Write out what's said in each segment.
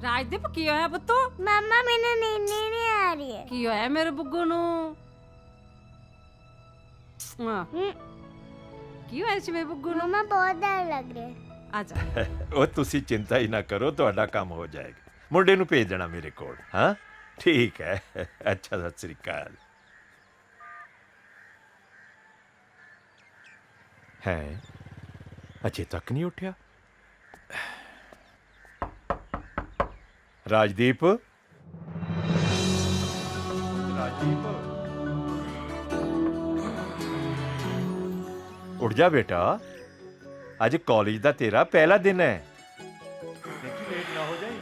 राजदीप की होया पुत्तू? मम्मा मैंने नींद नहीं आ रही है। की होया मेरे बुग्गू नू? की होया सी मेरे बुग्गू नू? मम्मा बहुत डर लग रही है। आजा ਉਹ ਤੁਸੀਂ ਚਿੰਤਾ ਹੀ ਨਾ ਕਰੋ, ਤੁਹਾਡਾ ਕੰਮ ਹੋ ਜਾਏਗਾ। ਮੁੰਡੇ ਨੂੰ ਭੇਜ ਦੇਣਾ ਮੇਰੇ ਕੋਲ। ਹਾਂ ਠੀਕ ਹੈ। ਅੱਛਾ ਸਤਿ ਸ੍ਰੀ ਅਕਾਲ। ਹੈ ਅਜੇ ਤੱਕ ਨਹੀਂ ਉੱਠਿਆ ਰਾਜਦੀਪ। ਰਾਜਦੀਪ ਉੱਠ ਜਾ ਬੇਟਾ, ਅੱਜ ਕਾਲਜ ਦਾ ਤੇਰਾ ਪਹਿਲਾ ਦਿਨ ਹੈ। ਦੇਖੀ ਲੇਟ ਨਾ ਹੋ ਜਾਏ।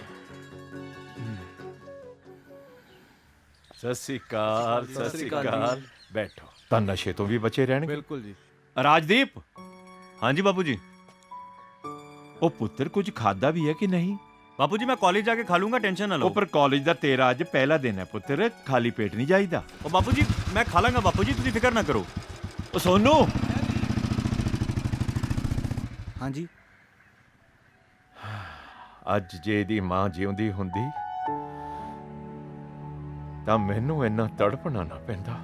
ਸਤਿ ਸ੍ਰੀ ਅਕਾਲ। ਸਤਿ ਸ੍ਰੀ ਅਕਾਲ। ਬੈਠੋ, ਤਾਂ ਨਸ਼ੇ ਤੋਂ ਵੀ ਬਚੇ ਰਹਿਣਗੇ। ਬਿਲਕੁਲ ਜੀ। ਰਾਜਦੀਪ, ਹਾਂਜੀ ਬਾਪੂ ਜੀ। ਉਹ ਪੁੱਤਰ ਕੁਝ ਖਾਦਾ ਵੀ ਹੈ ਕਿ ਨਹੀਂ? ਬਾਪੂ ਜੀ ਮੈਂ ਕਾਲਜ ਜਾ ਕੇ ਖਾ ਲੂੰਗਾ, ਟੈਨਸ਼ਨ ਨਾ ਲਓ। ਉਹ ਪਰ ਕਾਲਜ ਦਾ ਤੇਰਾ ਅੱਜ ਪਹਿਲਾ ਦਿਨ ਹੈ ਪੁੱਤਰ, ਖਾਲੀ ਪੇਟ ਨਹੀਂ ਜਾਈਦਾ। ਉਹ ਬਾਪੂ ਜੀ ਮੈਂ ਖਾ ਲਾਂਗਾ ਬਾਪੂ ਜੀ, ਤੁਸੀਂ ਫਿਕਰ ਨਾ ਕਰੋ। ਉਹ ਸੋਨੂ। ਹਾਂਜੀ। ਅੱਜ ਜੇ ਇਹਦੀ ਮਾਂ ਜਿਉਂਦੀ ਹੁੰਦੀ ਤਾਂ ਮੈਨੂੰ ਇੰਨਾ ਤੜਪਣਾ ਨਾ ਪੈਂਦਾ।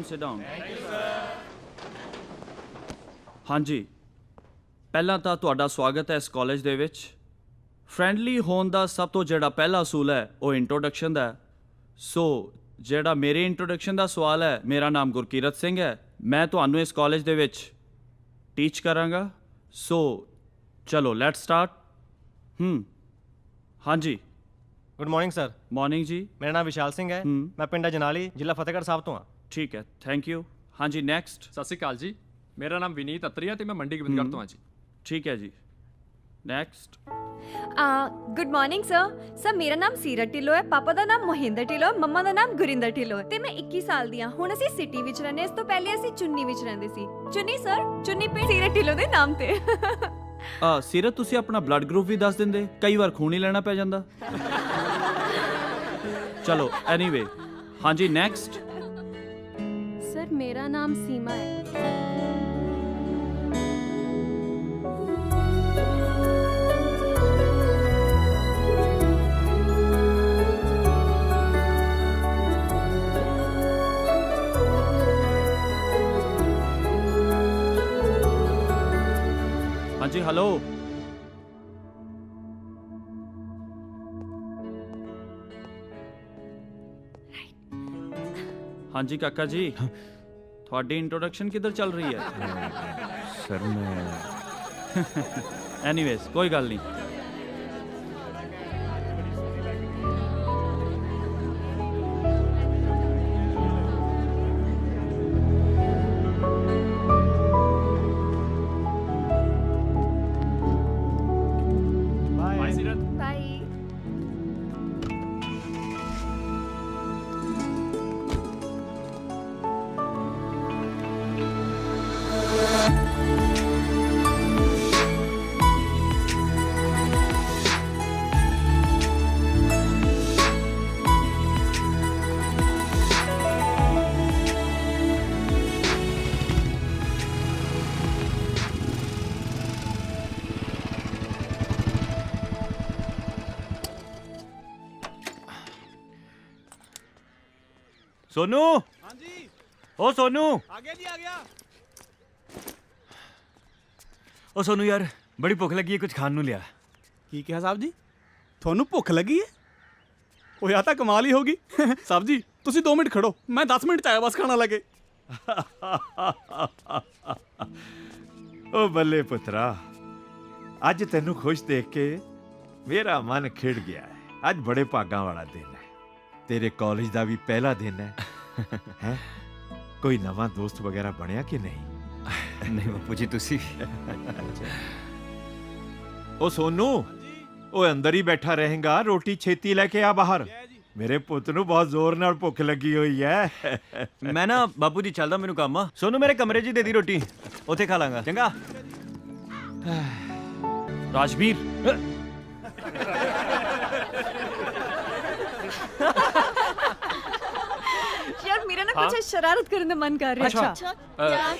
Sit down. ਹਾਂਜੀ, ਪਹਿਲਾਂ ਤਾਂ ਤੁਹਾਡਾ ਸਵਾਗਤ ਹੈ ਇਸ ਕਾਲਜ ਦੇ ਵਿੱਚ। ਫਰੈਂਡਲੀ ਹੋਣ ਦਾ ਸਭ ਤੋਂ ਜਿਹੜਾ ਪਹਿਲਾ ਅਸੂਲ ਹੈ ਉਹ ਇੰਟਰੋਡਕਸ਼ਨ ਦਾ ਹੈ। ਸੋ ਜਿਹੜਾ ਮੇਰੇ ਇੰਟਰੋਡਕਸ਼ਨ ਦਾ ਸਵਾਲ ਹੈ, ਮੇਰਾ ਨਾਮ ਗੁਰਕੀਰਤ ਸਿੰਘ ਹੈ। ਮੈਂ ਤੁਹਾਨੂੰ ਇਸ ਕਾਲਜ ਦੇ ਵਿੱਚ ਟੀਚ ਕਰਾਂਗਾ। ਸੋ ਚਲੋ ਲੈਟਸ ਸਟਾਰਟ। ਹਾਂਜੀ। Good morning sir. ਮਾਰਨਿੰਗ ਜੀ। ਮੇਰਾ ਨਾਮ ਵਿਸ਼ਾਲ ਸਿੰਘ ਹੈ। ਮੈਂ ਪਿੰਡ ਜਨਾਲੀ, ਜ਼ਿਲ੍ਹਾ ਫਤਿਹਗੜ੍ਹ ਸਾਹਿਬ ਤੋਂ ਹਾਂ। ਠੀਕ ਹੈ, ਥੈਂਕ ਯੂ। ਹਾਂਜੀ ਨੈਕਸਟ। ਸਤਿ ਸ਼੍ਰੀ ਅਕਾਲ ਜੀ, ਮੇਰਾ ਨਾਮ ਵਿਨੀਤ ਅਤਰੀਆ ਤੇ ਮੈਂ ਮੰਡੀ ਗੋਬਿੰਦਗੜ੍ਹ ਤੋਂ ਹਾਂ ਜੀ। ਠੀਕ ਹੈ ਜੀ, ਨੈਕਸਟ। ਗੁੱਡ ਮਾਰਨਿੰਗ ਸਰ ਮੇਰਾ ਨਾਮ ਸੀਰਤ ਢਿੱਲੋਂ ਹੈ। ਪਾਪਾ ਦਾ ਨਾਮ ਮੋਹਿੰਦਰ ਢਿੱਲੋਂ ਹੈ, ਮੰਮਾ ਦਾ ਨਾਮ ਗੁਰਿੰਦਰ ਢਿੱਲੋਂ ਹੈ ਤੇ ਮੈਂ 21 ਸਾਲ ਦੀ ਹਾਂ। ਹੁਣ ਅਸੀਂ ਸਿਟੀ ਵਿੱਚ ਰਹਿੰਦੇ, ਇਸ ਤੋਂ ਪਹਿਲੇ ਅਸੀਂ ਚੁੰਨੀ ਵਿੱਚ ਰਹਿੰਦੇ ਸੀ। ਚੁੰਨੀ ਸਰ, ਚੁੰਨੀ ਪਿੰਡ ਸੀਰਤ ਢਿੱਲੋਂ ਦੇ ਨਾਮ ਤੇ। ਸੀਰਤ ਤੁਸੀਂ ਆਪਣਾ ਬਲੱਡ ਗਰੁੱਪ ਵੀ ਦੱਸ ਦਿੰਦੇ, ਕਈ ਵਾਰ ਖੂਨ ਹੀ ਲੈਣਾ ਪੈ ਜਾਂਦਾ। ਚਲੋ ਐਨੀਵੇ, ਹਾਂਜੀ ਨੈਕਸਟ। ਸਰ ਮੇਰਾ ਨਾਮ ਸੀਮਾ ਹੈ। ਹਾਂਜੀ ਹੈਲੋ। ਹਾਂਜੀ ਕਾਕਾ ਜੀ, ਤੁਹਾਡੀ ਇੰਟਰੋਡਕਸ਼ਨ ਕਿੱਧਰ ਚੱਲ ਰਹੀ ਹੈ? ਸਰ ਮੈਂ ਐਨੀਵੇਜ਼ ਕੋਈ ਗੱਲ ਨਹੀਂ। ਬਾਏ ਸੀਰਤ। ਬਾਈ। ਸੋਨੂ। ਹਾਂਜੀ। ਓ ਸੋਨੂ। ਆ ਗਿਆ ਜੀ, ਆ ਗਿਆ। ਓ ਸੋਨੂ ਯਾਰ, ਬੜੀ ਭੁੱਖ ਲੱਗੀ ਹੈ, ਕੁਝ ਖਾਣ ਨੂੰ ਲਿਆ। ਕੀ ਕਿਹਾ ਸਾਹਿਬ ਜੀ? ਤੁਹਾਨੂੰ ਭੁੱਖ ਲੱਗੀ ਹੈ? ਉਹ ਯਾ ਤਾਂ ਕਮਾਲ ਹੀ ਹੋਗੀ। ਸਾਹਿਬ ਜੀ ਤੁਸੀਂ 2 ਮਿੰਟ ਖੜੋ, ਮੈਂ 10 ਮਿੰਟ ਚ ਆਇਆ ਬਸ ਖਾਣਾ ਲੱਗੇ। ਉਹ ਬੱਲੇ ਪੁੱਤਰਾ, ਅੱਜ ਤੈਨੂੰ ਖੁਸ਼ ਦੇਖ ਕੇ ਮੇਰਾ ਮਨ ਖਿੜ ਗਿਆ ਹੈ। ਅੱਜ ਬੜੇ ਭਾਗਾਂ ਵਾਲਾ ਦਿਨ ਹੈ। ਤੇਰੇ ਕਾਲਜ ਦਾ ਵੀ ਪਹਿਲਾ ਦਿਨ ਹੈ। ਹੈ ਕੋਈ ਨਵਾਂ ਦੋਸਤ ਵਗੈਰਾ ਬਣਿਆ ਕਿ ਨਹੀਂ? ਨਹੀਂ ਬਾਪੂ ਜੀ ਤੁਸੀਂ। ਉਹ ਸੋਨੂ, ਉਹ ਅੰਦਰ ਹੀ ਬੈਠਾ ਰਹੇਗਾ, ਰੋਟੀ ਛੇਤੀ ਲੈ ਕੇ ਆ ਬਾਹਰ। ਮੇਰੇ ਪੁੱਤ ਨੂੰ ਬਹੁਤ ਜ਼ੋਰ ਨਾਲ ਭੁੱਖ ਲੱਗੀ ਹੋਈ ਹੈ ਮੈਂ ਨਾ ਬਾਪੂ ਜੀ ਚੱਲਦਾ, ਮੈਨੂੰ ਕੰਮ ਆ। ਸੋਨੂੰ ਮੇਰੇ ਕਮਰੇ 'ਚ ਹੀ ਦੇ ਦੀ ਰੋਟੀ, ਉੱਥੇ ਖਾ ਲਾਂਗਾ। ਚੰਗਾ। ਰਾਜਵੀਰ ਯਾਰ ਮੇਰਾ ਨਾ ਕੁਝ ਸ਼ਰਾਰਤ ਕਰਨ ਦਾ ਮਨ ਕਰ ਰਿਹਾ। ਅੱਛਾ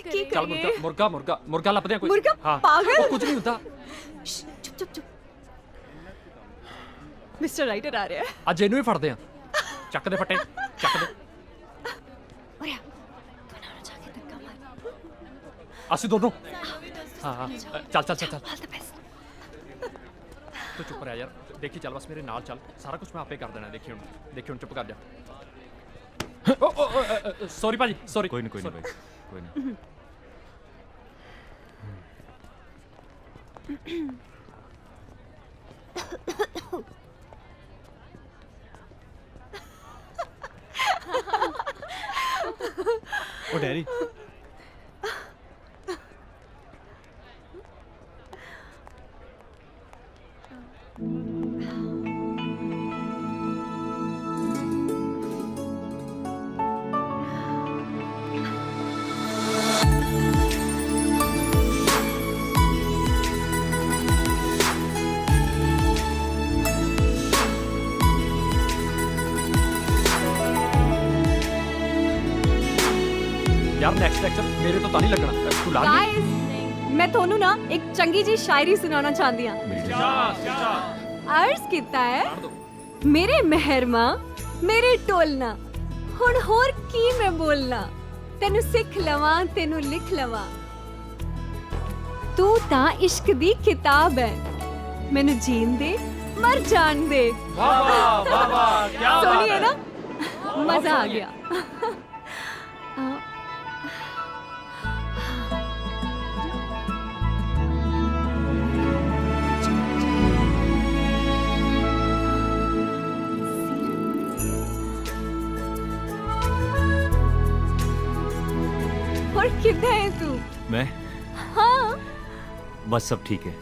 ਕੀ ਚੱਲ ਕਰੀਏ? ਮੁਰਗਾ ਲੱਭਦੇ ਆ ਕੋਈ। ਮੁਰਗਾ? ਹਾਂ ਪਾਗਲ। ਉਹ ਕੁਝ ਨਹੀਂ ਹੁੰਦਾ। ਚੁੱਪ ਚੁੱਪ ਚੁੱਪ। ਮਿਸਟਰ ਰਾਈਟਰ ਆ ਰਿਹਾ ਹੈ। ਅੱਜ ਇਹਨੂੰ ਹੀ ਫੜਦੇ ਆ। ਚੱਕ ਦੇ ਫੱਟੇ, ਚੱਕ ਦੇ। ਓਏ ਤੂੰ ਨਾ ਜਾ ਕੇ ਧੱਕਾ ਮਾਰ। ਅਸੀਂ ਦੋਨੋਂ। ਹਾਂ ਚੱਲ ਚੱਲ ਚੱਲ ਚੱਲ। ਆਲ ਦ ਬੈਸਟ। ਤੂੰ ਚੁੱਪ ਰਹਿ ਯਾਰ, ਦੇਖੀ ਚੱਲ, ਬਸ ਮੇਰੇ ਨਾਲ ਚੱਲ, ਸਾਰਾ ਕੁਝ ਮੈਂ ਆਪੇ ਕਰ ਦੇਣਾ। ਦੇਖੀ ਹੁਣ ਚੁੱਪ ਕਰ ਜਾ। ਸੌਰੀ ਭਾਜੀ, ਸੌਰੀ। ਕੋਈ ਨਹੀਂ ਕੋਈ ਨਹੀਂ ਭਾਈ, ਕੋਈ ਨਹੀਂ। ਉਹ ਡੈਡੀ ਯਾਰ ਨੈਕਸਟ ਲੈਕਚਰ ਮੇਰੇ ਤੋਂ ਤਾਂ ਨਹੀਂ ਲੱਗਣਾ। ਤੂੰ ਲਾ ਲਈ। ਗਾਇਸ ਮੈਂ ਤੁਹਾਨੂੰ ਨਾ ਇੱਕ ਚੰਗੀ ਜੀ ਸ਼ਾਇਰੀ ਸੁਣਾਉਣਾ ਚਾਹੁੰਦੀ ਹਾਂ। ਅਰਜ਼ ਕੀਤਾ ਹੈ ਮੇਰੇ ਮਹਿਰਮਾ ਮੇਰੇ ਟੋਲਨਾ, ਹੁਣ ਹੋਰ ਕੀ ਮੈਂ ਬੋਲਣਾ, ਤੈਨੂੰ ਸਿੱਖ ਲਵਾਂ ਤੈਨੂੰ ਲਿਖ ਲਵਾਂ, ਤੂੰ ਤਾਂ ਇਸ਼ਕ ਦੀ ਕਿਤਾਬ ਹੈ, ਮੈਨੂੰ ਜੀਣ ਦੇ ਮਰ ਜਾਣ ਦੇ। ਵਾਹ ਵਾਹ ਵਾਹ, ਕੀ ਸੋਹਣੀ ਹੈ ਨਾ, ਮਜ਼ਾ ਆ ਗਿਆ। और किधर है तू? मैं हाँ बस सब ठीक है।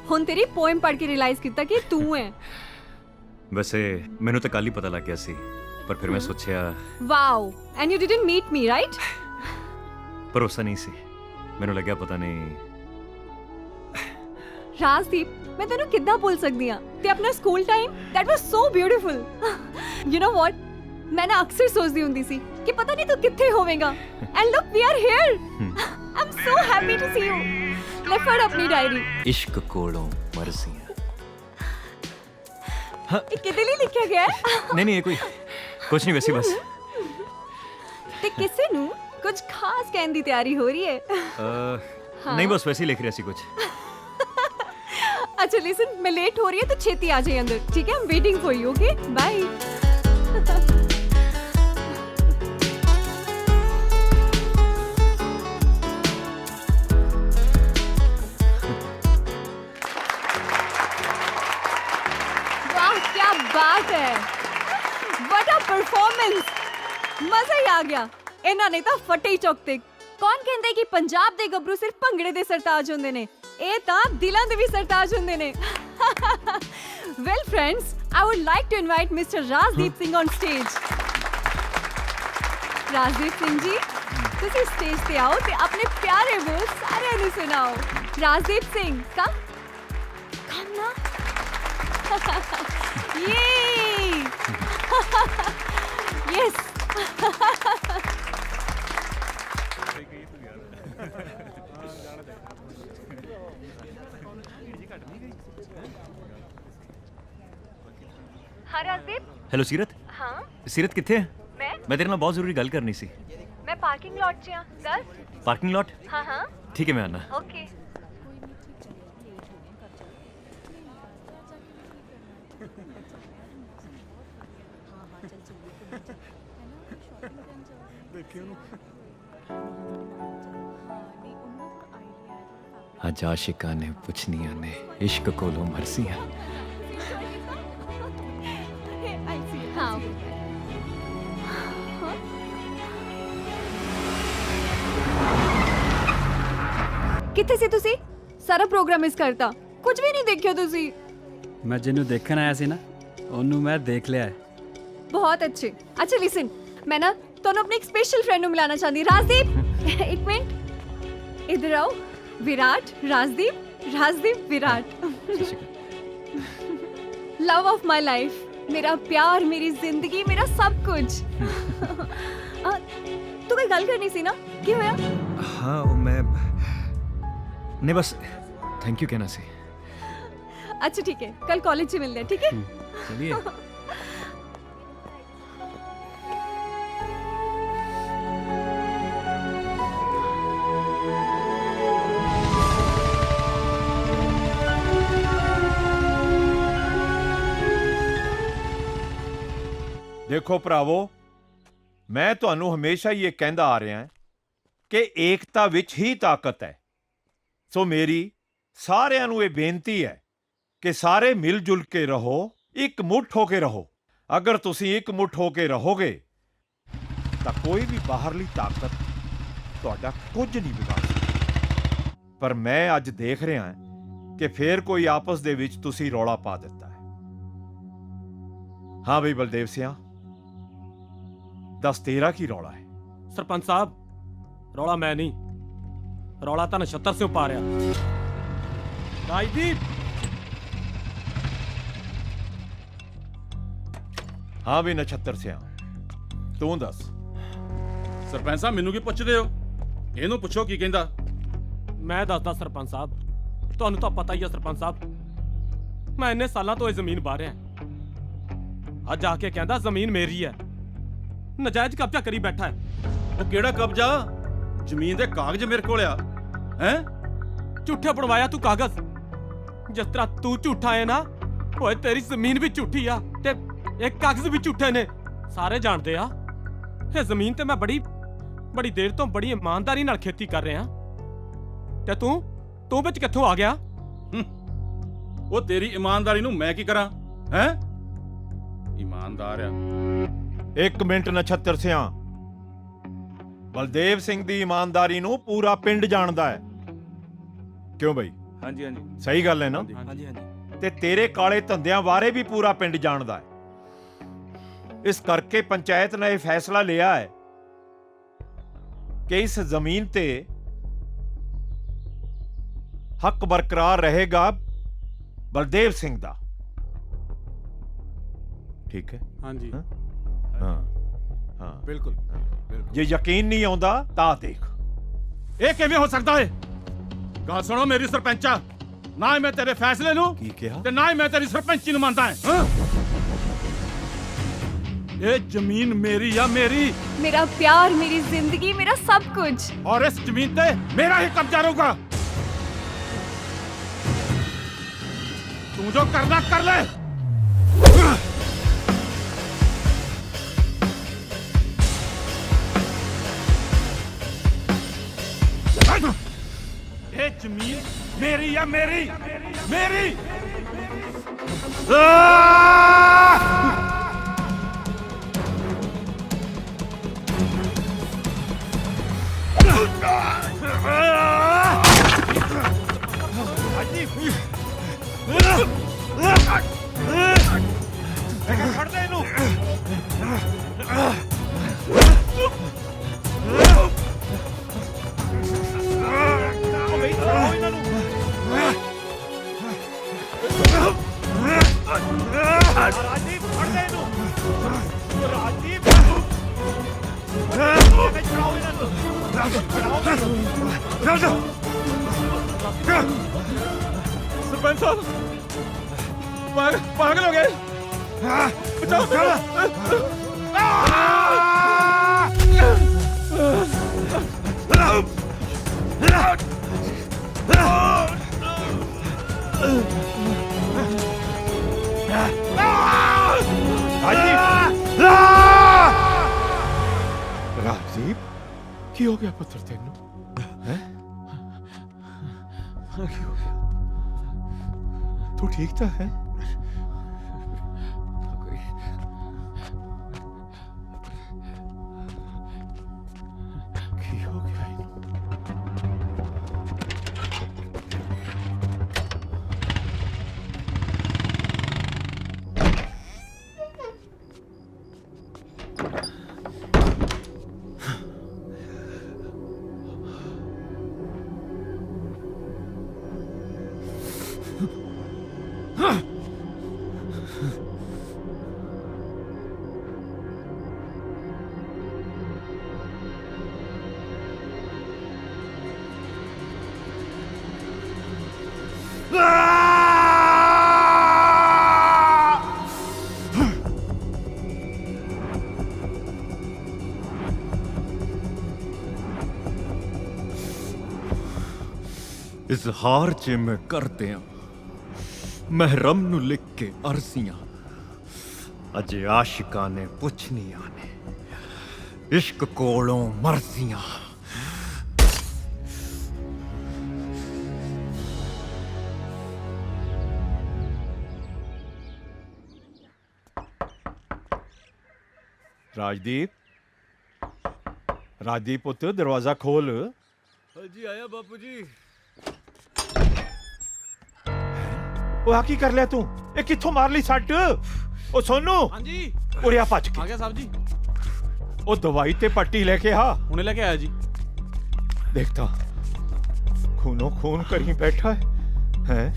ਹੁਣ ਤੇਰੀ ਪੋਇਮ ਪੜ੍ਹ ਕੇ ਰਿਅਲਾਈਜ਼ ਕੀਤਾ ਕਿ ਤੂੰ ਹੈ। ਵੈਸੇ ਮੈਨੂੰ ਤਾਂ ਕੱਲ ਹੀ ਪਤਾ ਲੱਗ ਗਿਆ ਸੀ, ਪਰ ਫਿਰ ਮੈਂ ਸੋਚਿਆ wow, and you didn't meet me right? ਭਰੋਸਾ ਨਹੀਂ ਸੀ, ਮੈਨੂੰ ਲੱਗਿਆ ਪਤਾ ਨਹੀਂ। ਰਾਜਦੀਪ, ਮੈਂ ਤੈਨੂੰ ਕਿੱਦਾਂ ਭੁੱਲ ਸਕਦੀ ਹਾਂ? ਤੇ ਆਪਣਾ school time, that was so beautiful. You know what, ਮੈਂ ਨਾ ਅਕਸਰ ਸੋਚਦੀ ਹੁੰਦੀ ਸੀ ਕਿ ਪਤਾ ਨਹੀਂ ਤੂੰ ਕਿੱਥੇ ਹੋਵੇਂਗਾ, and look we are here. I am so happy to see you. ਲੈ ਫੜ ਆਪਣੀ ਡਾਇਰੀ। ਇਸ਼ਕ ਕੋਲੋਂ ਮਰਜ਼ੀਆਂ। ਇਹ ਕਿਹਦੇ ਲਈ ਲਿਖਿਆ ਗਿਆ ਹੈ? ਨਹੀਂ ਇਹ ਕੋਈ ਕੁਝ ਨਹੀਂ, ਵੈਸੇ ਬਸ। ਤੇ ਕਿਸੇ ਨੂੰ ਕੁਝ ਖਾਸ ਕਹਿਣ ਦੀ ਤਿਆਰੀ ਹੋ ਰਹੀ ਹੈ? ਨਹੀਂ ਬਸ ਵੈਸੇ ਹੀ ਲਿਖ ਰਿਹਾ ਸੀ ਕੁਝ। अच्छा लिसन, मैं लेट हो रही है तो छेती आ जाइए अंदर, ठीक है? I am waiting for you, okay? Bye. वाह क्या बात है, व्हाट अ परफॉर्मेंस, मजा ही आ गया। ਇਹਨਾਂ ਨੇ ਤਾਂ ਫੱਟੇ ਹੀ ਚੁੱਕਤੇ। ਕੌਣ ਕਹਿੰਦੇ ਕਿ ਪੰਜਾਬ ਦੇ ਗੱਭਰੂ ਸਿਰਫ ਭੰਗੜੇ ਦੇ ਸਰਤਾਜ ਹੁੰਦੇ ਨੇ? ਇਹ ਤਾਂ ਦਿਲਾਂ ਦੇ ਵੀ ਸਰਤਾਜ ਹੁੰਦੇ ਨੇ। Well friends, I would like to invite Mr. Rajdeep Singh on stage. Rajdeep Singh ji, ਤੁਸੀਂ ਸਟੇਜ ਤੇ ਆਓ ਤੇ ਆਪਣੇ ਪਿਆਰੇ ਬੋਲ ਸਾਰਿਆਂ ਨੂੰ ਸੁਣਾਓ। ਰਾਜਦੀਪ ਸਿੰਘ, come ਨਾ। ਯੇ ਯੈਸ। हाँ राजदीप। ਹੈਲੋ ਸੀਰਤ। हाँ ਸੀਰਤ ਕਿੱਥੇ ਹੈ? मैं ਤੇਰੇ ਨਾਲ ਬਹੁਤ ਜ਼ਰੂਰੀ ਗੱਲ ਕਰਨੀ ਸੀ। मैं पार्किंग लॉट च हां। दस। ਪਾਰਕਿੰਗ ਲੋਟ? हाँ हाँ ਠੀਕ ਹੈ, ਮੈਂ ਆਣਾ। ओके। ਅੱਜ ਆਸ਼ਿਕਾਂ ਨੇ ਪੁੱਛਣੀਆਂ ਨੇ ਇਸ਼ਕ ਕੋਲੋਂ ਮਰਜ਼ੀਆਂ। हाँ ਕਿੱਥੇ ਸੀ ਤੁਸੀਂ? ਸਾਰਾ ਪ੍ਰੋਗਰਾਮ ਮਿਸ ਕਰਤਾ, ਕੁਝ ਵੀ ਨਹੀਂ ਦੇਖਿਆ ਤੁਸੀਂ। ਮੈਂ ਜਿਹਨੂੰ ਦੇਖਣ ਆਇਆ ਸੀ ਨਾ, ਉਹਨੂੰ ਮੈਂ ਦੇਖ ਲਿਆ ਹੈ। बहुत अच्छे। अच्छा लिसन, मैं ना ਤੁਹਾਨੂੰ अपने एक स्पेशल फ्रेंड ਨੂੰ ਮਿਲਾਣਾ ਚਾਹੁੰਦੀ। राजदीप, एक मिनट, इधर आओ। Virat, Rajdeep Virat, love of my life, मेरा प्यार, मेरी जिंदगी, मेरा सब कुछ। तू कोई गल करनी सी ना, की होया? हाँ मैं नहीं बस थैंक यू कहना सी। अच्छा ठीक है, कल कॉलेज से मिलते हैं, ठीक है? चलिए। ਦੇਖੋ ਭਰਾਵੋ, ਮੈਂ ਤੁਹਾਨੂੰ ਹਮੇਸ਼ਾ ਹੀ ਇਹ ਕਹਿੰਦਾ ਆ ਰਿਹਾ ਕਿ ਏਕਤਾ ਵਿੱਚ ਹੀ ਤਾਕਤ ਹੈ। ਸੋ ਮੇਰੀ ਸਾਰਿਆਂ ਨੂੰ ਇਹ ਬੇਨਤੀ ਹੈ ਕਿ ਸਾਰੇ ਮਿਲ ਜੁਲ ਕੇ ਰਹੋ, ਇੱਕ ਮੁੱਠ ਹੋ ਕੇ ਰਹੋ। ਅਗਰ ਤੁਸੀਂ ਇੱਕ ਮੁੱਠ ਹੋ ਕੇ ਰਹੋਗੇ ਤਾਂ ਕੋਈ ਵੀ ਬਾਹਰਲੀ ਤਾਕਤ ਤੁਹਾਡਾ ਕੁਝ ਨਹੀਂ ਵਿਗਾੜ ਸਕਦੀ। ਪਰ ਮੈਂ ਅੱਜ ਦੇਖ ਰਿਹਾ ਕਿ ਫੇਰ ਕੋਈ ਆਪਸ ਦੇ ਵਿੱਚ ਤੁਸੀਂ ਰੌਲਾ ਪਾ ਦਿੱਤਾ ਹੈ। ਹਾਂ ਬਈ ਬਲਦੇਵ ਸਿਆਂ, दस तेरा की रौला है? सरपंच साहब, रौला मैं नहीं, रौला तो नछत्तर से पा रहा। राजदीप, हाँ भी नछत्तर सिया, तू दस। ਸਰਪੰਚ ਸਾਹਿਬ ਮੈਨੂੰ ਕੀ ਪੁੱਛਦੇ ਹੋ? ਇਹਨੂੰ ਪੁੱਛੋ ਕੀ ਕਹਿੰਦਾ। मैं दसदा सरपंच साहब, ਤੁਹਾਨੂੰ ਤਾਂ ਪਤਾ ਹੀ ਆ ਸਰਪੰਚ ਸਾਹਿਬ, ਮੈਂ ਇੰਨੇ ਸਾਲਾਂ ਤੋਂ ਇਹ ਜ਼ਮੀਨ ਬਾਹ ਰਿਹਾ। ਅੱਜ ਆ ਕੇ ਕਹਿੰਦਾ ਜ਼ਮੀਨ ਮੇਰੀ ਹੈ, ਨਜਾਇਜ਼ ਕਬਜ਼ਾ ਕਰੀ ਬੈਠਾ ਹੈ। ਉਹ ਕਿਹੜਾ ਕਬਜ਼ਾ? ਜ਼ਮੀਨ ਦੇ ਕਾਗਜ਼ ਮੇਰੇ ਕੋਲ ਆ। ਹੈ ਝੂਠੇ ਬਣਵਾਇਆ ਤੂੰ ਕਾਗਜ਼। ਜਿਸ ਤਰ੍ਹਾਂ ਤੂੰ ਝੂਠਾ ਹੈ ਨਾ, ਓਏ ਤੇਰੀ ਜ਼ਮੀਨ ਵੀ ਝੂਠੀ ਆ ਤੇ ਇਹ ਕਾਗਜ਼ ਵੀ ਝੂਠੇ ਨੇ। ਸਾਰੇ ਜਾਣਦੇ ਆ ਇਹ ਜ਼ਮੀਨ ਤੇ ਮੈਂ ਬੜੀ ਦੇਰ ਤੋਂ ਬੜੀ ਇਮਾਨਦਾਰੀ ਨਾਲ ਖੇਤੀ ਕਰ ਰਿਹਾ ਤੇ ਤੂੰ ਵਿੱਚ ਕਿੱਥੋਂ ਆ ਗਿਆ? ਉਹ ਤੇਰੀ ਇਮਾਨਦਾਰੀ ਨੂੰ ਮੈਂ ਕੀ ਕਰਾਂ? ਹੈ ਇਮਾਨਦਾਰ ਆ। एक मिनट नछत्तर सिया, बलदेव सिंह दी ईमानदारी नूं पूरा पिंड जानदा है। क्यों बई? ਹਾਂਜੀ ਹਾਂਜੀ सही गल है ना? ਹਾਂਜੀ ते तेरे काले धंधियां बारे भी पूरा पिंड जानदा है। इस करके पंचायत ने यह फैसला लिया है कि इस जमीन ते हक बरकरार रहेगा बलदेव सिंह दा। ठीक है? ਹਾਂਜੀ हाँ हाँ ਬਿਲਕੁਲ जे यकीन नहीं आउंदा तां देख। ਇਹ ਕਿਵੇਂ ਹੋ ਸਕਦਾ ਹੈ? ਗੱਲ ਸੁਣੋ ਮੇਰੀ ਸਰਪੰਚਾ, ਨਾ ਹੀ ਮੈਂ ਤੇਰੇ ਫੈਸਲੇ ਨੂੰ की कहा? ਤੇ ਨਾ ਹੀ ਮੈਂ ਤੇਰੀ ਸਰਪੰਚੀ ਨੂੰ ਮੰਨਦਾ ਹਾਂ। ਇਹ ਜ਼ਮੀਨ ਮੇਰੀ ਆ, ਮੇਰੀ, मेरा प्यार, मेरी जिंदगी, मेरा सब कुछ। ਔਰ ਇਸ ਜ਼ਮੀਨ ਤੇ ਮੇਰਾ ਹੀ ਕਬਜ਼ਾ ਰਹੂਗਾ। ਤੂੰ ਜੋ ਕਰਨਾ ਕਰ ਲੈ। ਇਹ ਜ਼ਮੀਨ ਮੇਰੀ ਆ, ਮੇਰੀ, ਮੇਰੀ। ਫੜ ਦੇ ਇਹਨੂੰ। ਰਾਜਦੀਪ ਫੜ ਦੇ ਇਹਨੂੰ। ਰਾਜਦੀਪ ਛੜਾਓ ਇਹਨਾਂ ਨੂੰ। ਸਰਪੰਚ ਸਾਹਿਬ ਪਾਗਲ ਹੋ ਗਏ। ਬਚਾਓ राजदीप की हो गया पुत्र तेनू? हैं? की हो गया? तू ठीक तो है? की हो गया इनू? ਇਜ਼ਹਾਰ ਚ ਮੈਂ ਕਰਦਿਆਂ ਮਹਿਰਮ ਨੂੰ ਲਿਖ ਕੇ ਅਰਜ਼ੀਆਂ ਅਜੇ ਆਸ਼ਿਕਾਂ ਨੇ ਪੁੱਛਣੀਆਂ ਨੇ ਇਸ਼ਕ ਕੋਲੋਂ ਮਰਜ਼ੀਆਂ ਰਾਜਦੀਪ ਪੁੱਤ ਦਰਵਾਜ਼ਾ ਖੋਲ। ਜੀ ਆਇਆ ਬਾਪੂ ਜੀ। ਉਹ ਆ ਕੀ ਕਰ ਲਿਆ ਤੂੰ? ਇਹ ਕਿੱਥੋਂ ਮਾਰ ਲਈ ਸੱਟ? ਉਹ ਸੋਨੂ ਹਾਂਜੀ ਉਰੇ ਆ ਭੱਜ ਆ ਕੇ। ਗਿਆ ਸਾਹਿਬ ਜੀ, ਉਹ ਦਵਾਈ ਤੇ ਪੱਟੀ ਲੈ ਕੇ ਆ। ਹੁਣੇ ਲੈ ਕੇ ਆਇਆ ਜੀ। ਦੇਖਤਾ ਖੂਨੋਂ ਖੂਨ ਕਰੀ ਬੈਠਾ ਹੈ।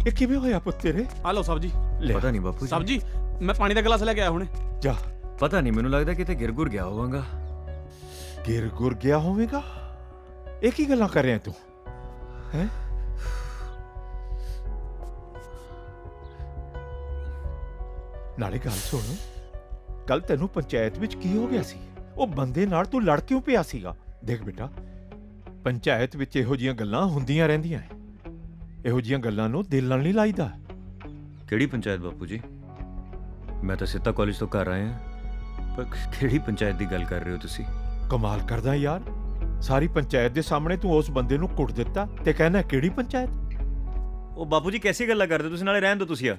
ਇਹ ਕਿਵੇਂ ਹੋਇਆ ਪੁੱਤ ਤੇਰੇ? ਆ ਲਓ ਸਾਹਿਬ ਜੀ। ਲੈ ਪਤਾ ਨਹੀਂ ਬਾਪੂ ਸਾਹਿਬ ਜੀ ਮੈਂ ਪਾਣੀ ਦਾ ਗਲਾਸ ਲੈ ਕੇ ਆਇਆ ਹੁਣੇ। ਜਾ। ਪਤਾ ਨਹੀਂ, ਮੈਨੂੰ ਲੱਗਦਾ ਕਿਤੇ ਗਿਰ ਗੁਰ ਗਿਆ ਹੋਵਾਂਗਾ। ਗਿਰ ਗੁਰ ਗਿਆ ਹੋਵੇਗਾ? ਇਹ ਕੀ ਗੱਲਾਂ ਕਰ ਰਿਹਾ ਤੂੰ ਹੈ? ਨਾਲੇ ਗੱਲ ਸੁਣ, ਕੱਲ ਤੈਨੂੰ ਪੰਚਾਇਤ ਵਿੱਚ ਕੀ ਹੋ ਗਿਆ ਸੀ? ਉਹ ਬੰਦੇ ਨਾਲ ਤੂੰ ਲੜ ਕਿਉਂ ਪਿਆ ਸੀਗਾ? ਦੇਖ ਬੇਟਾ, ਪੰਚਾਇਤ ਵਿੱਚ ਇਹੋ ਜੀਆਂ ਗੱਲਾਂ ਹੁੰਦੀਆਂ ਰਹਿੰਦੀਆਂ ਐ। ਇਹੋ ਜੀਆਂ ਗੱਲਾਂ ਨੂੰ ਦਿਲ ਨਾਲ ਨਹੀਂ ਲਾਈਦਾ। ਕਿਹੜੀ ਪੰਚਾਇਤ ਬਾਪੂ ਜੀ? ਮੈਂ ਤਾਂ ਸਿੱਧਾ ਕਾਲਜ ਤੋਂ ਘਰ ਆਇਆ, ਪਰ ਕਿਹੜੀ ਪੰਚਾਇਤ ਦੀ ਗੱਲ ਕਰ ਰਹੇ ਹੋ ਤੁਸੀਂ? ਕਮਾਲ ਕਰਦਾ ਯਾਰ, ਸਾਰੀ ਪੰਚਾਇਤ ਦੇ ਸਾਹਮਣੇ ਤੂੰ ਉਸ ਬੰਦੇ ਨੂੰ ਕੁੱਟ ਦਿੱਤਾ ਤੇ ਕਹਿੰਦਾ ਕਿਹੜੀ ਪੰਚਾਇਤ? ਉਹ ਬਾਪੂ ਜੀ ਕੈਸੀ ਗੱਲਾਂ ਕਰਦੇ ਤੁਸੀਂ? ਨਾਲੇ ਰਹਿਣ ਦਿਓ ਤੁਸੀਂ ਆ,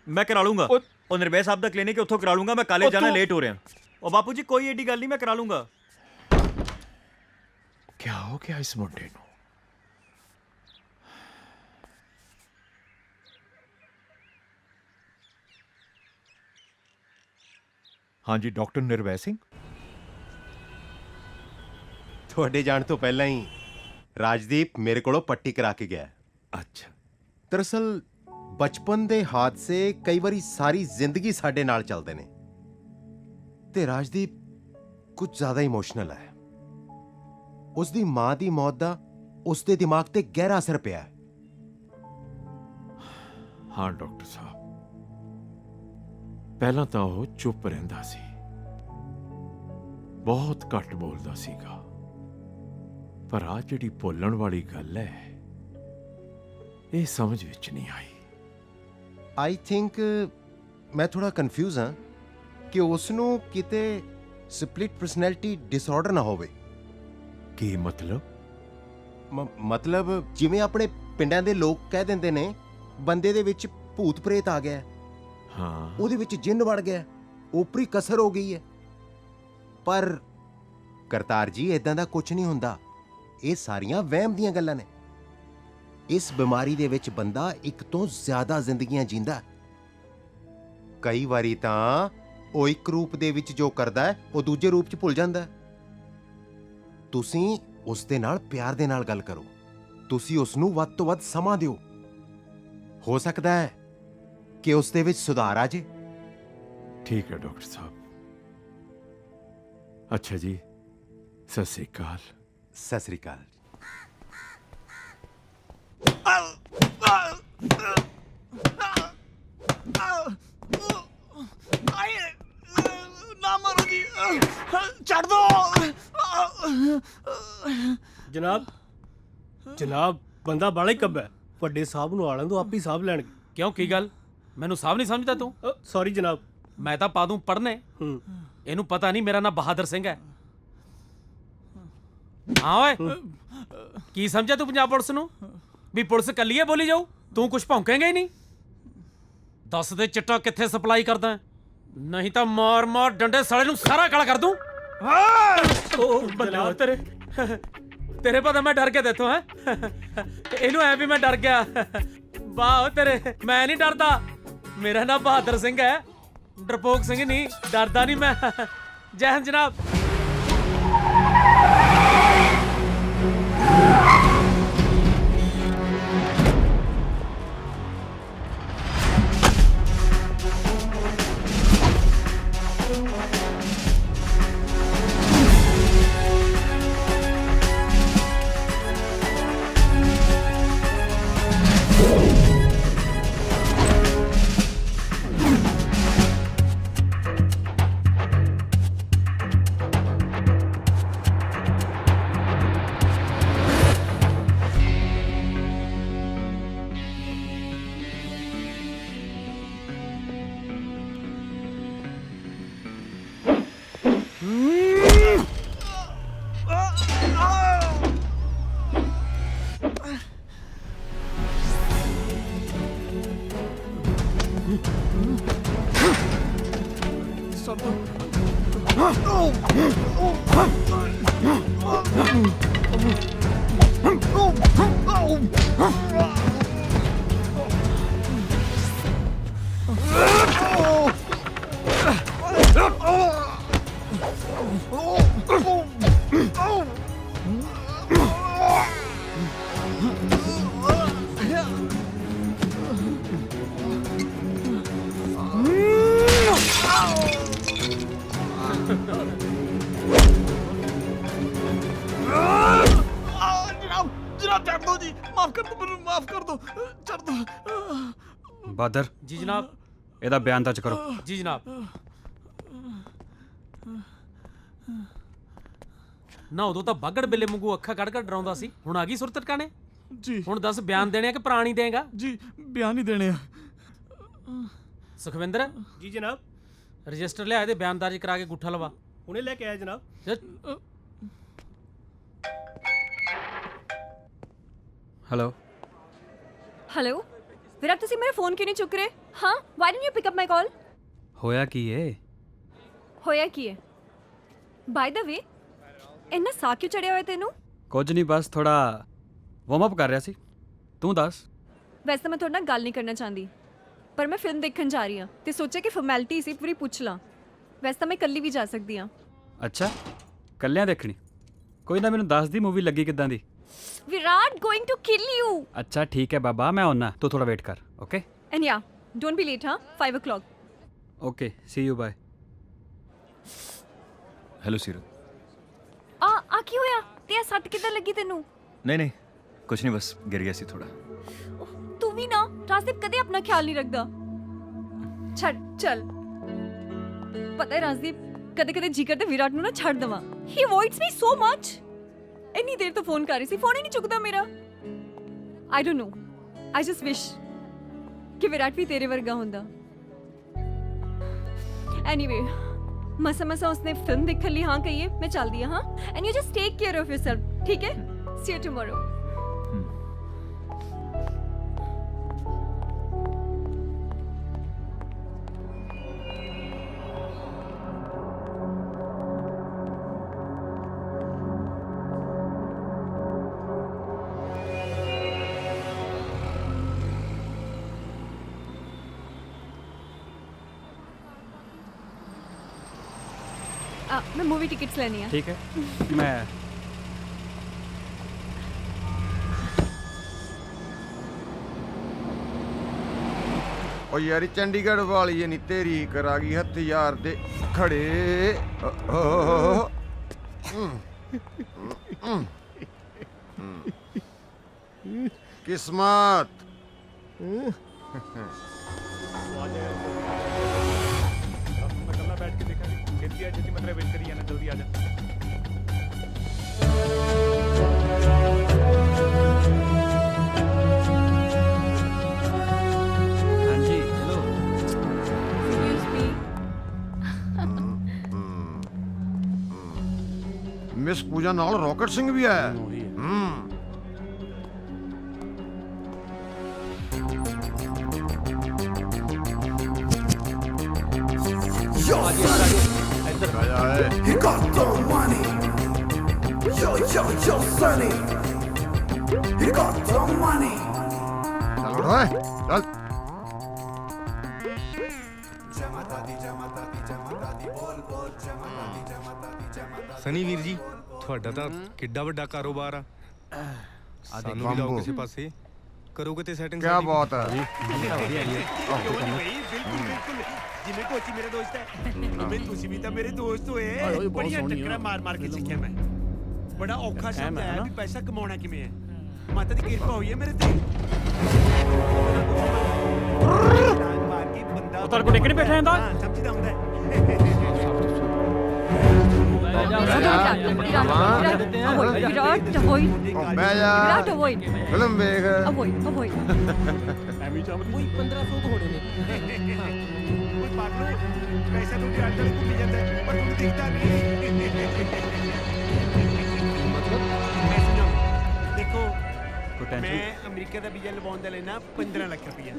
ਮੈਂ ਕਰਾ ਲੂੰਗਾ। ਉਹ ਨਿਰਭੈ ਸਾਹਿਬ ਦਾ ਕਲੀਨਿਕ ਉੱਥੋਂ ਕਰਾ ਲੂੰਗਾ। ਮੈਂ ਕਾਲਜ ਜਾਣਾ, ਲੇਟ ਹੋ ਰਿਹਾ। ਉਹ ਬਾਪੂ ਜੀ ਕੋਈ ਏਡੀ ਗੱਲ ਨਹੀਂ, ਮੈਂ ਕਰਾ ਲੂੰਗਾ। ਕੀ ਹੋ ਗਿਆ ਇਸ ਮੁੰਡੇ ਨੂੰ? ਹਾਂਜੀ ਡਾਕਟਰ ਨਿਰਵੈ ਸਿੰਘ। ਤੁਹਾਡੇ ਜਾਣ ਤੋਂ ਪਹਿਲਾਂ ਹੀ ਰਾਜਦੀਪ ਮੇਰੇ ਕੋਲੋਂ ਪੱਟੀ ਕਰਾ ਕੇ ਗਿਆ। ਅੱਛਾ। ਦਰਅਸਲ ਬਚਪਨ ਦੇ ਹਾਦਸੇ ਕਈ ਵਾਰੀ ਸਾਰੀ ਜ਼ਿੰਦਗੀ ਸਾਡੇ ਨਾਲ ਚੱਲਦੇ ਨੇ ਤੇ ਰਾਜਦੀਪ ਕੁਝ ਜ਼ਿਆਦਾ ਇਮੋਸ਼ਨਲ ਹੈ। ਉਸ ਦੀ ਮਾਂ ਦੀ ਮੌਤ ਦਾ ਉਸ ਦੇ ਦਿਮਾਗ ਤੇ ਗਹਿਰਾ ਅਸਰ ਪਿਆ ਹੈ। ਹਾਂ ਡਾਕਟਰ ਸਾਹਿਬ, ਪਹਿਲਾਂ ਤਾਂ ਉਹ ਚੁੱਪ ਰਹਿੰਦਾ ਸੀ, ਬਹੁਤ ਘੱਟ ਬੋਲਦਾ ਸੀਗਾ, ਪਰ ਆ ਜਿਹੜੀ ਬੋਲਣ ਵਾਲੀ ਗੱਲ ਹੈ ਇਹ ਸਮਝ ਵਿੱਚ ਨਹੀਂ ਆਈ। ਆਈ ਥਿੰਕ ਮੈਂ ਥੋੜਾ ਕਨਫਿਊਜ਼ ਹਾਂ ਕਿ ਉਸ ਨੂੰ ਕਿਤੇ ਸਪਲਿਟ ਪਰਸਨੈਲਿਟੀ ਡਿਸਆਰਡਰ ਨਾ ਹੋਵੇ। ਕੀ ਮਤਲਬ? ਮਤਲਬ ਜਿਵੇਂ ਆਪਣੇ ਪਿੰਡਾਂ ਦੇ ਲੋਕ ਕਹਿ ਦਿੰਦੇ ਨੇ, ਬੰਦੇ ਦੇ ਵਿੱਚ ਭੂਤ ਪ੍ਰੇਤ ਆ ਗਿਆ, ਹਾਂ, ਉਹਦੇ ਵਿੱਚ ਜਿੰਨ ਵੜ ਗਿਆ, ਓਪਰੀ ਕਸਰ ਹੋ ਗਈ ਹੈ। ਪਰ ਕਰਤਾਰ ਜੀ ਇਦਾਂ ਦਾ ਕੁਝ ਨਹੀਂ ਹੁੰਦਾ। ਇਹ ਸਾਰੀਆਂ ਵਹਿਮ ਦੀਆਂ ਗੱਲਾਂ ਨੇ। ਇਸ ਬਿਮਾਰੀ ਦੇ ਵਿੱਚ ਬੰਦਾ ਇੱਕ ਤੋਂ ਜ਼ਿਆਦਾ ਜ਼ਿੰਦਗੀਆਂ ਜੀਂਦਾ। ਕਈ ਵਾਰੀ ਤਾਂ ਉਹ ਇੱਕ ਰੂਪ ਦੇ ਵਿੱਚ ਜੋ ਕਰਦਾ ਹੈ ਉਹ ਦੂਜੇ ਰੂਪ 'ਚ ਭੁੱਲ ਜਾਂਦਾ। ਤੁਸੀਂ ਉਸ ਦੇ ਨਾਲ ਪਿਆਰ ਦੇ ਨਾਲ ਗੱਲ ਕਰੋ। ਤੁਸੀਂ ਉਸ ਨੂੰ ਵੱਧ ਤੋਂ ਵੱਧ ਸਮਾਂ ਦਿਓ। ਹੋ ਸਕਦਾ ਹੈ ਕਿ ਉਸ ਦੇ ਵਿੱਚ ਸੁਧਾਰ ਆ ਜੇ। ਠੀਕ ਹੈ ਡਾਕਟਰ ਸਾਹਿਬ। ਅੱਛਾ ਜੀ, ਸਤਿ ਸ੍ਰੀ ਅਕਾਲ। ਸਤਿ ਸ੍ਰੀ ਅਕਾਲ। ਨਾ ਮਾਰੋ ਜੀ, ਛੱਡ ਦੋ। ਜਨਾਬ ਜਨਾਬ ਬੰਦਾ ਬਾਲਾ ਹੀ ਕੱਬਾ। ਵੱਡੇ ਸਾਹਿਬ ਨੂੰ ਆਲਾਂ ਤੋਂ ਆਪ ਹੀ ਸਾਹਬ ਲੈਣਗੇ। ਕਿਉਂ, ਕੀ ਗੱਲ? ਮੈਨੂੰ ਸਾਹਬ ਨਹੀਂ ਸਮਝਦਾ ਤੂੰ? ਸੌਰੀ ਜਨਾਬ। ਮੈਂ ਤਾਂ ਪਾ ਦੂੰ ਪੜ੍ਹਨੇ। ਇਹਨੂੰ ਪਤਾ ਨਹੀਂ ਮੇਰਾ ਨਾਮ ਬਹਾਦਰ ਸਿੰਘ ਹੈ। ਹਾਂ ਓਏ, ਕੀ ਸਮਝਿਆ ਤੂੰ ਪੰਜਾਬ ਪੁਲਿਸ ਨੂੰ? ਵੀ ਪੁਲਿਸ ਕੱਲੀ ਹੈ ਬੋਲੀ ਜਾਊ? ਤੂੰ ਕੁਝ ਭੌਂਕੇਂਗਾ ਹੀ ਨਹੀਂ। ਦੱਸ ਦੇ ਚਿੱਟਾ ਕਿੱਥੇ ਸਪਲਾਈ ਕਰਦਾ, ਨਹੀਂ ਤਾਂ ਮਾਰ ਮਾਰ ਡੰਡੇ ਸਾਲੇ ਨੂੰ ਸਾਰਾ ਕਾਲਾ ਕਰ ਦੂੰ। ਜਨਾਬ ਤੇਰੇ ਪਤਾ ਮੈਂ ਡਰ ਗਿਆ ਤੇਥੋਂ ਹੈ। ਇਹਨੂੰ ਐ ਵੀ ਮੈਂ ਡਰ ਗਿਆ। ਵਾਹ ਤੇਰੇ, ਮੈਂ ਨਹੀਂ ਡਰਦਾ। ਮੇਰਾ ਨਾਮ ਬਹਾਦਰ ਸਿੰਘ ਹੈ, ਡਰਪੋਕ ਸਿੰਘ ਨਹੀਂ। ਡਰਦਾ ਨਹੀਂ ਮੈਂ। ਜੈ ਹਿੰਦ ਜਨਾਬ। ਬਾਦਰ ਜੀ ਜਨਾਬ। ਇਹਦਾ ਬਿਆਨ ਦਰਜ ਕਰੋ। ਜੀ ਜਨਾਬ। ਨਾ ਉਦੋਂ ਤਾਂ ਬਾਗੜ ਬਿੱਲੇ ਵਾਂਗੂ ਅੱਖਾਂ ਕੱਢ ਕੱਢ ਡਰਾਉਂਦਾ ਸੀ, ਹੁਣ ਆ ਗਈ ਸੁਰਤ ਟਿਕਾਣੇ। ਜੀ ਹੁਣ ਦੱਸ ਬਿਆਨ ਦੇਣੇ ਆ ਕਿ ਪ੍ਰਾਣੀ ਦੇਗਾ? ਜੀ ਬਿਆਨ ਹੀ ਦੇਣੇ ਆ। ਸੁਖਵਿੰਦਰ ਜੀ ਜਨਾਬ। ਰਜਿਸਟਰ ਲਿਆ ਇਹਦੇ ਬਿਆਨ ਦਰਜ ਕਰਾ ਕੇ ਗੁੱਠਾ ਲਵਾ। ਹੁਣੇ ਲੈ ਕੇ ਆਇਆ ਜਨਾਬ। ਹੈਲੋ ਹੈਲੋ ਵਿਰਾਟ, ਤੁਸੀਂ ਮੇਰਾ ਫੋਨ ਕਿਉਂ ਨਹੀਂ ਚੁੱਕ ਰਹੇ? ਹਾਂ, why didn't you pick up my call? ਹੋਇਆ ਕੀ ਏ? ਹੋਇਆ ਕੀ ਹੈ? ਬਾਈ ਦਾ ਵੇ, ਇੰਨਾ ਸਾਹ ਕਿਉਂ ਚੜਿਆ ਹੋਇਆ ਤੈਨੂੰ? ਕੁਝ ਨਹੀਂ, ਬਸ ਥੋੜਾ ਵਾਰਮ ਅਪ ਕਰ ਰਿਹਾ ਸੀ। ਤੂੰ ਦੱਸ। ਵੈਸੇ ਤਾਂ ਮੈਂ ਤੁਹਾਡੇ ਨਾਲ ਗੱਲ ਨਹੀਂ ਕਰਨਾ ਚਾਹੁੰਦੀ, ਪਰ ਮੈਂ ਫਿਲਮ ਦੇਖਣ ਜਾ ਰਹੀ ਹਾਂ ਤੇ ਸੋਚਿਆ ਕਿ ਫਾਰਮੈਲਿਟੀ ਸੀ ਪੂਰੀ ਪੁੱਛ ਲਾਂ। ਵੈਸੇ ਤਾਂ ਮੈਂ ਇਕੱਲੀ ਵੀ ਜਾ ਸਕਦੀ ਹਾਂ। ਅੱਛਾ, ਕੱਲਿਆਂ ਦੇਖਣੀ? ਕੋਈ ਨਾ, ਮੈਨੂੰ ਦੱਸ ਦੀ ਮੂਵੀ ਲੱਗੀ ਕਿੱਦਾਂ ਦੀ। Virat going to kill you. ਅੱਛਾ ਠੀਕ ਹੈ ਬਾਬਾ, ਮੈਂ ਆਉਣਾ, ਤੂੰ ਥੋੜਾ ਵੇਟ ਕਰ। Okay and ya don't be late. ਹਾਂ, 5 o'clock। Okay, see you, bye. Hello Seerat. ਆ ਕੀ ਹੋਇਆ? ਤੇ ਇਹ ਸੱਟ ਕਿੱਦਾਂ ਲੱਗੀ ਤੈਨੂੰ? ਨਹੀਂ ਕੁਝ ਨਹੀਂ, ਬਸ ਗਿਰ ਗਿਆ ਸੀ ਥੋੜਾ। ਤੂੰ ਵੀ ਨਾ, ਰਾਜਦੀਪ ਕਦੇ ਆਪਣਾ ਖਿਆਲ ਨਹੀਂ ਰੱਖਦਾ। ਛੱਡ ਚੱਲ। ਪਤਾ ਹੈ ਰਾਜਦੀਪ, ਕਦੇ ਕਦੇ ਜੀ ਕਰਦਾ ਵਿਰਾਟ ਨੂੰ ਨਾ ਛੱਡ ਦੇਵਾਂ। ਹੀ ਅਵੋਇਡਸ ਮੀ ਸੋ ਮਚ। ਇੰਨੀ ਦੇਰ ਤੋਂ ਫੋਨ ਕਰ ਰਹੀ ਸੀ, ਫੋਨ ਹੀ ਨਹੀਂ ਚੁੱਕਦਾ ਮੇਰਾ। I don't know, I just ਵਿਸ਼ ਕਿ ਵਿਰਾਟ ਵੀ ਤੇਰੇ ਵਰਗਾ ਹੁੰਦਾ। ਐਨੀਵੇ, ਮਸਾ ਉਸਨੇ ਫਿਲਮ ਦੇਖਣ ਲਈ ਹਾਂ ਕਹੀਏ, ਮੈਂ ਚੱਲਦੀ ਹਾਂ। And you just take care of yourself, ਠੀਕ ਹੈ? ਸੀ ਯੂ ਟੁਮਾਰੋ। मैं मूवी टिकट्स लेनी है। ठीक है, मैं ਓ ਯਾਰੀ ਚੰਡੀਗੜ੍ਹ ਵਾਲੀ ਨਹੀਂ ਤੇਰੀ ਕਰਾ ਗਈ ਹਥਿਆਰ ਦੇ ਖੜੇ। ਕਿਸਮਤ बैठ के देखा खेती आज मतलब वेट करी जाना, जल्दी आ जा। हाँ जी, हेलो। Excuse me. मिस पूजा नाल रॉकेट सिंह भी आया। He got the money. Yo, Sonny. He got the money. चल ਸਨੀ ਵੀਰ ਜੀ, ਤੁਹਾਡਾ ਤਾਂ ਕਿੱਡਾ ਵੱਡਾ ਕਾਰੋਬਾਰ ਆ। ਸਾਨੂੰ ਵੀ ਲਾਓ ਕਿਸੇ ਪਾਸੇ, ਕਰੋਗੇ ਤੇ ਸੈਟਿੰਗ। क्या बात है? ਜਿਵੇਂ ਕੋਚੀ ਮੇਰੇ ਦੋਸਤ ਹੈ, ਉਵੇਂ ਤੁਸੀਂ ਵੀ ਤਾਂ ਮੇਰੇ ਦੋਸਤ ਹੋਏ। ਬੜੀਆਂ ਟੱਕਰਾਂ ਮਾਰ ਕੇ ਸਿੱਖਿਆ ਮੈਂ। ਬੜਾ ਔਖਾ ਸ਼ਬਦ ਹੈ ਵੀ ਪੈਸਾ ਕਮਾਉਣਾ ਕਿਵੇਂ ਹੈ। ਮਾਤਾ ਦੀ ਕਿਰਪਾ ਹੋਈ ਹੈ ਮੇਰੇ ਤੇ। ਮਾਰ ਕੇ ਬੰਦਾ ਉਹ ਤੁਹਾਡੇ ਕੋਲ ਟਿਕਟ ਬੈਠਾ ਜਾਂਦਾ। ਸਮਝਦਾ ਹੁੰਦਾ Virat avoid. Virat avoid. Film देख। अवॉइड। ਐਵੇਂ ਚਾਹ ਕੋਈ 1500 ਹੋਣੇ ਨੇ। ਕੋਈ ਪਾਗਲ ਪੈਸਾ ਤੋਂ ਅੱਡ ਅੱਡ ਘੁੰਮੀ ਜਾਂਦਾ ਪਰ ਤੁਹਾਨੂੰ ਦਿਖਦਾ ਨਹੀਂ। ਮਤਲਬ ਮੈਂ ਸਮਝਾਉਂ। ਦੇਖੋ, ਮੈਂ ਅਮਰੀਕਾ ਦਾ ਵੀਜ਼ਾ ਲਵਾਉਣ ਦਾ ਲੈਣਾ 15 ਲੱਖ ਰੁਪਇਆ।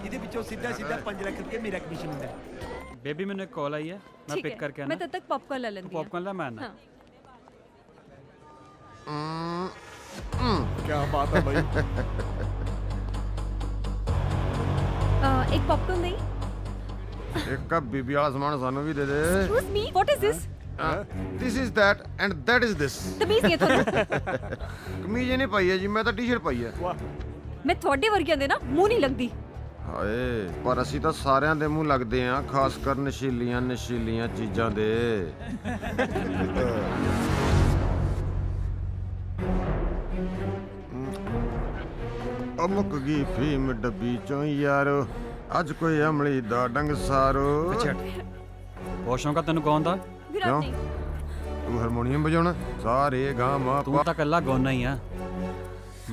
ਇਹਦੇ ਵਿੱਚ ਵਿੱਚੋਂ ਸਿੱਧਾ 5 ਲੱਖ ਰੁਪਏ ਮੇਰਾ ਕਮਿਸ਼ਨ ਹੁੰਦਾ ਹੈ। बेबी मैंने एक कॉल आई है मैं ठीक पिक है करके मैं आना तब तक पॉपकॉर्न ले लेती हूँ पॉपकॉर्न ला मैं आना हाँ। क्या बात है भाई। एक पॉपकॉर्न नहीं एक कप बीबी वाला सामान सानू भी दे दे। Excuse me, what is this? This is that and that is this। तमीज़ नहीं है थोड़ा कमीज नहीं पाई है जी, मैं तो टी-शर्ट पाई है। मैं थोड़े वर्गियां दे ना मुंह नहीं लगदी ਹਾਏ ਪਰ ਅਸੀਂ ਤਾਂ ਸਾਰਿਆਂ ਦੇ ਮੂੰਹ ਲੱਗਦੇ ਆਂ, ਖਾਸ ਕਰ ਨਸ਼ੀਲੀਆਂ ਚੀਜ਼ਾਂ ਦੇ। ਅਮੁਕ ਗਈ ਫੀਮ ਡੱਬੀ ਚੋਂ ਯਾਰੋ, ਅੱਜ ਕੋਈ ਅਮਲੀ ਦਾ ਡੰਗ ਸਾਰੋ। बहुत शौक है तेन गाउन दा विराट क्यों? नहीं ਤੂੰ ਹਾਰਮੋਨੀਅਮ ਵਜਾਉਣਾ? ਸਾਰੇ ਗਾ ਮਾ तू तो कल्ला गाउना ही है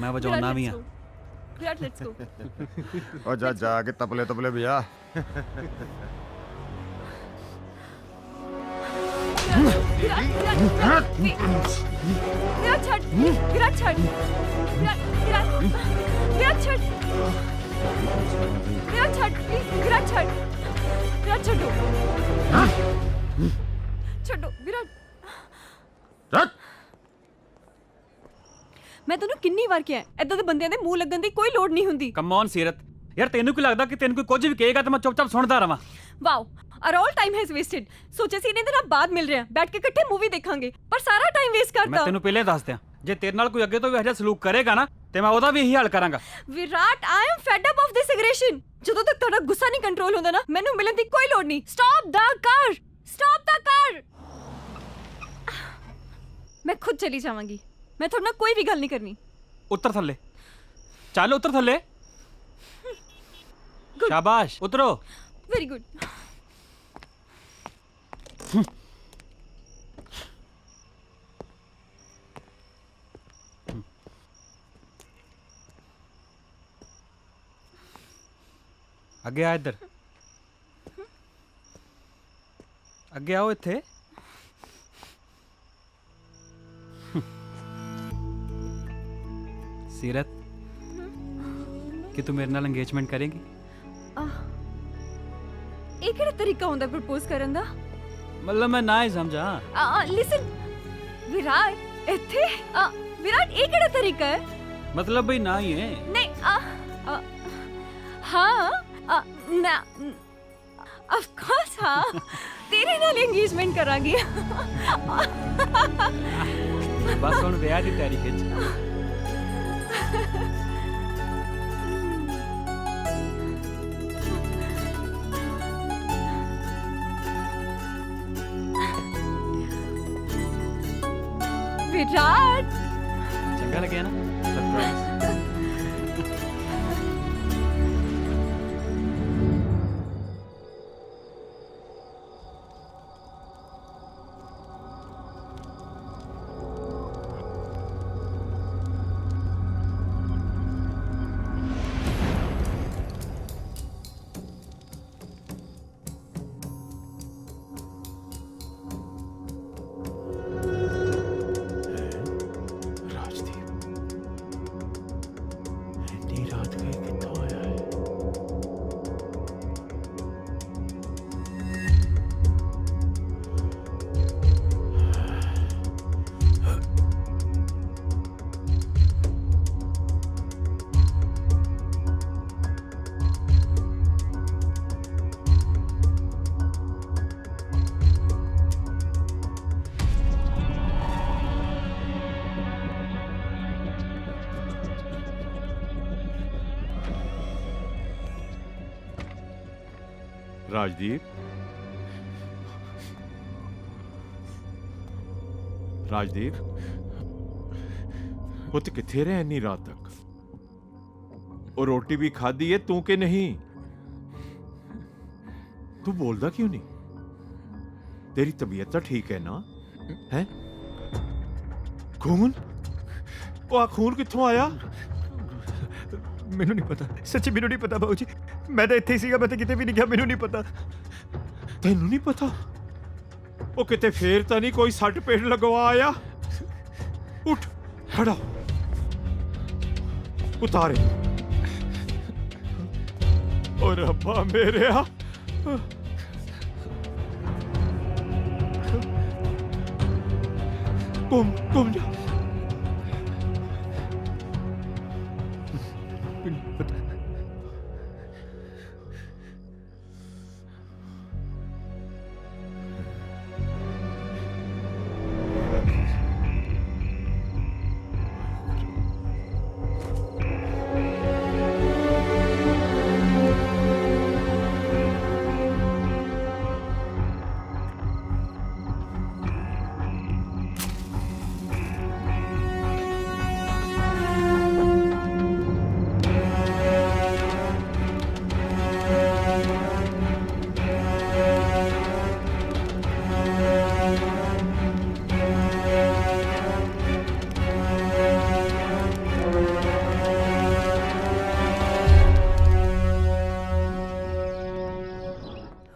मैं बजाउना भी हाँ विराट लेट्स गो ਉਹ ਜਾ ਕੇ ਤਪਲੇ ਵਜਾ। विराट छट विराट छट विराट छट विराट छड्डो ਛੱਡੋ ਵਿਰਾਟ। ਮੈਂ ਤੈਨੂੰ ਕਿੰਨੀ ਵਾਰ ਕਿਹਾ ਐਦਾਂ ਦੇ ਬੰਦਿਆਂ ਦੇ ਮੂੰਹ ਲੱਗਣ ਦੀ ਕੋਈ ਲੋੜ ਨਹੀਂ ਹੁੰਦੀ। कम ऑन सीरत यार तेन की लगता कि तेन कोई कुछ भी कहेगा तो मैं चुपचाप सुनता रहा wow are all time has wasted. ਸੋਚਿਆ ਸੀ ਇਹਨੇ ਦਿਨਾਂ ਬਾਅਦ ਮਿਲ ਰਿਹਾ ਬੈਠ ਕੇ ਇਕੱਠੇ ਮੂਵੀ ਦੇਖਾਂਗੇ ਪਰ ਸਾਰਾ ਟਾਈਮ ਵੇਸਟ मैं ਕਰਤਾ। तेन पहले दस दिया जे तेरे नाल कोई अगे तो भी ऐसा सलूक करेगा ना तो मैं ਉਹਦਾ ਵੀ ਇਹੀ ਹਾਲ ਕਰਾਂਗਾ। Virat I am fed up of this aggression. ਜਦੋਂ ਤੱਕ ਤੁਹਾਡਾ ਗੁੱਸਾ ਨਹੀਂ ਕੰਟਰੋਲ ਹੁੰਦਾ ਨਾ ਮੈਨੂੰ ਮਿਲਣ ਦੀ ਕੋਈ ਲੋੜ ਨਹੀਂ। ਸਟਾਪ ਦਾ ਕਾਰ मैं खुद चली जाऊंगी। मैं थोड़ा ना कोई भी गल नहीं करनी। उतर थल्ले चल उतर थल्ले शाबाश उतरो। Very good. अगे आ इधर अगे आओ इत्थे। सीरत कि तू मेरे नाल एंगेजमेंट करेगी? ਇਹ ਕਿਹੜਾ ਤਰੀਕਾ ਹੁੰਦਾ ਪ੍ਰਪੋਜ਼ ਕਰਨ ਦਾ? मतलब मैं ना ही समझा। लिसन विराट ਇੱਥੇ विराट ਇਹ ਕਿਹੜਾ ਤਰੀਕਾ ਹੈ? मतलब भाई ना ही है। नहीं हाँ ना ऑफ कोर्स हाँ तेरे नाल एंगेजमेंट करांगी। बस हुण विआह दी तैयारी खिच। विराट चंगा लगे ना सरप्राइज। राजदीप पुत किथे रहे इन्नी रात तक? और रोटी भी खाधी है तू के नहीं? तू बोलदा क्यों नहीं? तेरी तबीयत तो ठीक है ना? है खून? वो खून कित्थों आया? ਮੈਨੂੰ ਨਹੀਂ ਪਤਾ, ਸੱਚੀ ਮੈਨੂੰ ਨਹੀਂ ਪਤਾ ਬਾਊ ਜੀ। ਮੈਂ ਤਾਂ ਇੱਥੇ ਹੀ ਸੀਗਾ, ਮੈਂ ਤਾਂ ਕਿਤੇ ਵੀ ਨਹੀਂ ਗਿਆ, ਮੈਨੂੰ ਨਹੀਂ ਪਤਾ। ਤੈਨੂੰ ਨਹੀਂ ਪਤਾ? ਉਹ ਕਿਤੇ ਫੇਰ ਤਾਂ ਨਹੀਂ ਕੋਈ ਸੱਟ ਪੇਟ ਲਗਵਾ ਆਇਆ? ਉੱਠ ਖੜਾ ਉਤਾਰੇ। ਓ ਓ ਰੱਬਾ ਮੇਰਿਆ ਘੁੰਮ ਜਾ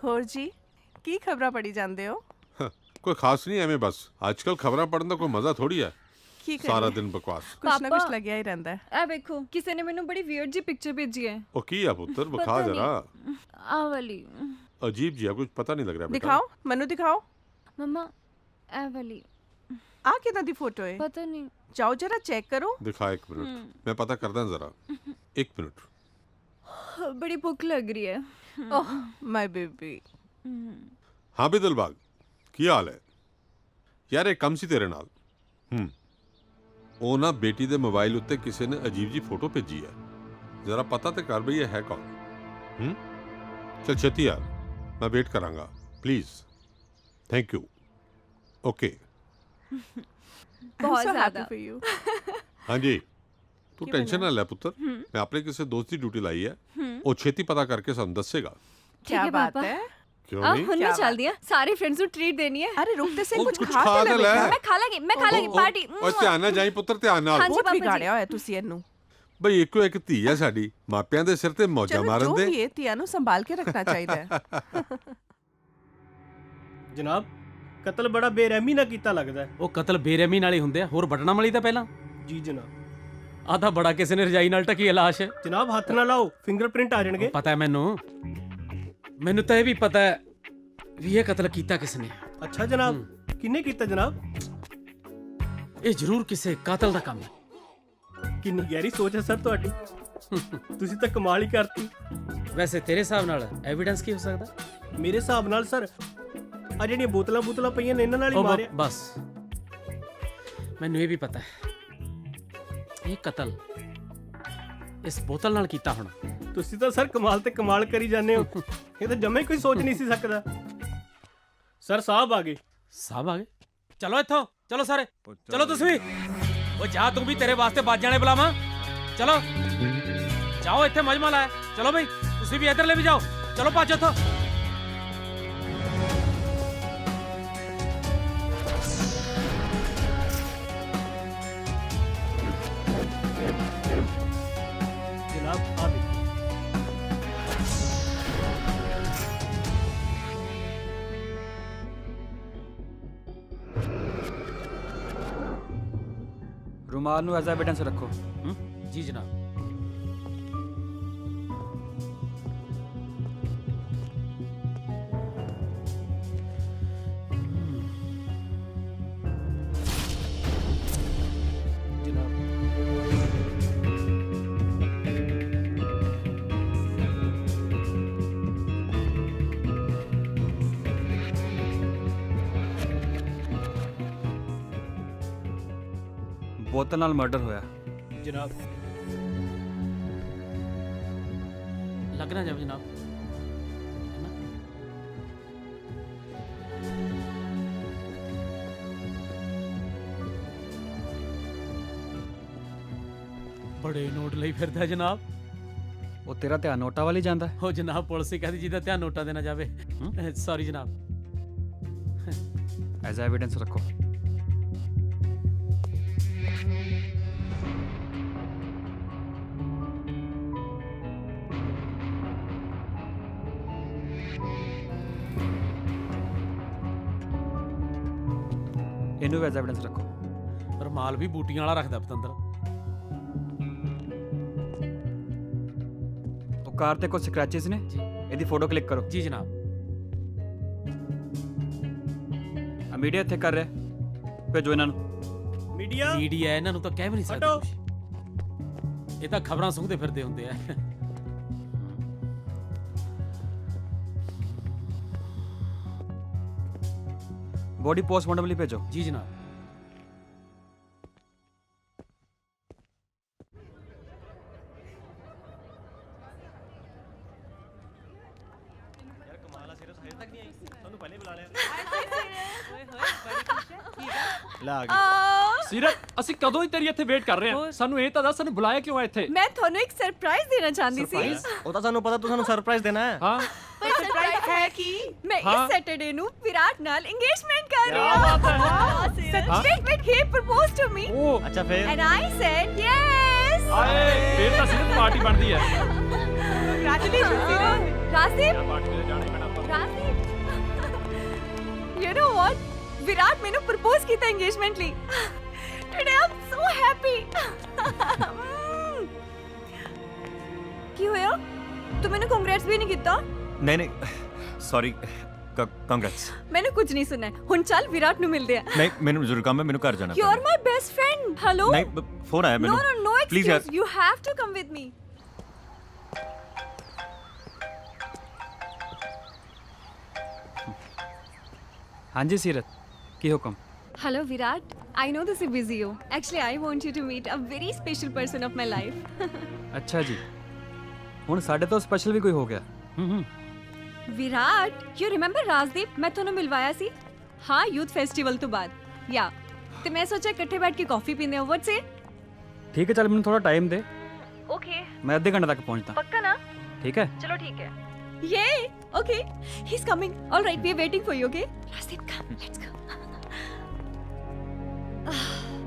ਹੋਰ ਜੀ ਕੀ ਖਬਰਾਂ ਪੜੀ ਜਾਂਦੇ ਹੋ? ਕੋਈ ਖਾਸ ਨਹੀਂ ਐਵੇਂ ਬਸ ਅੱਜ ਕੱਲ ਖਬਰਾਂ ਪੜਨ ਦਾ ਕੋਈ ਮਜ਼ਾ ਥੋੜੀ ਹੈ ਕੀ ਸਾਰਾ ਦਿਨ ਬਕਵਾਸ ਕੁਛ ਨਾ ਕੁਛ ਲੱਗਿਆ ਹੀ ਰਹਿੰਦਾ ਹੈ। ਆ ਵੇਖੋ ਕਿਸੇ ਨੇ ਮੈਨੂੰ ਬੜੀ ਵੀਅਰਡ ਜੀ ਪਿਕਚਰ ਭੇਜੀ ਹੈ। ਉਹ ਕੀ ਆ ਪੁੱਤਰ ਵਿਖਾ ਜਰਾ ਆ ਵਾਲੀ ਅਜੀਬ ਜਿਹਾ ਕੁਝ ਪਤਾ ਨਹੀਂ ਲੱਗ ਰਿਹਾ ਬੇਟਾ ਦਿਖਾਓ ਮੈਨੂੰ ਦਿਖਾਓ। ਮਮਾ ਇਹ ਵਾਲੀ ਆ ਕਿਹਨਾਂ ਦੀ ਫੋਟੋ ਹੈ? ਪਤਾ ਨਹੀਂ ਜਾਓ ਜਰਾ ਚੈੱਕ ਕਰੋ। ਦਿਖਾ ਇੱਕ ਮਿੰਟ ਮੈਂ ਪਤਾ ਕਰਦਾ ਜ਼ਰਾ ਇੱਕ ਮਿੰਟ ਬੜੀ ਭੁੱਖ ਲੱਗ ਰਹੀ ਹੈ। Oh my baby. हाँ भी दिलबाग की हाल है यार एक कम सी तेरे नाल ਉਹ ਨਾ ਬੇਟੀ ਦੇ ਮੋਬਾਈਲ ਉੱਤੇ ਕਿਸੇ ਨੇ ਅਜੀਬ ਜੀ ਫੋਟੋ ਭੇਜੀ ਹੈ ਜ਼ਰਾ ਪਤਾ ਤੇ ਕਰ ਬਈ ਇਹ ਹੈ ਕੌਣ ਚਲ ਛੇਤੀ ਯਾਰ ਮੈਂ ਵੇਟ ਕਰਾਂਗਾ ਪਲੀਜ਼ ਥੈਂਕ ਯੂ ਓਕੇ ਬਹੁਤ ਜ਼ਿਆਦਾ हाँ जी तू टेंशन ना ले पुत्र मैं अपने किसी दोस्त की ड्यूटी लाई है वो छेती पता करके ਸਾਨੂੰ ਦੱਸੇਗਾ क्या बात है क्यों आ, नहीं ਹੁਣ ਮੈਂ ਚੱਲਦੀ ਆ ਸਾਰੇ ਫਰੈਂड्स ਨੂੰ ਟ੍ਰੀਟ ਦੇਣੀ ਹੈ। अरे रुक ते से कुछ कुछ खा खा के ले ले ਮੈਂ ਖਾ ਲਾਂਗੀ ਪਾਰਟੀ। ਓਏ ਧਿਆਨ ਨਾਲ ਜਾਈ ਪੁੱਤਰ ਧਿਆਨ ਨਾਲ ਹਾਂਜੀ ਬਹੁਤ ਪਾਪਾ ਜੀ। ਵਿਗਾੜਿਆ ਹੋਇਆ ਤੁਸੀਂ ਇਹਨੂੰ। ਬਈ ਇੱਕੋ ਇੱਕ ਧੀ ਹੈ ਸਾਡੀ ਮਾਪਿਆਂ ਦੇ ਸਿਰ ਤੇ ਮੌਜਾਂ ਚਲੋ ਮਾਰਨ ਜੋ ਦੇ ਵੀ ਹੈ ਧੀਆਂ ਨੂੰ ਸੰਭਾਲ ਕੇ ਰੱਖਣਾ ਚਾਹੀਦਾ ਹੈ। ਜਨਾਬ ਕਤਲ ਬੜਾ ਬੇਰਹਿਮੀ ਨਾਲ ਕੀਤਾ ਲੱਗਦਾ ਹੈ। ਉਹ ਕਤਲ ਬੇਰਹਿਮੀ ਨਾਲ ਹੀ ਹੁੰਦੇ ਆ ਹੋਰ ਬਟਣਾ ਮਲੀ ਤਾਂ ਪਹਿਲਾਂ ਜੀ ਜਨਾਬ। ਆਹ ਤਾਂ ਬੜਾ ਕਿਸੇ ਨੇ ਰਜਾਈ ਨਾਲ ਢਕੀ ਹੈ ਲਾਸ਼। ਜਨਾਬ ਹੱਥ ਨਾ ਲਾਓ ਫਿੰਗਰਪ੍ਰਿੰਟ ਆ ਜਾਣਗੇ। ਪਤਾ ਹੈ ਮੈਨੂੰ ਤਾਂ ਇਹ ਵੀ ਪਤਾ ਹੈ ਵੀ ਇਹ ਕਤਲ ਕੀਤਾ ਕਿਸ ਨੇ। ਅੱਛਾ ਜਨਾਬ ਕਿੰਨੇ ਕੀਤਾ ਜਨਾਬ? ਇਹ ਜ਼ਰੂਰ ਕਿਸੇ ਕਾਤਲ ਦਾ ਕੰਮ ਹੈ। ਕਿੰਨੀ ਗਹਿਰੀ ਸੋਚ ਹੈ ਸਰ ਤੁਹਾਡੀ। ਤੁਸੀਂ ਤਾਂ ਕਮਾਲ ਹੀ ਕਰਤੀ। ਵੈਸੇ ਤੇਰੇ ਹਿਸਾਬ ਨਾਲ ਐਵੀਡੈਂਸ ਕੀ ਹੋ ਸਕਦਾ? ਮੇਰੇ ਹਿਸਾਬ ਨਾਲ ਸਰ ਆ ਜਿਹੜੀਆਂ ਬੋਤਲਾਂ ਪਈਆਂ ਨੇ ਇਹਨਾਂ ਨਾਲ ਹੀ ਮਾਰਿਆ। ਬਸ ਮੈਨੂੰ ਇਹ ਵੀ ਪਤਾ ਹੈ ਇਹ ਕਤਲ ਇਸ ਬੋਤਲ ਨਾਲ ਕੀਤਾ ਹੋਣਾ। ਤੁਸੀਂ ਤਾਂ ਸਰ ਕਮਾਲ ਤੇ ਕਮਾਲ ਕਰੀ ਜਾਂਦੇ ਹੋ। ਇਹ ਤਾਂ ਜਮੇ ਕੋਈ ਸੋਚ ਨਹੀਂ ਸੀ ਸਕਦਾ। ਸਰ ਸਾਹਿਬ ਆ ਗਏ। ਸਾਹਿਬ ਆ ਗਏ? ਚਲੋ ਇੱਥੋਂ ਚਲੋ ਸਾਰੇ ਚਲੋ ਤੁਸੀਂ ਵੀ। ਉਹ ਜਾ ਤੂੰ ਵੀ ਤੇਰੇ ਵਾਸਤੇ ਬਾਜਾਂ ਨੇ ਬੁਲਾਵਾਂ। ਚਲੋ ਜਾਓ ਇੱਥੇ ਮਜਮਾ ਲਾਇਆ। ਚਲੋ ਬਈ ਤੁਸੀਂ ਵੀ ਇੱਧਰਲੇ ਵੀ ਜਾਓ। ਚਲੋ ਭੱਜ ਇੱਥੋਂ। ਜਨਾਬ ਆ ਦੇਖੋ। रुमाल ਨੂੰ ਐਜ਼ ਐਵੀਡੈਂਸ ਰੱਖੋ। ਜੀ ਜਨਾਬ। ਬੋਤਲ ਨਾਲ ਮਰਡਰ ਹੋਇਆ। ਜਨਾਬ ਲੱਗਣਾ ਜਾਵੇ ਜਨਾਬ। ਬੜੇ ਨੋਟ ਲਈ ਫਿਰਦਾ ਜਨਾਬ। ਉਹ ਤੇਰਾ ਧਿਆਨ ਨੋਟਾਂ ਵਾਲੀ ਜਾਂਦਾ। ਉਹ ਜਨਾਬ ਪੁਲਿਸ ਹੀ ਕਹਿੰਦੀ ਜਿਹਦਾ ਧਿਆਨ ਨੋਟਾਂ ਦੇ ਨਾ ਜਾਵੇ। ਸੌਰੀ ਜਨਾਬ। ਐਜ਼ ਐਵੀਡੈਂਸ ਰੱਖੋ। ਇਹਨੂੰ ਐਜ਼ ਐਵੀਡੈਂਸ ਰੱਖੋ। ਰਮਾਲ ਵੀ ਬੂਟੀਆਂ ਵਾਲਾ ਰੱਖਦਾ ਪਤੰਦਰ। ਉਹ ਕਾਰ ਤੇ ਕੁਝ ਸਕ੍ਰੈਚਸ ਨੇ ਇਹਦੀ ਫੋਟੋ ਕਲਿੱਕ ਕਰੋ। ਜੀ ਜਨਾਬ। ਆ ਮੀਡੀਆ ਇੱਥੇ ਕਰ ਰਿਹਾ, ਭੇਜੋ ਇਹਨਾਂ ਨੂੰ। ਮੀਡੀਆ ਇਹਨਾਂ ਨੂੰ ਤਾਂ ਕਹਿ ਵੀ ਨਹੀਂ ਸਕਦੇ ਕੁਛ। ਇਹ ਤਾਂ ਖਬਰਾਂ ਸੁਣਦੇ ਫਿਰਦੇ ਹੁੰਦੇ ਆ। ਬੋਡੀ ਪੋਸਟਮਾਰਟਮ ਲਈ ਭੇਜੋ। ਜੀ ਜਨਾਬ। ਸੀਰਤ, ਅਸੀਂ ਕਦੋਂ ਹੀ ਤੇਰੀ ਇੱਥੇ ਵੇਟ ਕਰ ਰਹੇ ਹਾਂ। ਸਾਨੂੰ ਇਹ ਤਾਂ ਦੱਸ, ਸਾਨੂੰ ਬੁਲਾਇਆ ਕਿਉਂ ਹੈ ਇੱਥੇ? ਮੈਂ ਤੁਹਾਨੂੰ ਇੱਕ ਸਰਪ੍ਰਾਈਜ਼ ਦੇਣਾ ਚਾਹੁੰਦੀ ਸੀ। ਉਹ ਤਾਂ ਸਾਨੂੰ ਪਤਾ, ਤੂੰ ਸਾਨੂੰ ਸਰਪ੍ਰਾਈਜ਼ ਦੇਣਾ ਹੈ। ਹਾਂ, ਪਰ ਸਰਪ੍ਰਾਈਜ਼ ਹੈ ਕਿ ਮੈਂ ਹਾਂ। ਇਸ ਸੈਟਰਡੇ ਨੂੰ ਵਿਰਾਟ ਨਾਲ ਇੰਗੇਜਮੈਂਟ ਕਰ ਰਹੀ ਕਿਆ ਹਾਂ। ਬਾਤ ਹੈ। ਸੱਚੀ but he propose to me ਅੱਛਾ ਫਿਰ ਐਂਡ ਆਈ ਸੈਡ ਯੈਸ। ਆਏ ਫੇਰ ਤਾਂ ਸੀਰਤ ਪਾਰਟੀ ਬਣਦੀ ਹੈ। ਕੰਗ੍ਰੈਚੁਲੇਸ਼ਨਸ ਰਾਜਦੀਪ। ਪਾਰਟੀ ਤੇ ਜਾਣਾ ਹੀ ਪੈਣਾ ਆਪਾਂ। Rajdeep, you know what, Virat ਮੈਨੂੰ ਪ੍ਰਪੋਜ਼ ਕੀਤਾ ਇੰਗੇਜਮੈਂਟ ਲਈ। Today I am so happy. ਕੀ ਹੋਇਆ? ਤੂੰ ਮੈਨੂੰ ਕੰਗ੍ਰੈਟਸ ਵੀ ਨਹੀਂ ਕੀਤਾ? ਨਹੀਂ ਨਹੀਂ, ਸੌਰੀ, ਕੰਗ੍ਰੈਟਸ। ਮੈਨੂੰ ਕੁਝ ਨਹੀਂ ਸੁਣਨਾ। ਹੁਣ ਚੱਲ ਵਿਰਾਟ ਨੂੰ ਮਿਲਦੇ ਆ। ਨਹੀਂ, ਮੈਨੂੰ ਜ਼ਰੂਰ ਕੰਮ ਹੈ, ਮੈਨੂੰ ਘਰ ਜਾਣਾ you are my best friend. Hello. ਨਹੀਂ, ਫੋਨ ਆਇਆ ਮੈਨੂੰ। No, no Please, excuse. You have to come with me. ਹਾਂਜੀ ਸੀਰਤ, ਕੀ ਹੁਕਮ? Hello Virat. I know this is busy हो. Actually, I want you to meet a very special person of my life. ਅੱਛਾ ਜੀ, ਹੁਣ ਸਾਡੇ ਤੋਂ ਸਪੈਸ਼ਲ ਵੀ ਕੋਈ ਹੋ ਗਿਆ। Virat, you remember Rajdeep? मैं ਤੁਹਾਨੂੰ ਮਿਲਵਾਇਆ ਸੀ। हाँ, youth festival ਤੋਂ ਬਾਅਦ। Yeah. ਤੇ ਮੈਂ ਸੋਚਿਆ ਇਕੱਠੇ ਬੈਠ ਕੇ ਕਾਫੀ ਪੀਂਦੇ ਹਾਂ। What's it? ਠੀਕ ਹੈ, ਚੱਲ ਮੈਨੂੰ ਥੋੜਾ ਟਾਈਮ ਦੇ, Okay. ਮੈਂ ਅੱਧੇ ਘੰਟੇ ਤੱਕ ਪਹੁੰਚਦਾ। ਪੱਕਾ ਨਾ? ਠੀਕ ਹੈ? ਚਲੋ ਠੀਕ ਹੈ। Yay! Okay. He's coming. All right, we are waiting for you, okay? Rajdeep, come. Let's go.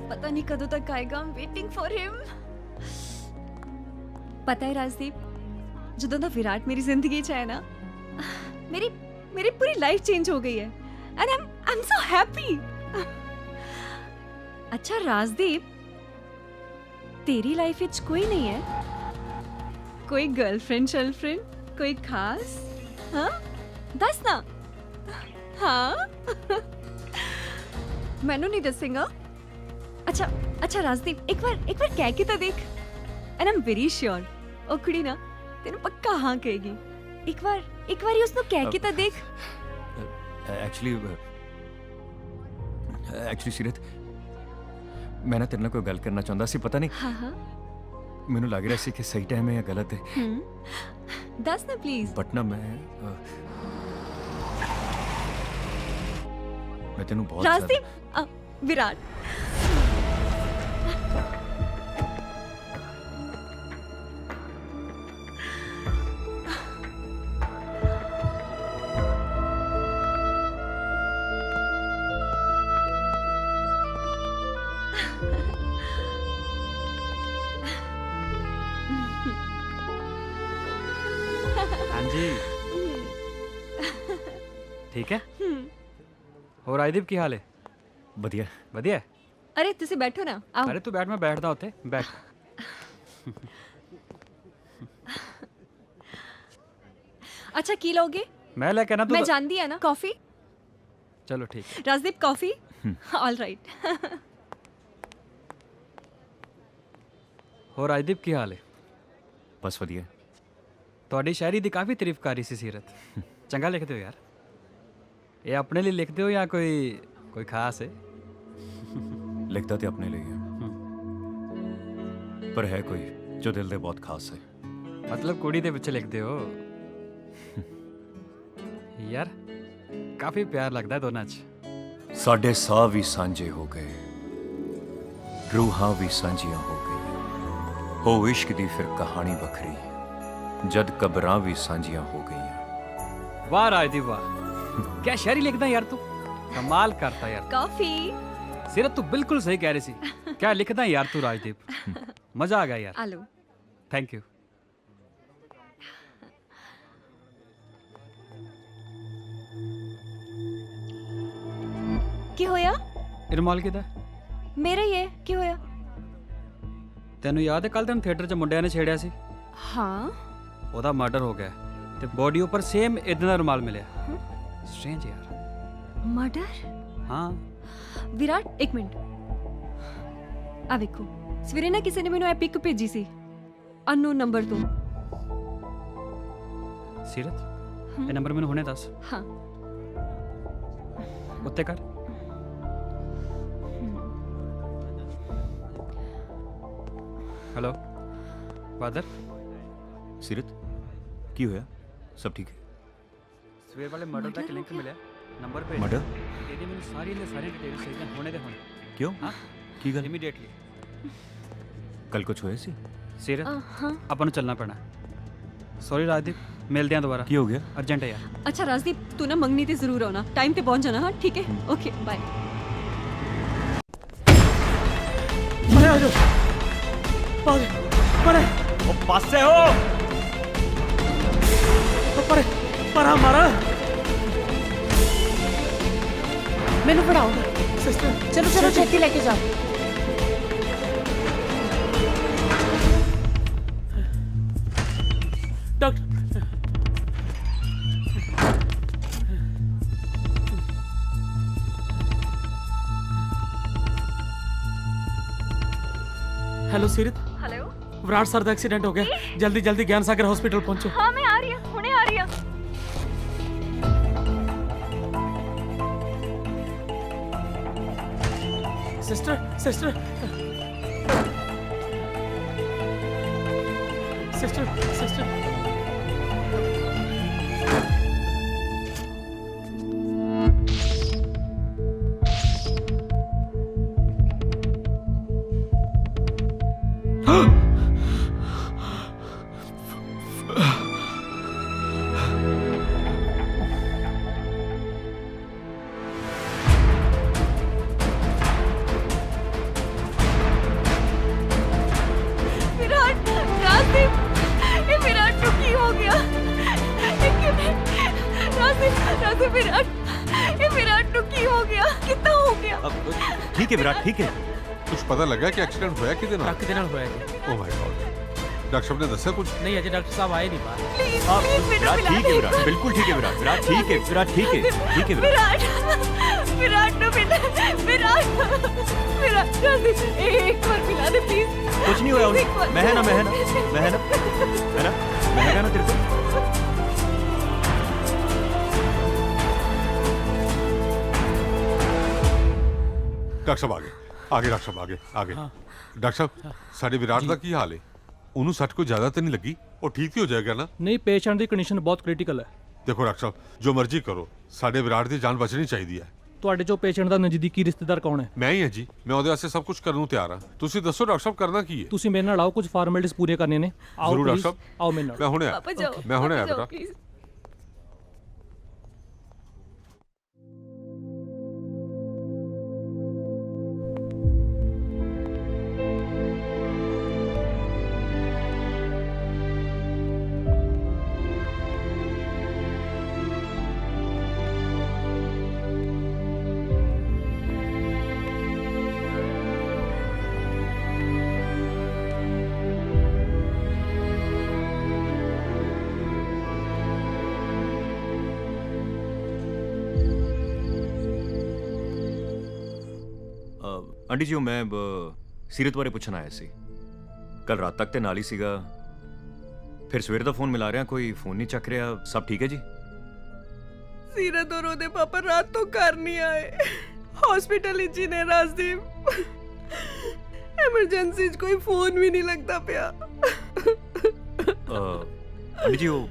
पता नहीं कदों तक आएगा। I'm waiting for him. पता है राजदीप, ਜਦੋਂ ਦਾ ਵਿਰਾਟ ਮੇਰੀ ਜ਼ਿੰਦਗੀ 'ਚ ਆਇਆ ਨਾ, ਮੇਰੀ ਪੂਰੀ ਲਾਈਫ ਚੇਂਜ ਹੋ ਗਈ ਹੈ। And I'm so happy. ਅੱਛਾ ਰਾਜਦੀਪ, ਤੇਰੀ ਲਾਈਫ ਵਿੱਚ ਕੋਈ ਨਹੀਂ ਹੈ? ਕੋਈ ਗਰਲਫ੍ਰੈਂਡ ਸ਼ਰਲਫ੍ਰੈਂਡ, ਕੋਈ ਖਾਸ? ਹਾਂ, ਦੱਸ ਨਾ। ਹਾਂ, ਮੈਨੂੰ ਨਹੀਂ ਦੱਸੇਗਾ? ਅੱਛਾ ਰਾਜਦੀਪ, ਇੱਕ ਵਾਰ ਕਹਿ ਕੇ ਤਾਂ ਦੇਖ। ਐਂਡ ਆਮ ਵੈਰੀ ਸ਼ੋਰ ਉਹ ਕੁੜੀ ਨਾ ਤੈਨੂੰ ਪੱਕਾ ਹਾਂ ਕਹੇਗੀ। ਇੱਕ ਵਾਰੀ ਉਸਨੂੰ ਕਹਿ ਕੇ ਤਾਂ ਦੇਖ। ਐਕਚੁਅਲੀ ਸੀਰਤ, ਮੈਂ ਨਾ ਤੇਰੇ ਨਾਲ ਕੋਈ ਗੱਲ ਕਰਨਾ ਚਾਹੁੰਦਾ ਸੀ। ਪਤਾ ਨਹੀਂ ਹਾਂ ਮੈਨੂੰ ਲੱਗ ਰਿਹਾ ਸੀ ਕਿ ਸਹੀ ਟਾਈਮ ਹੈ ਜਾਂ ਗਲਤ ਹੈ। ਦੱਸ ਨਾ ਪਲੀਜ਼। ਬਟ ਨਾ ਮੈਂ ਤੈਨੂੰ ਬਹੁਤ ਰਾਜਦੀਪ, ਵਿਰਾਟ, ਹਾਂਜੀ ਠੀਕ ਹੈ। ਹੋਰ ਰਾਜਦੀਪ, ਕੀ ਹਾਲ ਹੈ? ਵਧੀਆ ਵਧੀਆ। ਅਰੇ ਤੁਸੀਂ ਬੈਠੋ ਨਾ। ਆਓ। ਅਰੇ ਤੂੰ ਬੈਠ, ਮੈਂ ਬੈਠਦਾ ਉੱਥੇ, ਬੈਠ। ਅੱਛਾ ਕੀ ਲੋਗੇ? ਮੈਂ ਲੈ ਕੇ ਆਣਾ। ਮੈਂ ਜਾਣਦੀ ਆ ਨਾ। ਕਾਫੀ? ਚਲੋ ਠੀਕ ਹੈ। ਰਾਜਦੀਪ ਕਾਫੀ? All right. ਹੋਰ ਰਾਜਦੀਪ, ਕੀ ਹਾਲ ਹੈ? ਬਸ ਵਧੀਆ। ਤੁਹਾਡੀ ਸ਼ਾਇਰੀ ਦੀ ਕਾਫੀ ਤਾਰੀਫ ਕਰ ਰਹੀ ਸੀ ਸੀਰਤ। ਚੰਗਾ ਲਿਖਦੇ ਹੋ ਯਾਰ। ਇਹ ਆਪਣੇ ਲਈ ਲਿਖਦੇ ਹੋ ਜਾਂ ਕੋਈ ਖਾਸ ਹੈ? ਲਿਖਦਾ ਤੇ ਆਪਣੇ ਲਈ ਹੈ, ਪਰ ਹੈ ਕੋਈ ਜੋ ਦਿਲ ਦੇ ਬਹੁਤ ਖਾਸ ਹੈ। ਮਤਲਬ ਕੁੜੀ ਦੇ ਪਿੱਛੇ ਲਿਖਦੇ ਹੋ ਯਾਰ। ਕਾਫੀ ਪਿਆਰ ਲੱਗਦਾ ਦੋਨਾਂ 'ਚ। ਸਾਡੇ ਸਾਹ ਵੀ ਸਾਂਝੇ ਹੋ ਗਏ, ਰੂਹਾਂ ਵੀ ਸਾਂਝੀਆਂ ਹੋ ਗਈਆਂ, ਹੋ ਇਸ਼ਕ ਦੀ ਫਿਰ ਕਹਾਣੀ ਵੱਖਰੀ, ਜਦ ਕਬਰਾਂ ਵੀ ਸਾਂਝੀਆਂ ਹੋ ਗਈਆਂ। ਵਾਹ ਰਾਜਦੀਪ ਵਾਹ, क्या शायरी लिखता है यार तू, कमाल करता यार। कॉफी सीरत, तू बिल्कुल सही कह रही सी। क्या लिखता है यार तू राजदीप, मजा आ गया यार। आलो, थैंक यू। ਕੀ ਹੋਇਆ? ਇਰਮਾਲ ਕਿਦਾ? ਮੇਰਾ ਹੀ ਹੈ। ਕੀ ਹੋਇਆ? ਤੈਨੂੰ ਯਾਦ ਹੈ ਕੱਲ ਤੈਨੂੰ ਥੀਏਟਰ 'ਚ ਮੁੰਡਿਆਂ ਨੇ ਛੇੜਿਆ ਸੀ? ਹਾਂ। ਉਹਦਾ ਮਰਡਰ ਹੋ ਗਿਆ ਤੇ ਬੋਡੀ ਉੱਪਰ ਸੇਮ ਇਦਾਂ ਦਾ ਰੁਮਾਲ ਮਿਲਿਆ। ਸਟ੍ਰੇਂਜ ਯਾਰ। ਮਰਡਰ? ਹਾਂ। ਵਿਰਾਟ ਇੱਕ ਮਿੰਟ, ਆ ਵੇਖੋ ਸਵੇਰੇ ਨਾ ਕਿਸੇ ਨੇ ਮੈਨੂੰ ਇਹ ਪਿਕ ਭੇਜੀ ਸੀ ਅਨਨੋਨ ਨੰਬਰ ਤੋਂ। ਸੀਰਤ ਇਹ ਨੰਬਰ ਮੈਨੂੰ ਹੁਣੇ ਦੱਸ। ਹਾਂ ਉੱਤੇ ਕਰ। Hello father. सीरत की होया? सब ठीक है? ਸਵੇਰ ਵਾਲੇ ਮਰਡਰ ਦਾ ਲਿੰਕ ਮਿਲਿਆ, ਨੰਬਰ ਭੇਜ। ਮਰਡਰ? ਇਹਦੀ ਮੈਨੂੰ ਸਾਰੀ ਡਿਟੇਲ ਚਾਹੀਦੀ ਹੁਣੇ ਦੇ ਹੁਣੇ। क्यों? ਹਾਂ की गल? ਇਮੀਡੀਏਟਲੀ। कल कुछ होया सी? ਸੀਰਤ ਹਾਂ। ਆਪਾਂ ਨੂੰ ਚੱਲਣਾ ਪੈਣਾ। ਸੌਰੀ ਰਾਜਦੀਪ, ਮਿਲਦੇ ਆਂ ਦੁਬਾਰਾ। ਕੀ ਹੋ ਗਿਆ? ਅਰਜੈਂਟ ਹੈ ਯਾਰ। ਅੱਛਾ ਰਾਜਦੀਪ ਤੂੰ ਨਾ ਮੰਗਨੀ ਤੇ ਜ਼ਰੂਰ ਆਉਣਾ, ਟਾਈਮ ਤੇ ਪਹੁੰਚ ਜਾਣਾ। ਹਾਂ ਠੀਕ ਹੈ, ਓਕੇ ਬਾਏ। परे ओ पासे हो। परे पर हमारा मैनू पढ़ाओ सिस्टर। चलो चलो छेती लेके जाओ। डॉक्टर हेलो सीरत। हेलो। विराट सर का एक्सीडेंट हो गया, जल्दी जल्दी ज्ञान सागर हॉस्पिटल पहुंचो। हाँ मैं आ रही हूँ, हुणे आ रही हूँ। सिस्टर सिस्टर सिस्टर सिस्टर ठीक है विराट, ठीक है। कुछ पता लगा कि एक्सीडेंट होया कि दिन? ट्रक के नाल होया जी। Oh my god. डॉक्टर साहब ने दसा कुछ? नहीं अजय डॉक्टर साहब आए नहीं बाहर। विराट ठीक है विराट, बिल्कुल ठीक है विराट। विराट ठीक है, विराट ठीक है, ठीक है विराट। विराट नो विराट विराट जल्दी एक बार पिला दे प्लीज। कुछ नहीं होया उन्हें। मैं है ना, मैं है ना, मैं है ना, है ना, मैं है ना तेरे को। डॉक्टर साहब आगे डॉक्टर साहब आगे। डॉक्टर साहब साडे विराट ਦਾ ਕੀ ਹਾਲ ਹੈ? ਉਹਨੂੰ ਸੱਟ ਕੋਈ ਜ਼ਿਆਦਾ ਤਾਂ ਨਹੀਂ ਲੱਗੀ? ਉਹ ਠੀਕ ਹੀ ਹੋ ਜਾਏਗਾ ਨਾ? नहीं पेशेंट ਦੀ ਕੰਡੀਸ਼ਨ ਬਹੁਤ ਕ੍ਰਿਟੀਕਲ ਹੈ। ਦੇਖੋ ਡਾਕਟਰ ਸਾਹਿਬ ਜੋ ਮਰਜ਼ੀ ਕਰੋ, ਸਾਡੇ ਵਿਰਾਟ ਦੀ ਜਾਨ ਬਚਣੀ ਚਾਹੀਦੀ ਹੈ। ਤੁਹਾਡੇ ਚੋਂ ਪੇਸ਼ੈਂਟ ਦਾ ਨਜ਼ਦੀਕੀ ਰਿਸ਼ਤੇਦਾਰ ਕੌਣ ਹੈ? ਮੈਂ ਹੀ ਹਾਂ ਜੀ, ਮੈਂ ਉਹਦੇ ਵਾਸਤੇ ਸਭ ਕੁਝ ਕਰਨ ਨੂੰ ਤਿਆਰ ਹਾਂ। ਤੁਸੀਂ ਦੱਸੋ ਡਾਕਟਰ ਸਾਹਿਬ ਕਰਨਾ ਕੀ ਹੈ? ਤੁਸੀਂ ਮੇਰੇ ਨਾਲ ਆਓ, ਕੁਝ ਫਾਰਮੈਲਿਟੀਜ਼ ਪੂਰੀਆਂ ਕਰਨੀਆਂ ਨੇ। ਆਓ ਜ਼ਰੂਰ ਡਾਕਟਰ please, ਸਾਹਿਬ। ਆਓ ਮੇਰੇ ਨਾਲ। ਮੈਂ ਹੁਣੇ ਆਇਆ। पापा जाओ, मैं हुणे पापा आया जाओ, बेटा। please। ਆਂਟੀ ਜੀ ਉਹ ਮੈਂ ਸੀਰਤ ਬਾਰੇ ਪੁੱਛਣ ਆਇਆ ਸੀ। ਕੱਲ ਰਾਤ ਤੱਕ ਤੇ ਨਾਲ ਹੀ ਸੀਗਾ, ਫਿਰ ਸਵੇਰ ਦਾ ਫੋਨ ਮਿਲਾ ਰਿਹਾ, ਕੋਈ ਫੋਨ ਨਹੀਂ ਚੱਕ ਰਿਹਾ। ਸਭ ਠੀਕ ਹੈ ਜੀ? सीरत और ओदे पापा रात तो घर नहीं आए, हॉस्पिटल ही ने राजदीप। एमरजेंसी कोई फोन भी नहीं लगता पिया। ਆਂਟੀ ਜੀ ਉਹ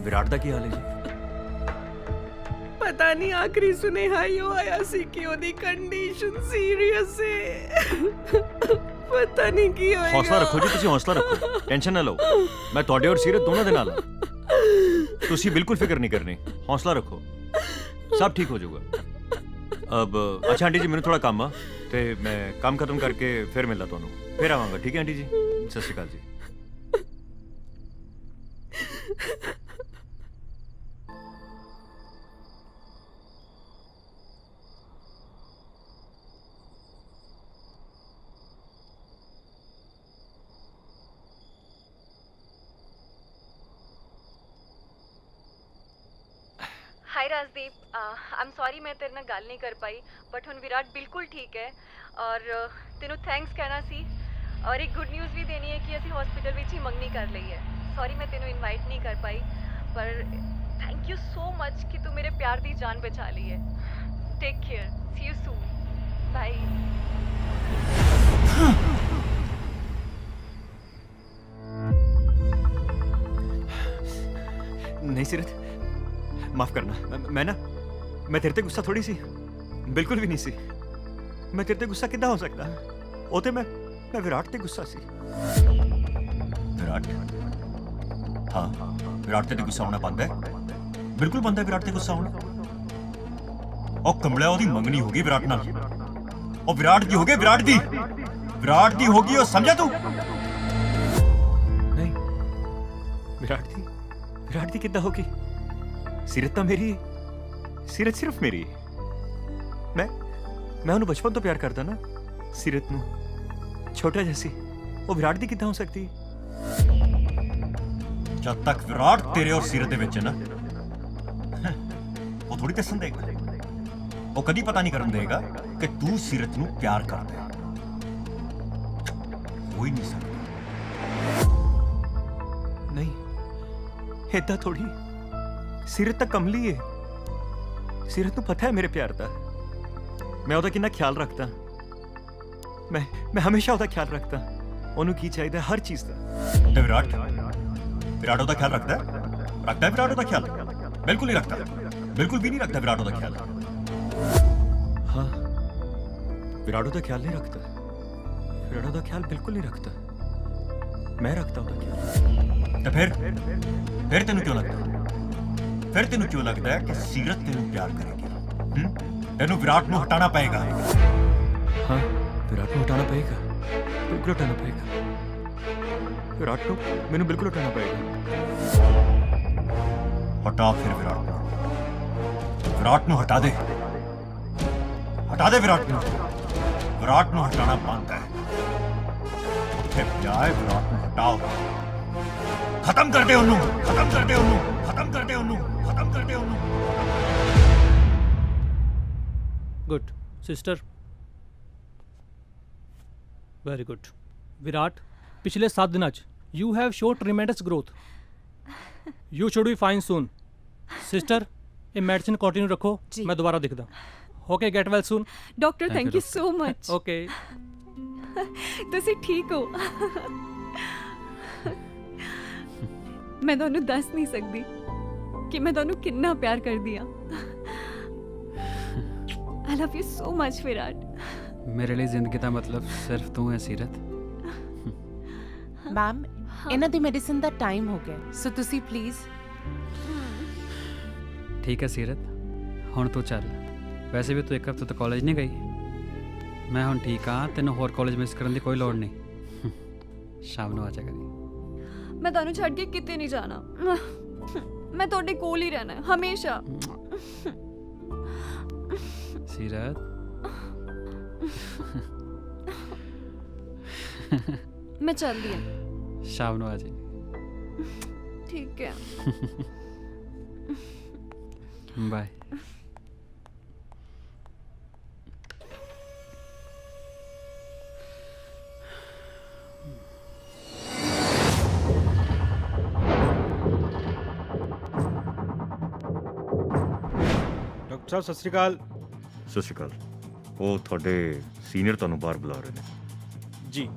ਵਿਰਾਟ ਦਾ ਕੀ ਹਾਲ ਹੈ ਜੀ? पता नहीं आखिरी सुनेहा यो आया सी कि ओदी कंडीशन सीरियस है। पता नहीं की होएगा। ਹੌਸਲਾ ਰੱਖੋ ਜੀ, ਤੁਸੀਂ ਹੌਸਲਾ ਰੱਖੋ, ਟੈਨਸ਼ਨ ਨਾ ਲਓ। ਮੈਂ ਤੁਹਾਡੇ ਔਰ ਸੀਰਤ ਦੋਨਾਂ ਦੇ ਨਾਲ ਹਾਂ। ਤੁਸੀਂ ਬਿਲਕੁਲ ਫਿਕਰ ਨਹੀਂ ਕਰਨੀ, ਹੌਸਲਾ ਰੱਖੋ, ਸਭ ਠੀਕ ਹੋ ਜਾਊਗਾ। ਅਬ ਅੱਛਾ ਆਂਟੀ ਜੀ ਮੈਨੂੰ ਥੋੜਾ ਕੰਮ ਆ ਤੇ ਮੈਂ ਕੰਮ ਖਤਮ ਕਰਕੇ ਫਿਰ ਮਿਲਦਾ ਤੁਹਾਨੂੰ, ਫਿਰ ਆਵਾਂਗਾ। ਠੀਕ ਹੈ ਆਂਟੀ ਜੀ, ਸਤਿ ਸ਼੍ਰੀ ਅਕਾਲ ਜੀ। ਜਸਦੀਪ ਆਮ ਸੌਰੀ ਮੈਂ ਤੇਰੇ ਨਾਲ ਗੱਲ ਨਹੀਂ ਕਰ ਪਾਈ ਬਟ ਹੁਣ ਵਿਰਾਟ ਬਿਲਕੁਲ ਠੀਕ ਹੈ ਔਰ ਤੈਨੂੰ ਥੈਂਕਸ ਕਹਿਣਾ ਸੀ ਔਰ ਇੱਕ ਗੁੱਡ ਨਿਊਜ਼ ਵੀ ਦੇਣੀ ਹੈ ਕਿ ਅਸੀਂ ਹਸਪੀਟਲ ਵਿੱਚ ਹੀ ਮੰਗਣੀ ਕਰ ਲਈ ਹੈ ਸੌਰੀ ਮੈਂ ਤੈਨੂੰ ਇਨਵਾਈਟ ਨਹੀਂ ਕਰ ਪਾਈ ਪਰ ਥੈਂਕ ਯੂ ਸੋ ਮਚ ਕਿ ਤੂੰ ਮੇਰੇ ਪਿਆਰ ਦੀ ਜਾਨ ਬਚਾ ਲਈ ਹੈ take care see you soon bye नहीं सीरत माफ करना मैं तेरे ते गुस्सा थोड़ी सी बिल्कुल भी नहीं सी मैं तेरे ते गुस्सा किद्दां हो सकदा ओ ते मैं विराट ते गुस्सा सी विराट हाँ विराट ते गुस्सा होना बंद है बिल्कुल बंद है विराट ते गुस्सा होना ओ कमला ओदी मंगनी होगी विराट नाल ओ विराट दी होगी विराट दी होगी ओ समझा तू नहीं विराट दी किद्दां होगी सीरत तो मेरी है सीरत सिर्फ मेरी है मैं उन्हें बचपन तो प्यार करता ना सीरत नू छोटा जैसी वो विराट दी किद्दां हो सकती जब तक विराट तेरे और सीरत दे विच है ना वो थोड़ी दसन देगा वो कदी पता नहीं करन देगा कि तू सीरत नू प्यार करदा है हो ही नहीं सकता नहीं इदा थोड़ी सीरत तो कमली है सीरत नू पता है मेरे प्यार दा मैं ओदा कितना ख्याल रखता मैं हमेशा ओदा ख्याल रखता ओनू की चाहिए हर चीज दा ते विराट ओदा ख्याल रखता है विराट ओदा ख्याल बिल्कुल नहीं रखता बिल्कुल भी नहीं रखता विराट ओदा ख्याल हाँ विराट ओदा ख्याल नहीं रखता विराट ओदा ख्याल बिल्कुल नहीं रखता मैं रखता ओदा ख्याल तो फिर तेनू क्यों लगता है कि सीरत तेनू प्यार करेगी तेनू विराट नू हटाना पड़ेगा हाँ विराट नू हटाना पड़ेगा बिल्कुल हटाना पड़ेगा विराट नू मैनू बिल्कुल हटाना पड़ेगा हटा फिर विराट नू हटा दे विराट नू हटाना बनता है उत्थे जाए विराट नू हटाओ खत्म कर दे उन्नू good sister very good Virat पिछले 7 दिनों you have show tremendous growth you should be fine soon sister ये मेडिसिन कंटिन्यू रखो मैं दोबारा दिखदा okay get well soon doctor thank you so much okay ਤੁਸੀਂ ਠੀਕ ਹੋ ਮੈਂ ਤੁਹਾਨੂੰ ਦੱਸ ਨਹੀਂ ਸਕਦੀ ਕਿ ਮੈਂ ਤੁਹਾਨੂੰ ਕਿੰਨਾ ਪਿਆਰ ਕਰਦੀ ਆ I love you so much Virat मेरे लिए जिंदगी का मतलब सिर्फ तू है सीरत मैम ਇਹਨਾਂ ਦੀ ਮੈਡੀਸਿਨ ਦਾ ਟਾਈਮ ਹੋ ਗਿਆ ਸੋ ਤੁਸੀਂ ਪਲੀਜ਼ ठीक है सीरत हुण तू चल वैसे भी तू एक हफ्ते तो कॉलेज नहीं गई मैं हुण ठीक हाँ तेनों होर कॉलेज मिस करने की कोई लोड़ नहीं शाम ਨੂੰ ਆ ਜਾ ਕਰੀ ਮੈਂ ਤੁਹਾਨੂੰ ਛੱਡ ਕੇ ਕਿਤੇ ਨਹੀਂ ਜਾਣਾ ਮੈਂ ਤੁਹਾਡੇ ਕੋਲ ਹੀ ਰਹਿਣਾ ਹੈ ਹਮੇਸ਼ਾ सीरत ਮੈਂ ਚੱਲਦੀ ਹਾਂ शाम ਨੂੰ ਆ ਜਾ ਠੀਕ ਹੈ बाय ਡਾਕਟਰ ਸਾਹਿਬ ਸਤਿ ਸ਼੍ਰੀ ਅਕਾਲ ਸਤਿ ਸ਼੍ਰੀ ਅਕਾਲ ਉਹ ਤੁਹਾਡੇ ਸੀਨੀਅਰ ਤੁਹਾਨੂੰ ਬਾਹਰ ਬੁਲਾ ਰਹੇ ਨੇ ਜੀ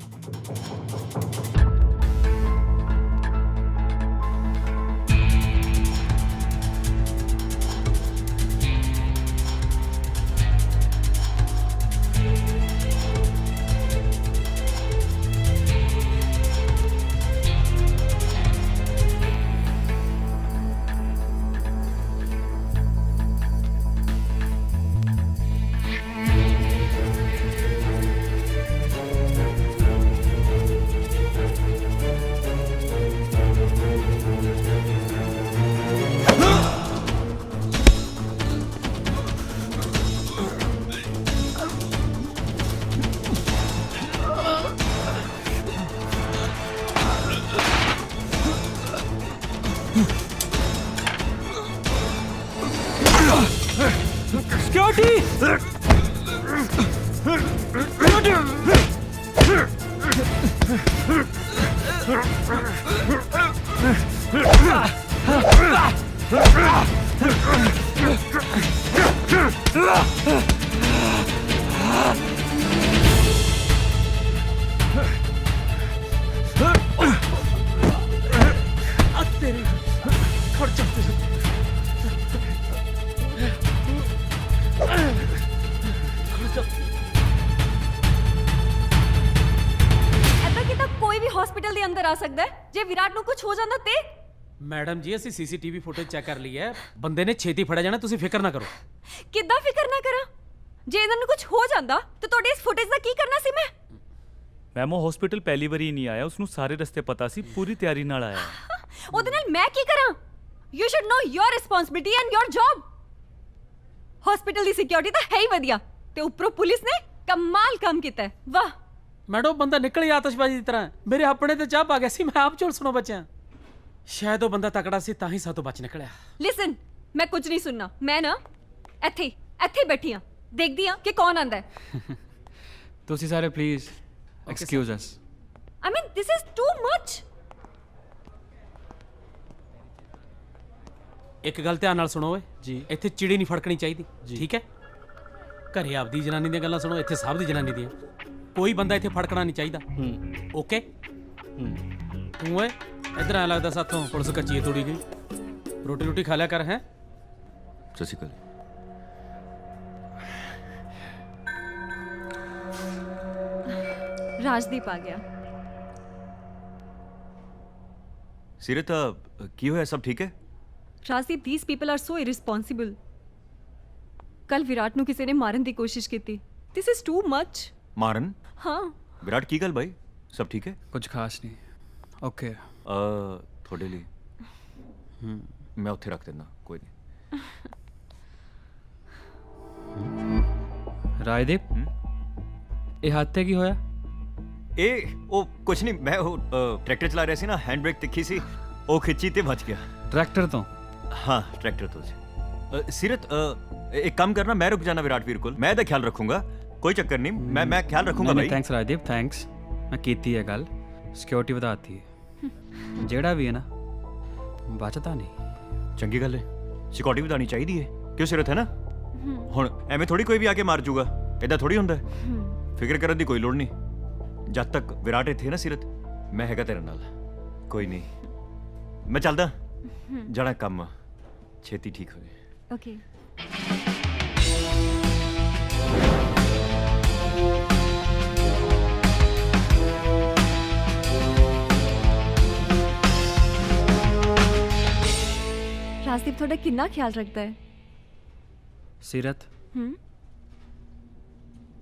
ਐਦਾਂ ਕਿਤਾ ਕੋਈ ਵੀ ਹਸਪੀਟਲ ਦੇ ਅੰਦਰ ਆ ਸਕਦਾ ਹੈ ਜੇ ਵਿਰਾਟ ਨੂੰ ਕੁਝ ਹੋ ਜਾਂਦਾ ਤੇ ਮੈਡਮ ਜੀ ਅਸੀਂ ਸੀਸੀਟੀਵੀ ਫੁਟੇਜ ਚੈੱਕ ਕਰ ਲਈ ਹੈ ਬੰਦੇ ਨੇ ਛੇਤੀ ਫੜਿਆ ਜਾਣਾ ਤੁਸੀਂ ਫਿਕਰ ਨਾ ਕਰੋ ਕਿੱਦਾਂ ਫਿਕਰ ਨਾ ਕਰਾਂ ਜੇ ਇਹਨਾਂ ਨੂੰ ਕੁਝ ਹੋ ਜਾਂਦਾ ਤੇ ਤੁਹਾਡੇ ਇਸ ਫੁਟੇਜ ਦਾ ਕੀ ਕਰਨਾ ਸੀ ਮੈਂ ਮੈਮ ਉਹ ਹਸਪੀਟਲ ਪਹਿਲੀ ਵਾਰੀ ਨਹੀਂ ਆਇਆ, ਉਸਨੂੰ ਸਾਰੇ ਰਸਤੇ ਪਤਾ ਸੀ, ਪੂਰੀ ਤਿਆਰੀ ਨਾਲ ਆਇਆ। ਉਹਦੇ ਨਾਲ ਮੈਂ ਕੀ ਕਰਾਂ? You should know your responsibility and your job. Hospital ਦੀ ਸਿਕਿਉਰਿਟੀ ਤਾਂ ਹੈ ਹੀ ਵਧੀਆ ਤੇ ਉੱਪਰੋਂ ਪੁਲਿਸ ਨੇ ਕਮਾਲ ਕੰਮ ਕੀਤਾ ਹੈ। ਵਾਹ ਮੈਡਮ ਬੰਦਾ ਨਿਕਲ ਗਿਆ ਆਤਿਸ਼ਬਾਜ਼ੀ ਦੀ ਤਰ੍ਹਾਂ, ਮੇਰੇ ਆਪਣੇ ਤੇ ਚਾਹ ਪਾ ਗਿਆ ਸੀ, ਮੈਂ ਆਪ ਝੋਲ ਸੁਣੋ ਬੱਚਿਆਂ। ਸ਼ਾਇਦ ਉਹ ਬੰਦਾ ਤਕੜਾ ਸੀ ਤਾਂ ਹੀ ਸਾਤੋਂ ਬਚ ਨਿਕਲਿਆ। ਲਿਸਨ, ਮੈਂ ਕੁਝ ਨਹੀਂ ਸੁਣਨਾ, ਮੈਂ ਨਾ ਇੱਥੇ ਬੈਠੀ ਆ, ਦੇਖਦੀ ਆ ਕਿ ਕੌਣ ਆਂਦਾ ਹੈ। ਤੁਸੀਂ ਸਾਰੇ please excuse us. I mean this is too much. ਇੱਕ ਗੱਲ ਧਿਆਨ ਨਾਲ ਸੁਣੋ ਓਏ ਜੀ, ਇੱਥੇ ਚਿੜੀ ਨਹੀਂ ਫੜਕਣੀ ਚਾਹੀਦੀ, ਠੀਕ ਹੈ? ਘਰੇ ਆਪਦੀ ਜਨਾਨੀ ਦੀਆਂ ਗੱਲਾਂ ਸੁਣੋ, ਇੱਥੇ ਸਭ ਦੀ ਜਨਾਨੀ ਦੀਆਂ। ਕੋਈ ਬੰਦਾ ਇੱਥੇ ਫੜਕਣਾ ਨਹੀਂ ਚਾਹੀਦਾ, ਓਕੇ? ਤੂੰ ਓਏ ਇਧਰ ਆ, ਲੱਗਦਾ ਸਾਥੋਂ ਪੁਲਿਸ ਕੱਚੀ ਤੋੜੀ ਗਈ। ਰੋਟੀ ਰੋਟੀ ਖਾ ਲਿਆ ਕਰ। ਹੈ ਸਤਿ ਸ਼੍ਰੀ ਅਕਾਲ। ਰਾਜਦੀਪ ਆ ਗਿਆ। ਸੀਰਤ ਕੀ ਹੋਇਆ, ਸਭ ਠੀਕ ਹੈ? Rajdeep, these people are so irresponsible। ਕੱਲ ਵਿਰਾਟ ਨੂੰ ਕਿਸੇ ਨੇ ਮਾਰਨ ਦੀ ਕੋਸ਼ਿਸ਼ ਕੀਤੀ। This is too much। ਮਾਰਨ? ਹਾਂ। ਵਿਰਾਟ ਕੀ ਗੱਲ ਭਾਈ, ਸਭ ਠੀਕ ਹੈ? ਕੁਝ ਖਾਸ ਨਹੀਂ। ਓਕੇ ਤੁਹਾਡੇ ਲਈ ਮੈਂ ਉੱਥੇ ਰੱਖ ਦਿੰਦਾ, ਕੋਈ ਨਹੀਂ। ਰਾਜਦੀਪ, ਇਹ ਹੱਥ ਤੇ ਕੀ ਹੋਇਆ? ਇਹ ਉਹ ਕੁਝ ਨਹੀਂ, ਮੈਂ ਉਹ ਟਰੈਕਟਰ ਚਲਾ ਰਿਹਾ ਸੀ ਨਾ, ਹੈਂਡ ਬ੍ਰੇਕ ਤਿੱਖੀ ਸੀ, ਉਹ ਖਿੱਚੀ ਤੇ ਬਚ ਗਿਆ। ਟਰੈਕਟਰ ਤੋਂ? ਹਾਂ ਟਰੈਕਟਰ ਤੋਂ ਜੀ। ਸੀਰਤ ਇੱਕ ਕੰਮ ਕਰਨਾ, ਮੈਂ ਰੁਕ ਜਾਣਾ ਵਿਰਾਟ ਵੀਰ ਕੋਲ, ਮੈਂ ਇਹਦਾ ਖਿਆਲ ਰੱਖੂੰਗਾ, ਕੋਈ ਚੱਕਰ ਨਹੀਂ, ਮੈਂ ਖਿਆਲ ਰੱਖੂੰਗਾ ਭਾਈ। Thanks Rajdeep, thanks. ਮੈਂ ਕੀਤੀ ਹੈ ਗੱਲ, ਸਿਕਿਉਰਿਟੀ ਵਧਾਤੀ ਹੈ, ਜਿਹੜਾ ਵੀ ਹੈ ਨਾ ਬਚਦਾ ਨਹੀਂ। ਚੰਗੀ ਗੱਲ ਹੈ, ਸਿਕਿਉਰਿਟੀ ਵਧਾਉਣੀ ਚਾਹੀਦੀ ਹੈ, ਕਿਉਂ ਸੀਰਤ, ਹੈ ਨਾ? ਹੁਣ ਐਵੇਂ ਥੋੜੀ ਕੋਈ ਵੀ ਆ ਕੇ ਮਾਰ ਜੂਗਾ, ਇਦਾਂ ਥੋੜੀ ਹੁੰਦਾ। ਫਿਕਰ ਕਰਨ ਦੀ ਕੋਈ ਲੋੜ ਨਹੀਂ, ਜਦ ਤੱਕ ਵਿਰਾਟ ਇੱਥੇ ਹੈ ਨਾ ਸੀਰਤ, ਮੈਂ ਹੈਗਾ ਤੇਰੇ ਨਾਲ। ਕੋਈ ਨਹੀਂ, ਮੈਂ ਚੱਲਦਾ, ਜਾਣਾ ਕੰਮ ਛੇਤੀ ਠੀਕ ਹੋ ਜਾਏ। ਓਕੇ। ਰਾਜਦੀਪ ਤੁਹਾਡਾ ਕਿੰਨਾ ਖਿਆਲ ਰੱਖਦਾ ਹੈ। ਸੀਰਤ,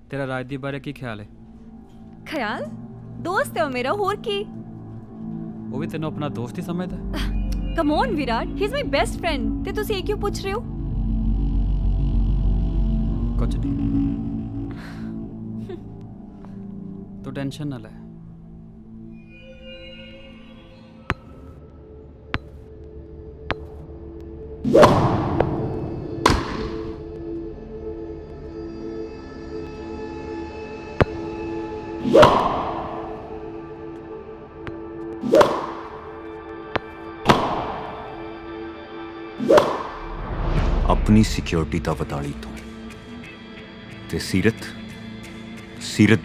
ਤੇਰਾ ਰਾਜਦੀਪ ਬਾਰੇ ਕੀ ਖਿਆਲ ਹੈ? ਖਿਆਲ? ਦੋਸਤ ਹੈ ਉਹ ਮੇਰਾ, ਹੋਰ ਕੀ। ਉਹ ਵੀ ਤੈਨੂੰ ਆਪਣਾ ਦੋਸਤ ਹੀ ਸਮਝਦਾ? Come on Virat, he is my best friend. ਤੇ ਤੁਸੀਂ ਇਹ ਕਿਉਂ ਪੁੱਛ ਰਹੇ ਹੋ? ਕੁਝ ਨਹੀਂ, ਤੂੰ ਟੈਨਸ਼ਨ ਨਾ ਲੈ। ਆਪਣੀ ਸਿਕਿਉਰਿਟੀ ਦਾ ਵਤਾਲੀ ਤੋਂ ਤੇ ਸੀਰਤ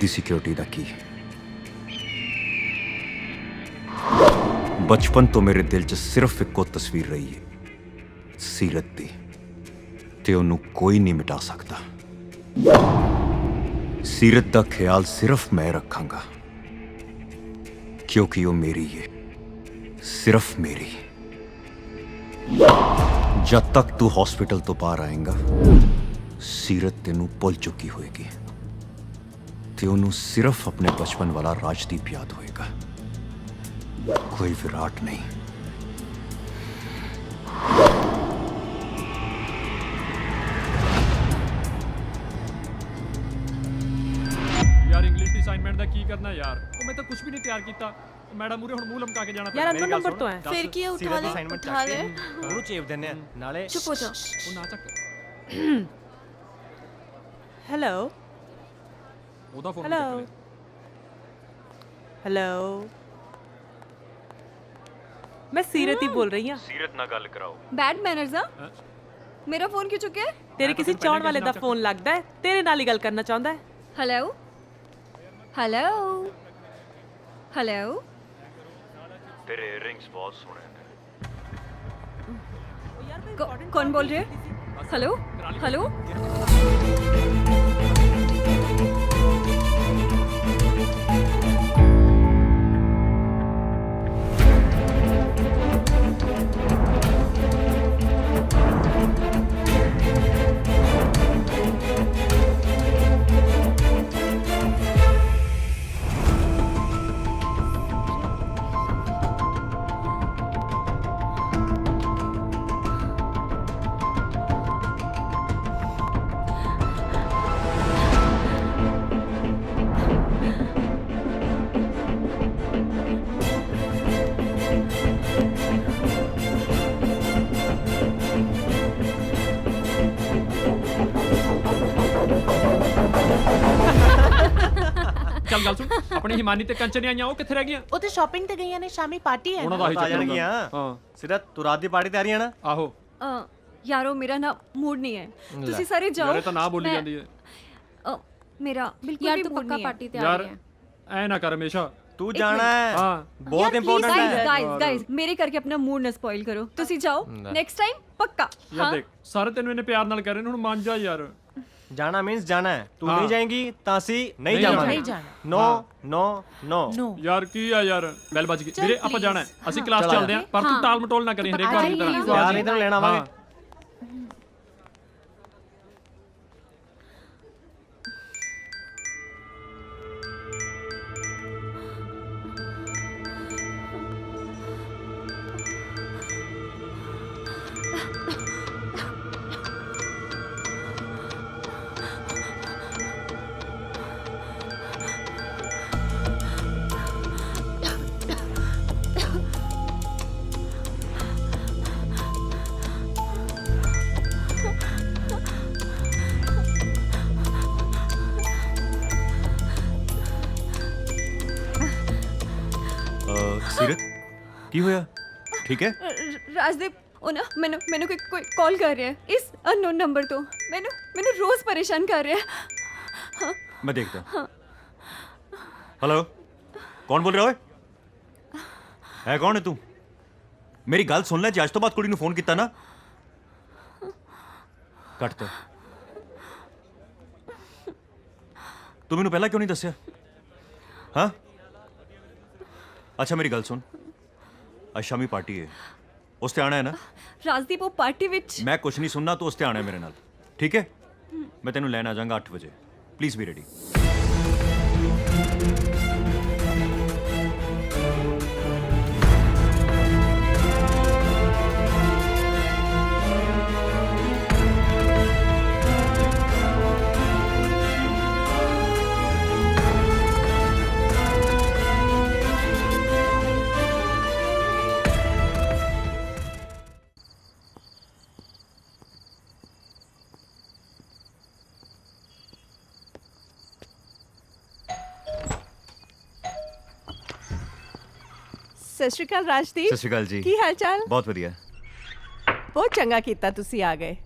ਦੀ ਸਿਕਿਉਰਿਟੀ ਦਾ ਕੀ? ਬਚਪਨ ਤੋਂ ਮੇਰੇ ਦਿਲ 'ਚ ਸਿਰਫ ਇੱਕੋ ਤਸਵੀਰ ਰਹੀ ਹੈ, ਸੀਰਤ ਦੀ, ਤੇ ਉਹਨੂੰ ਕੋਈ ਨਹੀਂ ਮਿਟਾ ਸਕਦਾ। ਸੀਰਤ ਦਾ ਖਿਆਲ ਸਿਰਫ ਮੈਂ ਰੱਖਾਂਗਾ, ਕਿਉਂਕਿ ਉਹ ਮੇਰੀ ਹੈ, ਸਿਰਫ ਮੇਰੀ। ਜਦ ਤੱਕ ਤੂੰ ਹਸਪੀਟਲ ਤੋਂ ਬਾਹਰ ਆਏਗਾ, ਸੀਰਤ ਤੈਨੂੰ ਭੁੱਲ ਚੁੱਕੀ ਹੋਏਗੀ ਤੇ ਉਹਨੂੰ ਸਿਰਫ ਆਪਣੇ ਬਚਪਨ ਵਾਲਾ ਰਾਜਦੀਪ ਯਾਦ ਹੋਏਗਾ, ਕੋਈ ਵਿਰਾਟ ਨਹੀਂ। ਯਾਰ ਇੰਗਲਿਸ਼ ਦੀ ਅਸਾਈਨਮੈਂਟ ਦਾ ਕੀ ਕਰਨਾ ਯਾਰ? ਉਹ ਮੈਂ ਤਾਂ ਕੁਝ ਵੀ ਨਹੀਂ ਤਿਆਰ ਕੀਤਾ, ਮੈਡਮ ਮੂਰੇ ਹੁਣ ਮੂੰਹ ਲਮਕਾ ਕੇ ਜਾਣਾ ਯਾਰ ਅਨਨੋਨ ਨੰਬਰ ਤੋਂ ਹੈ। ਫਿਰ ਕੀ ਹੈ, ਉਠਾ ਲੈ, ਉਠਾ ਲੈ। ਉਹਨੂੰ ਚੇਪ ਦਿੰਨੇ ਆ ਨਾਲੇ। ਚੁੱਪ ਹੋ ਜਾ। ਉਹ ਨਾ ਚੱਕ। हेलो ਉਹਦਾ ਫੋਨ हेलो हेलो मैं सीरत ही बोल रही हूँ सीरत ना गल कराओ बैड मैनर्स आ मेरा फोन क्यों चुके तेरे किसी चाहण वाले दा फोन लगदा है तेरे नाल ही गल करना चाहुंदा है हेलो हेलो हेलो तेरे इयररिंग्स बहुत सोहने ने कौन बोल रहे हैं हेलो हेलो ਚੱਲ ਗੱਲ ਸੁਣ ਆਪਣੀ ਹਿਮਾਨੀ ਤੇ ਕੰਚਨ ਆਈਆਂ ਉਹ ਕਿੱਥੇ ਰਹਿ ਗਈਆਂ ਉਹ ਤੇ ਸ਼ਾਪਿੰਗ ਤੇ ਗਈਆਂ ਨੇ ਸ਼ਾਮੀ ਪਾਰਟੀ ਹੈ ਉਹਨਾਂ ਦਾ ਹੀ ਚੱਕਰ ਹੁੰਦਾ। ਹਾਂ ਸਿਰਤ ਤੂੰ ਰਾਤ ਦੀ ਪਾਰਟੀ ਤੇ ਆ ਰਹੀ ਹੈ ਨਾ ਆਹੋ यारो मेरा ना मूड नहीं है तुसी सारे जाओ ਯਾਰ ਇਹ ਤਾਂ ਨਾ ਬੋਲੀ ਜਾਂਦੀ ਹੈ मेरा बिल्कुल यार भी तू मूड पक्का नहीं है पार्टी ते आ ਯਾਰ रही है ਐ ਨਾ ਕਰ ਹਮੇਸ਼ਾ तू जाना है हाँ बहुत इंपॉर्टेंट है गाइस गाइस मेरे करके अपना मूड ना स्पॉइल करो तुसी जाओ नेक्स्ट टाइम पक्का ਯਾਰ ਦੇਖ ਸਾਰੇ ਤੈਨੂੰ ਇਹਨੇ ਪਿਆਰ ਨਾਲ ਕਹਿ ਰਹੇ ਨੇ ਹੁਣ ਮੰਨ ਜਾ ਯਾਰ जाना मींस जाना है तू हाँ। नहीं जाएगी तासी नहीं नहीं जाना नहीं जाना नो नो नो नो ਯਾਰ ਕੀ ਆ ਯਾਰ ਬੈਲ ਵੱਜ ਗਈ ਵੀਰੇ ਆਪਾਂ ਜਾਣਾ ਹੈ ਅਸੀਂ ਕਲਾਸ ਚੱਲਦੇ ਆਂ ਪਰ ਤੂੰ ਟਾਲ ਮਟੋਲ ਨਾ ਕਰੀ ਹਰੇਕ ਵਾਰ ਦੀ ਤਰ੍ਹਾਂ यार इधर लेना हाँ। आवांगे सीरत की होया ठीक है राजदीप ਉਹ ਨਾ ਮੈਨੂੰ ਕੋਈ ਕਾਲ ਕਰ ਰਿਹਾ ਹੈ ਇਸ ਅਨਨੋਨ ਨੰਬਰ ਤੋਂ ਮੈਨੂੰ ਰੋਜ਼ ਪਰੇਸ਼ਾਨ ਕਰ ਰਿਹਾ ਹੈ मैं देखता हूँ हेलो कौन बोल रहा है कौन है तू मेरी गल सुन ले जे अज तो बाद कुड़ी नूं फोन किया ना कट दे तू मैनू पहला क्यों नहीं दसिया हाँ अच्छा मेरी गल सुन आज शामी पार्टी है उस ते आना है ना राजदीप वो पार्टी विच मैं कुछ नहीं सुनना तो उस ते आना है मेरे नाल ठीक है मैं तेनू लैन आ जाऊंगा 8 बजे प्लीज बी रेडी ਸਤਿ ਸ਼੍ਰੀ ਅਕਾਲ ਰਾਜਦੀਪ सत श्री अकाल जी ਕੀ ਹਾਲ ਚਾਲ बहुत वधिया ਬਹੁਤ ਚੰਗਾ ਕੀਤਾ ਤੁਸੀਂ ਆ ਗਏ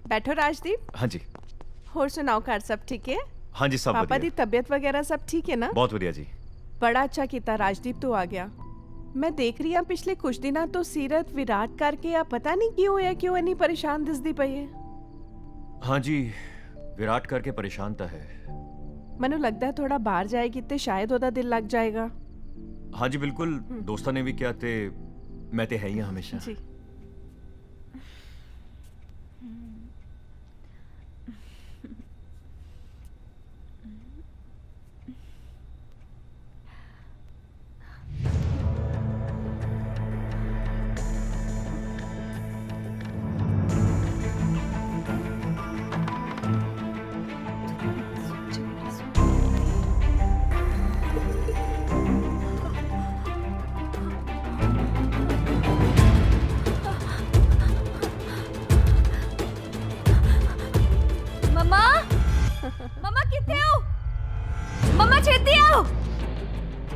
ਬੈਠੋ ਰਾਜਦੀਪ हाँ जी ਹੋਰ ਸੁਣਾਓ ਘਰ ਸਭ ਠੀਕ ਹੈ हाँ जी सब ਪਾਪਾ ਦੀ वधिया ਤਬੀਅਤ ਵਗੈਰਾ ਸਭ ਠੀਕ ਹੈ ਨਾ बहुत वधिया जी ਬੜਾ ਅੱਛਾ ਕੀਤਾ ਰਾਜਦੀਪ ਤੂੰ ਆ ਗਿਆ ਮੈਂ ਦੇਖ ਰਹੀ ਹਾਂ ਪਿਛਲੇ ਕੁਝ ਦਿਨਾਂ ਤੋਂ ਸੀਰਤ ਵਿਰਾਟ ਕਰਕੇ ਆ ਪਤਾ ਨਹੀਂ ਕੀ ਹੋਇਆ ਕਿਉਂ ਇੰਨੀ ਪਰੇਸ਼ਾਨ ਦਿਸਦੀ ਪਈ ਹੈ हाँ जी विराट करके परेशान तो है ਮੈਨੂੰ ਲੱਗਦਾ ਥੋੜਾ ਬਾਹਰ ਜਾਏਗੀ ਤੇ ਸ਼ਾਇਦ ਉਹਦਾ ਦਿਲ ਲੱਗ ਜਾਏਗਾ हाँ जी बिल्कुल दोस्तों ने भी क्या थे मैं ते है ही हाँ हमेशा जी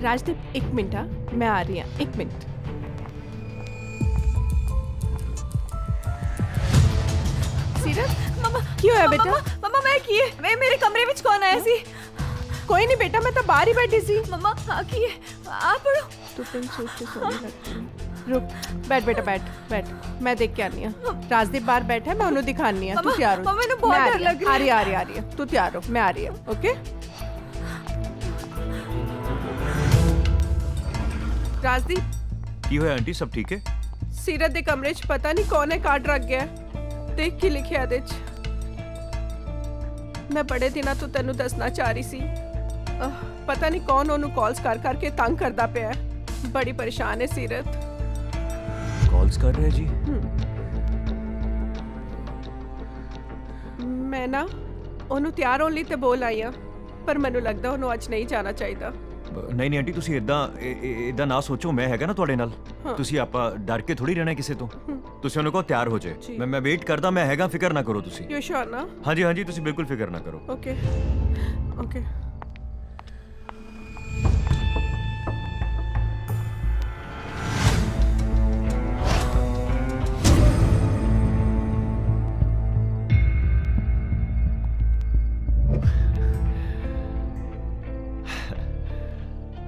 राजदीप एक मिनट, हाँ मैं आ रही हूँ, एक मिनट। सीरत मम्मा क्यों है बेटा? मम्मा मैं की मैं मेरे कमरे ਵਿੱਚ कौन आया सी? कोई नहीं बेटा, मैं तो बाहर ही बैठी सी। मम्मा हाँ की आप पढ़ो। तू पिन सूट के सोने लगती है। रुक, बैठ बेटा बैठ बैठ, मैं देख के आनी हूँ। राजदीप बाहर बैठा है, मैं उन्हें दिखानी है। तू तैयार हो? मम्मा ने बहुत डर लग रहा है। आ रही है, तू तैयार हो, मैं आ रही हूँ। ओके राजदीप की होया आंटी, सब ठीक है? सीरत दे कमरे च पता नहीं कौन है कार्ड रख गया। देख के लिखिया दे च। मैं बड़े दिनों तो तेनू दसना चाह रही सी, पता नहीं कौन ओनू कॉल्स कर करके तंग करदा पिया है। बड़ी परेशान है सीरत। कॉल्स कर रहे जी? मैं ना ओनू तैयार होने ते बोल आई हाँ, पर मैनू लगदा ओनू अज नहीं जाना चाहिए। नहीं आंटी, ਤੁਸੀਂ ਇਦਾਂ ਨਾ ਸੋਚੋ, ਮੈਂ ਹੈਗਾ ਨਾ ਤੁਹਾਡੇ ਨਾਲ। ਤੁਸੀਂ ਆਪਾਂ ਡਰ ਕੇ ਥੋੜੀ ਰਹਿਣਾ ਕਿਸੇ ਤੋਂ। ਤੁਸੀਂ ਉਹਨੂੰ ਕਹੋ ਤਿਆਰ ਹੋ ਜਾਏ, ਮੈਂ ਵੇਟ ਕਰਦਾ, ਮੈਂ ਹੈਗਾ, ਫਿਕਰ ਨਾ ਕਰੋ ਤੁਸੀਂ। ਯੂ ਸ਼ੋਰ ਨਾ? ਹਾਂਜੀ ਹਾਂਜੀ, ਤੁਸੀਂ ਬਿਲਕੁਲ ਫਿਕਰ ਨਾ ਕਰੋ। Okay okay.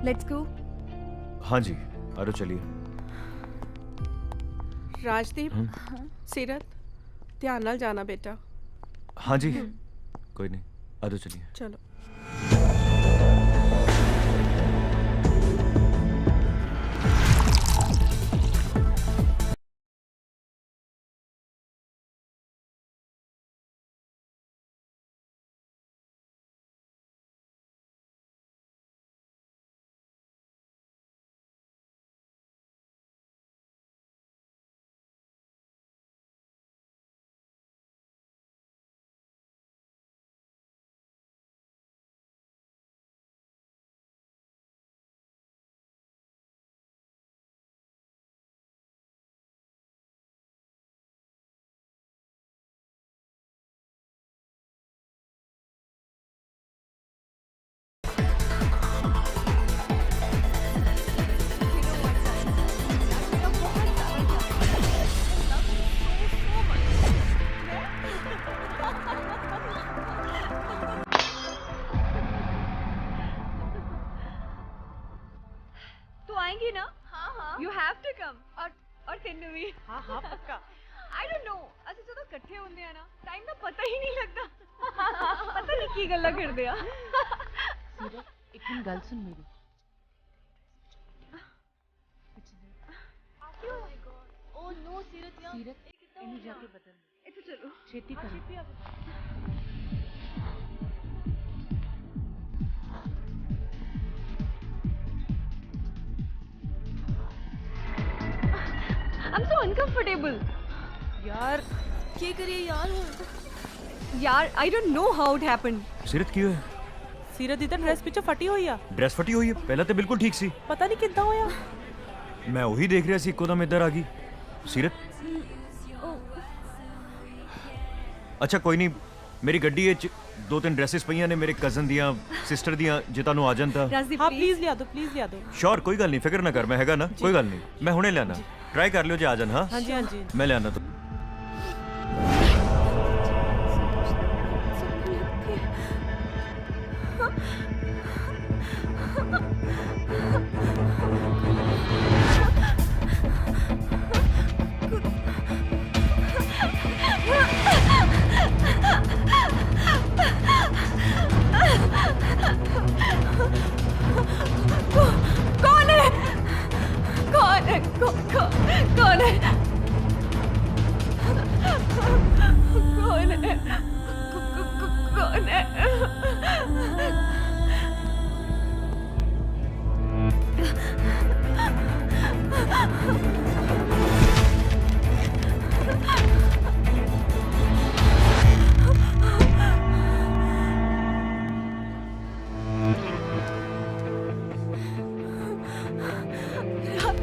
Let's go. हाँ जी, आरो चलिए। राजदीप सीरत ध्यान नाल जाना बेटा। हाँ जी कोई नहीं, आरो चलिए। चलो। ना? हाँ यू हैव टू कम। और तेनू भी। हाँ पक्का। आई डोंट नो, ਅਸੀਂ ਜਦੋਂ ਇਕੱਠੇ ਹੁੰਦੇ ਆ ਨਾ ਟਾਈਮ ਦਾ ਪਤਾ ਹੀ ਨਹੀਂ ਲੱਗਦਾ। ਪਤਾ ਨਹੀਂ ਕੀ ਗੱਲਾਂ ਕਰਦੇ ਆ। ਸੀਰਤ ਇੱਕ ਮਿੰਟ ਗੱਲ ਸੁਣ ਮੇਰੀ। ਓ ਮਾਈ ਗॉड। ਓ ਨੋ ਸੀਰਤ ਯਾਰ। ਸੀਰਤ ਇਹਨੂੰ ਜਾ ਕੇ ਬਦਲ। ਇੱਥੇ ਚਲੋ। ਛੇਤੀ ਕਰ। ਛੇਤੀ ਆ। I'm so uncomfortable. यार क्या करिए यार? यार I don't know how it happened. सीरत क्यों है? सीरत दी ड्रेस पिछे फटी हुई आ। ड्रेस फटी हुई है? पहले तो बिल्कुल ठीक सी। पता नहीं किद्दां होया। मैं वही देख रहा सी, एकदम इधर आ गई सीरत। अच्छा कोई नहीं, मेरी गड्डी विच 2-3 ड्रेसेस पईयां ने मेरे कजन दियां, सिस्टर दियां, जे तानू आ जान तां। हां प्लीज लिया दो, प्लीज लिया दो। श्योर, कोई गल नहीं, फिक्र ना कर, मैं हैगा ना, कोई गल नहीं, मैं हुणे लेना। ट्राई कर लियो जे आ जान। हां जी हां जी, मैं ले आना। तो कौन है? कौन है? कौन है? कौन है? कौन है?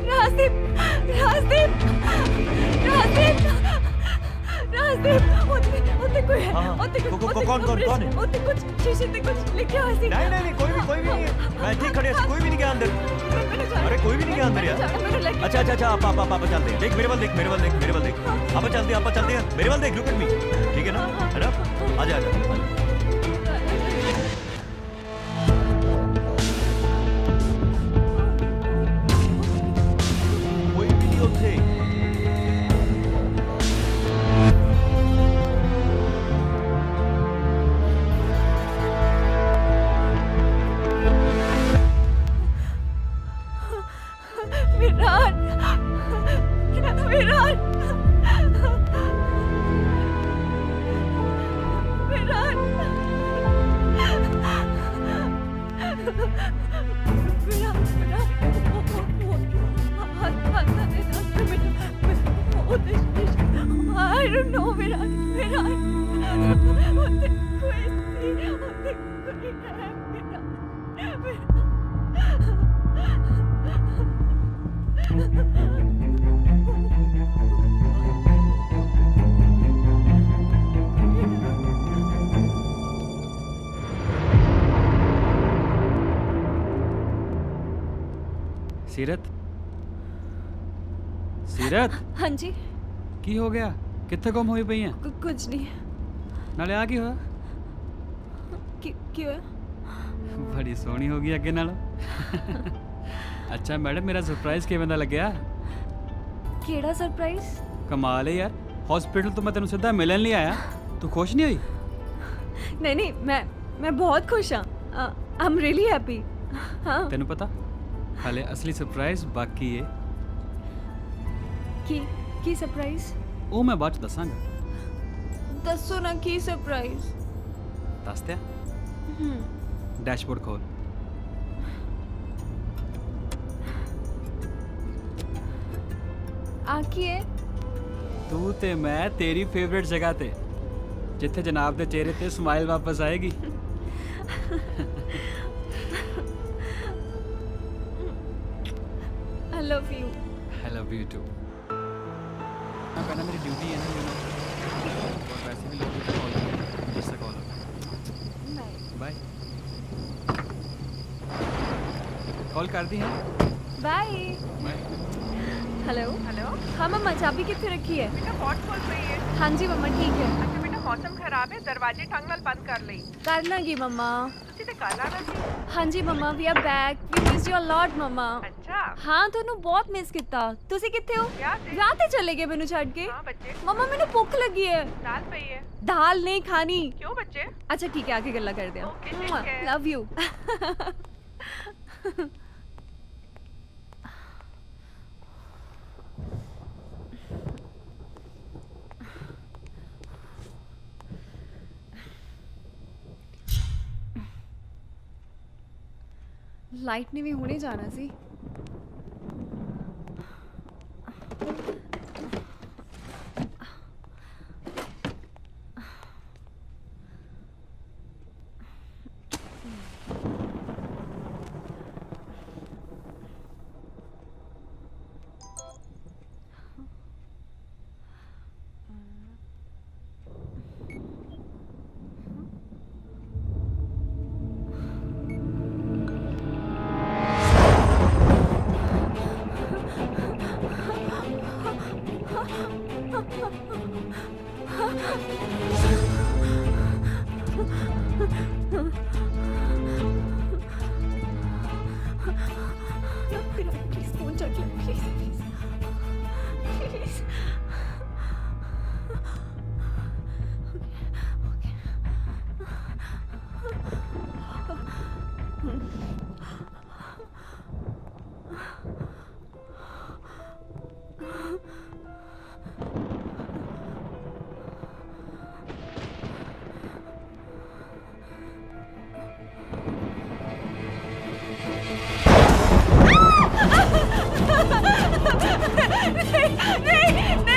राजदीप, राजदीप, राजदीप, राजदीप, उतने कोई है, उतने कौन है? उतने कुछ शीशे पे कुछ लिखा हुआ सी नहीं नहीं नहीं कोई भी नहीं है मैं ठीक खड़े कोई भी नहीं गया अंदर अरे कोई भी नहीं गया अंदर यार अच्छा अच्छा अच्छा आप चलते हैं देख मेरे वाल देख आप चलते हैं मेरे वाल देख लुक एट मी ठीक है ना है ना आजा कोई भी नहीं उठे I don't know, Seerat Seerat ਹਾਂਜੀ ਕੀ ਹੋ ਗਿਆ ਕਿੱਥੇ ਗੁੰਮ ਹੋਈ ਪਈ ਆ ਕੁਝ ਨਹੀਂ ਨਾਲੇ ਆ ਕੀ ਹੋਇਆ ਕੀ ਹੋਇਆ ਬੜੀ ਸੋਹਣੀ ਹੋ ਗਈ ਅੱਗੇ ਨਾਲੋਂ ਅੱਛਾ ਮੈਡਮ ਮੇਰਾ ਸਰਪ੍ਰਾਈਜ਼ ਕਿਵੇਂ ਦਾ ਲੱਗਿਆ ਕਿਹੜਾ ਸਰਪ੍ਰਾਈਜ਼ ਕਮਾਲ ਹੈ ਯਾਰ ਹਸਪੀਟਲ ਤੋਂ ਮੈਂ ਤੈਨੂੰ ਸਿੱਧਾ ਮਿਲਣ ਲਈ ਆਇਆ ਤੂੰ ਖੁਸ਼ ਨਹੀਂ ਹੋਈ ਨਹੀਂ ਮੈਂ ਬਹੁਤ ਖੁਸ਼ ਹਾਂ ਆਈ ਐਮ ਰੀਲੀ ਹੈਪੀ ਹਾਂ ਤੈਨੂੰ ਪਤਾ ਹਾਲੇ ਅਸਲੀ ਸਰਪ੍ਰਾਈਜ਼ ਬਾਕੀ ਹੈ ਕੀ ਸਰਪ੍ਰਾਈਜ਼ ਉਹ ਮੈਂ ਬਾਅਦ ਚ ਦੱਸਾਂਗਾ ਦੱਸੋ ਨਾ ਕੀ ਸਰਪ੍ਰਾਈਜ਼ ਦੱਸ ਦਿਆਂ ਡੈਸ਼ਬੋਰਡ ਖੋਲ ਆ ਕੀ ਹੈ ਤੂੰ ਤੇ ਮੈਂ ਤੇਰੀ ਫੇਵਰਿਟ ਜਗ੍ਹਾ ਤੇ ਜਿੱਥੇ ਜਨਾਬ ਦੇ ਚਿਹਰੇ ਤੇ ਸਮਾਈਲ ਵਾਪਸ ਆਏਗੀ I love you. I love you too. मैं कहना मेरी ड्यूटी है ना यू नो और वैसे भी लोगों को कॉल जिससे कॉल बाय कॉल कर दी है बाय हेलो हाँ मम्मा चाबी कितने रखी है बेटा पॉट खोल रही है हाँ जी मम्मा ठीक है अच्छा बेटा मौसम खराब है दरवाजे ढंग ਨਾਲ ਬੰਦ ਕਰ ਲਈ कर लांगी मम्मा ਤੁਸੀਂ ਤੇ ਕੱਲ ਆਣਾ ਸੀ हाँ जी mumma we are back we miss you a lot mumma ਅੱਛਾ हाँ ਤੁਹਾਨੂੰ ਬਹੁਤ ਮਿਸ ਕੀਤਾ ਤੁਸੀਂ ਕਿੱਥੇ ਹੋ ਵਿਆਹ ਤੇ ਚਲੇ ਗਏ ਮੈਨੂੰ ਛੱਡ ਕੇ ਹਾਂ ਬੱਚੇ ਮਮਾ ਮੈਨੂੰ ਭੁੱਖ ਲੱਗੀ ਹੈ ਦਾਲ ਪਈ ਹੈ दाल नहीं खानी क्यों बच्चे अच्छा ठीक है आके गल्ला करते हैं लव यू लाइट ने भी हुणे जाना सी Please phone check it, please. Please. नहीं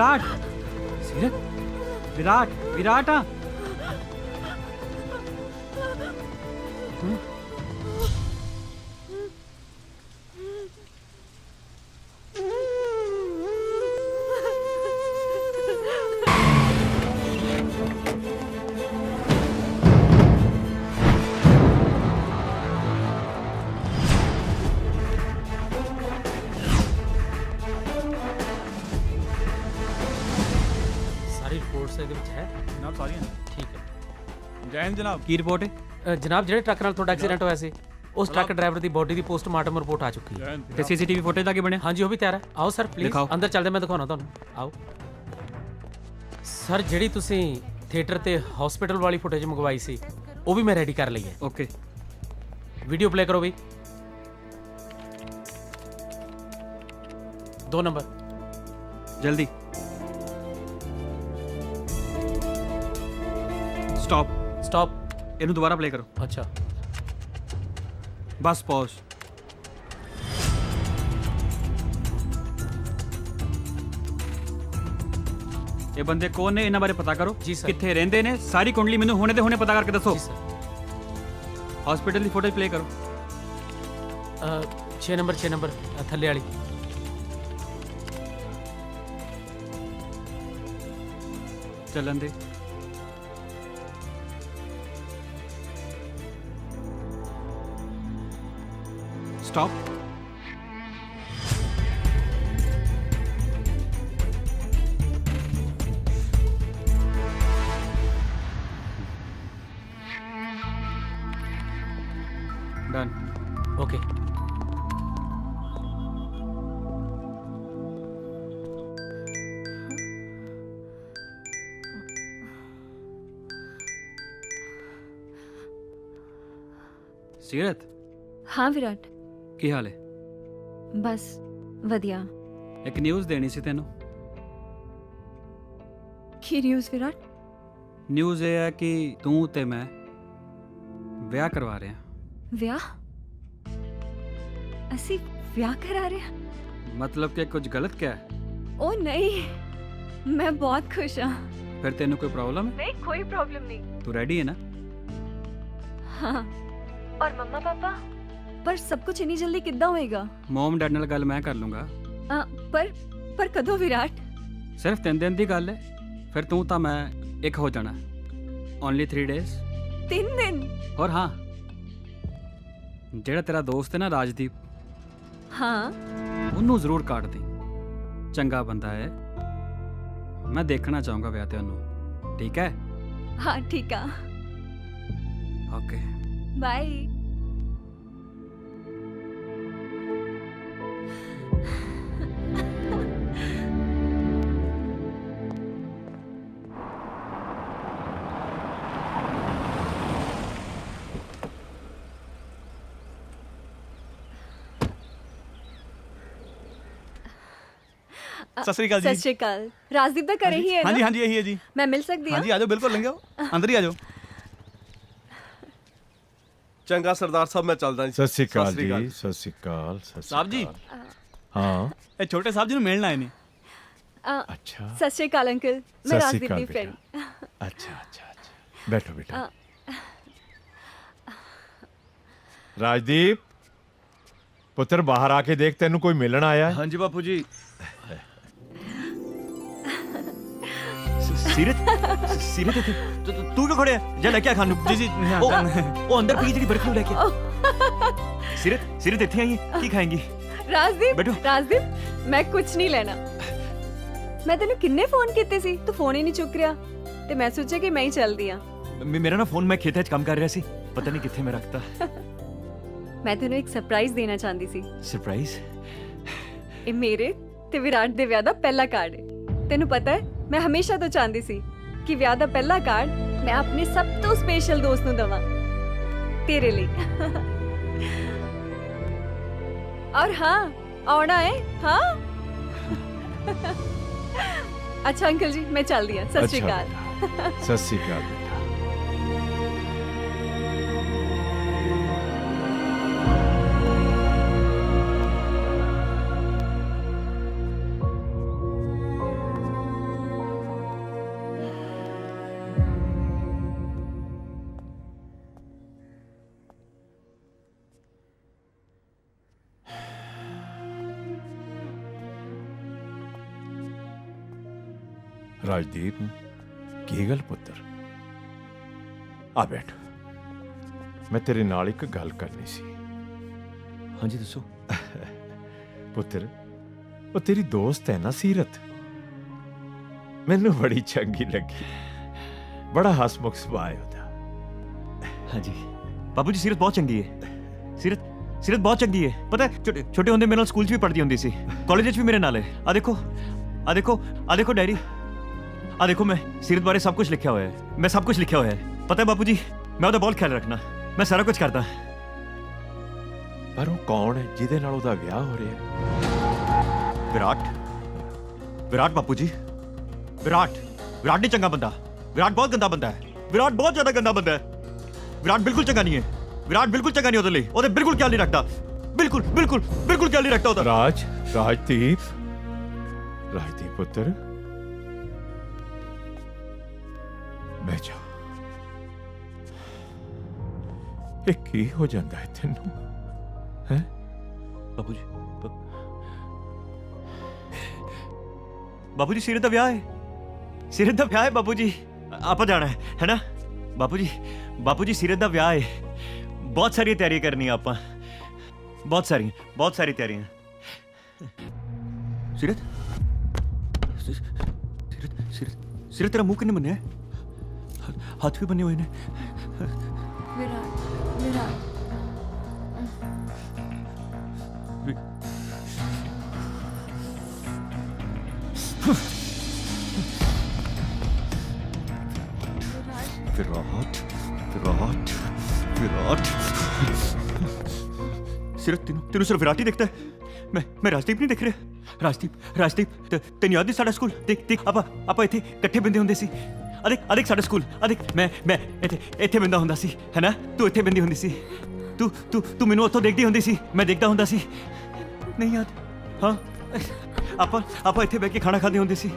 विराट सीरत विराट विराट हाँ ਸਾਰੀ ਰਿਪੋਰਟਸ ਇਹਦੇ ਵਿੱਚ ਹੈ ਜਨਾਬ ਸਾਰੀਆਂ ਠੀਕ ਹੈ ਜੈ ਹਿੰਦ ਜਨਾਬ ਕੀ ਰਿਪੋर्ट है ਜਨਾਬ ਜਿਹੜੇ ਟਰੱਕ ਨਾਲ ਤੁਹਾਡਾ ਐਕਸੀਡੈਂਟ ਹੋਇਆ ਸੀ ਉਸ ਟਰੱਕ ਡਰਾਈਵਰ ਦੀ ਬੋਡੀ ਦੀ ਪੋਸਟਮਾਰਟਮ ਰਿਪੋਰਟ ਆ ਚੁੱਕੀ ਹੈ ਤੇ ਸੀਸੀਟੀਵੀ ਫੁਟੇਜ ਦਾ ਕੀ ਬਣਿਆ ਹਾਂਜੀ ਉਹ ਵੀ ਤਿਆਰ ਹੈ ਆਓ ਸਰ ਪਲੀਜ਼ ਦਿਖਾਓ। ਅੰਦਰ ਚੱਲਦੇ ਮੈਂ ਦਿਖਾਉਣਾ ਤੁਹਾਨੂੰ ਆਓ ਸਰ ਜਿਹੜੀ ਤੁਸੀਂ ਥੀਏਟਰ ਤੇ ਹਸਪੀਟਲ ਵਾਲੀ ਫੁਟੇਜ ਮੰਗਵਾਈ ਸੀ ਉਹ ਵੀ ਮੈਂ ਰੈਡੀ ਕਰ ਲਈ ਹੈ ओके ਵੀਡੀਓ ਪਲੇ ਕਰੋ ਬਈ 2 ਨੰਬਰ जल्दी स्टॉप स्टॉप ਇਹਨੂੰ ਦੁਬਾਰਾ ਪਲੇ ਕਰੋ ਅੱਛਾ ਬਸ ਪੌਜ਼ ਇਹ ਬੰਦੇ ਕੌਣ ਨੇ ਇਹਨਾਂ ਬਾਰੇ ਪਤਾ ਕਰੋ ਜੀ ਸਰ ਕਿੱਥੇ ਰਹਿੰਦੇ ਨੇ ਸਾਰੀ ਕੁੰਡਲੀ ਮੈਨੂੰ ਹੁਣੇ ਦੇ ਹੁਣੇ ਪਤਾ ਕਰਕੇ ਦੱਸੋ ਜੀ ਸਰ ਹਸਪੀਟਲ ਦੀ ਫੁਟੇਜ ਪਲੇ ਕਰੋ 6 ਨੰਬਰ ਥੱਲੇ ਵਾਲੀ ਚੱਲਣ ਦੇ ਸਟਾਪ डन ओके सीरत हाँ विराट ਕੀ ਹਾਲ ਹੈ बस वधिया ਇੱਕ ਨਿਊਜ਼ ਦੇਣੀ ਸੀ ਤੈਨੂੰ की न्यूज़ विराट ਨਿਊਜ਼ ਇਹ ਹੈ ਕਿ ਤੂੰ ਤੇ ਮੈਂ ਵਿਆਹ ਕਰਵਾ ਰਹੇ ਹਾਂ ਵਿਆਹ ਅਸੀਂ ਵਿਆਹ ਕਰਾ ਰਹੇ ਹਾਂ मतलब कि कुछ गलत क्या है ओ नहीं मैं बहुत खुश हाँ फिर तेन कोई प्रॉब्लम है नहीं कोई प्रॉब्लम नहीं तू रेडी है ना हाँ और मम्मा पापा पर सब कुछ इतनी जल्दी किद्दां होएगा मॉम डैड नाल गल मैं कर लूंगा पर कदों विराट सिर्फ 3 दिन की गल है फिर तू तो मैं एक हो जाना ओनली 3 डेज 3 दिन और हाँ जेड़ा तेरा दोस्त है ना राजदीप हाँ ਉਹਨੂੰ ਜ਼ਰੂਰ ਕਾਟ ਦੇ ਚੰਗਾ ਬੰਦਾ ਹੈ ਮੈਂ ਦੇਖਣਾ ਚਾਹੂੰਗਾ ਵਿਆਹ ਤੇ ਉਹਨੂੰ ਠੀਕ ਹੈ हाँ ठीक है ਓਕੇ बाय ਸਤਿ ਸ੍ਰੀ ਅਕਾਲ ਜੀ सत श्री अकाल राजदीप दा करे ही है ਹਾਂਜੀ ना ਹਾਂਜੀ ਇਹੀ ਹੈ ਜੀ मैं मिल सकती हूँ ਹਾਂਜੀ ਆਜੋ ਬਿਲਕੁਲ ਲੰਘਿਓ ਅੰਦਰ ਹੀ ਆਜੋ ਚੰਗਾ ਸਰਦਾਰ ਸਾਹਿਬ ਮੈਂ ਚੱਲਦਾ ਜੀ ਸਤਿ ਸ਼੍ਰੀ ਅਕਾਲ ਜੀ ਸਤਿ ਸ਼੍ਰੀ ਅਕਾਲ ਸਾਹਿਬ ਜੀ ਹਾਂ ਇਹ ਛੋਟੇ ਸਾਹਿਬ ਜੀ ਨੂੰ ਮਿਲਣ ਆਏ ਨੇ अच्छा सत श्री अकाल अंकल मैं सत श्री राजदीप अकाल दी फ्रेंड बेटा। अच्छा अच्छा अच्छा बैठो बेटा राजदीप पुत्र बाहर आके देख तेन कोई मिलन आया है ਹਾਂਜੀ ਬਾਪੂ ਜੀ ਸੀਰਤ ਇੱਥੇ ਤੂੰ ਕਿਉਂ ਖੜਿਆ ਜਾ ਲੈ ਕੇ ਆ ਖਾਣ ਨੂੰ ਜੀ ਜੀ ਉਹ ਅੰਦਰ ਪਈ ਜਿਹੜੀ ਬਰਫੀ ਨੂੰ ਲੈ ਕੇ ਸੀਰਤ ਇੱਥੇ ਆਈ ਹੈ ਕੀ ਖਾਏਂਗੀ राजदीप बैठो। राजदीप मैं कुछ नहीं लेना मैं तेन किन्ने फोन किए सी तू फोन ही नहीं चुक रहा ते मैं सोचा कि मैं ही चलदी हां ਮੇਰਾ ਨਾ ਫੋਨ ਮੈਂ ਖੇਤਾਂ 'ਚ ਕੰਮ ਕਰ ਰਿਹਾ ਸੀ ਪਤਾ ਨਹੀਂ ਕਿੱਥੇ ਮੈਂ ਰੱਖਤਾ मैं तेन एक सरप्राइज देना चाहती सी ਸਰਪ੍ਰਾਈਜ਼ ये मेरे ते विराट दे विआह दा पहला कार्ड है तेनू पता है मैं हमेशा तो चाहती सी कि विआह दा पहला कार्ड मैं अपने सब तो स्पेशल दोस्त नू दवां तेरे लिए और हाँ आना है हाँ अच्छा अंकल जी मैं चल दिया सत श्री अकाल सत श्री अकाल बेटा ਰਾਜਦੀਪ ਕੀ ਗੱਲ ਪੁੱਤਰ ਆ ਬੈਠ ਮੈਂ ਤੇਰੇ ਨਾਲ ਇੱਕ ਗੱਲ ਕਰਨੀ ਸੀ ਹਾਂਜੀ ਦੱਸੋ ਪੁੱਤਰ ਉਹ ਤੇਰੀ ਦੋਸਤ ਹੈ ਨਾ ਸੀਰਤ ਮੈਨੂੰ ਬੜੀ ਚੰਗੀ ਲੱਗੀ ਬੜਾ ਹਸਮੁਖ ਸੁਭਾਅ ਹੈ ਉਹਦਾ ਹਾਂਜੀ ਬਾਪੂ ਜੀ ਸੀਰਤ ਬਹੁਤ ਚੰਗੀ ਹੈ ਸੀਰਤ ਬਹੁਤ ਚੰਗੀ ਹੈ ਪਤਾ ਹੈ ਛੋਟੇ ਹੁੰਦੇ ਮੇਰੇ ਨਾਲ ਸਕੂਲ 'ਚ ਵੀ ਪੜ੍ਹਦੀ ਹੁੰਦੀ ਸੀ ਕਾਲਜ 'ਚ ਵੀ ਮੇਰੇ ਨਾਲ ਹੈ ਆ ਦੇਖੋ ਡਾਇਰੀ ਆ ਦੇਖੋ ਮੈਂ ਸੀਰਤ ਬਾਰੇ ਸਭ ਕੁਝ ਲਿਖਿਆ ਹੋਇਆ ਹੈ ਪਤਾ ਹੈ ਬਾਪੂ ਜੀ ਮੈਂ ਉਹਦਾ ਬਹੁਤ ਖਿਆਲ ਰੱਖਣਾ ਮੈਂ ਸਾਰਾ ਕੁਝ ਕਰਦਾ ਪਰ ਉਹ ਕੌਣ ਹੈ ਜਿਹਦੇ ਨਾਲ ਉਹਦਾ ਵਿਆਹ ਹੋ ਰਿਹਾ ਵਿਰਾਟ ਬਾਪੂ ਜੀ ਵਿਰਾਟ ਨਹੀਂ ਚੰਗਾ ਬੰਦਾ ਵਿਰਾਟ ਬਹੁਤ ਗੰਦਾ ਬੰਦਾ ਹੈ ਵਿਰਾਟ ਬਹੁਤ ਜ਼ਿਆਦਾ ਗੰਦਾ ਬੰਦਾ ਹੈ ਵਿਰਾਟ ਬਿਲਕੁਲ ਚੰਗਾ ਨਹੀਂ ਉਹਦੇ ਲਈ ਉਹਦੇ ਬਿਲਕੁਲ ਖਿਆਲ ਨਹੀਂ ਰੱਖਦਾ ਬਿਲਕੁਲ ਖਿਆਲ ਨਹੀਂ ਰੱਖਦਾ ਉਹਦਾ ਰਾਜਦੀਪ ਪੁੱਤਰ ਬਹਿ ਜਾ ਇਹ ਕੀ ਹੋ ਜਾਂਦਾ ਹੈ ਤੈਨੂੰ ਹੈ ਬਾਪੂ ਜੀ ਸੀਰਤ ਦਾ ਵਿਆਹ ਹੈ ਬਾਪੂ ਜੀ ਆਪਾਂ ਜਾਣਾ ਹੈ ਨਾ ਬਾਪੂ ਜੀ ਸੀਰਤ ਦਾ ਵਿਆਹ ਹੈ ਬਹੁਤ ਸਾਰੀਆਂ ਤਿਆਰੀਆਂ ਕਰਨੀਆਂ ਆਪਾਂ ਬਹੁਤ ਸਾਰੀ ਤਿਆਰੀਆਂ ਸੀਰਤ ਤੇਰਾ ਮੂੰਹ ਕਿੰਨੇ ਬੰਨਿਆ ਹੱਥ ਵੀ ਬੰਨੇ ਹੋਏ ਨੇ विराट सिर्फ तेनू सिर्फ विराट ही दिखता है मैं राजदीप नहीं दिख रहा राजदीप तेन याद नहीं साडा स्कूल देख ਆਪਾਂ ਇੱਥੇ ਇਕੱਠੇ ਬਿੰਦੇ ਹੁੰਦੇ ਸੀ ਅਦਿਕ ਸਾਡਾ ਸਕੂਲ ਅਦਿਕ ਮੈਂ ਇੱਥੇ ਬਿੰਦਾ ਹੁੰਦਾ ਸੀ ਹੈਨਾ ਤੂੰ ਇੱਥੇ ਬਿੰਦੀ ਹੁੰਦੀ ਸੀ ਤੂੰ ਮੈਨੂੰ ਉੱਥੋਂ ਦੇਖਦੀ ਹੁੰਦੀ ਸੀ ਮੈਂ ਦੇਖਦਾ ਹੁੰਦਾ ਸੀ ਨਹੀਂ ਯਾਦ ਹਾਂ ਆਪਾਂ ਇੱਥੇ ਬੈ ਕੇ ਖਾਣਾ ਖਾਂਦੇ ਹੁੰਦੇ ਸੀ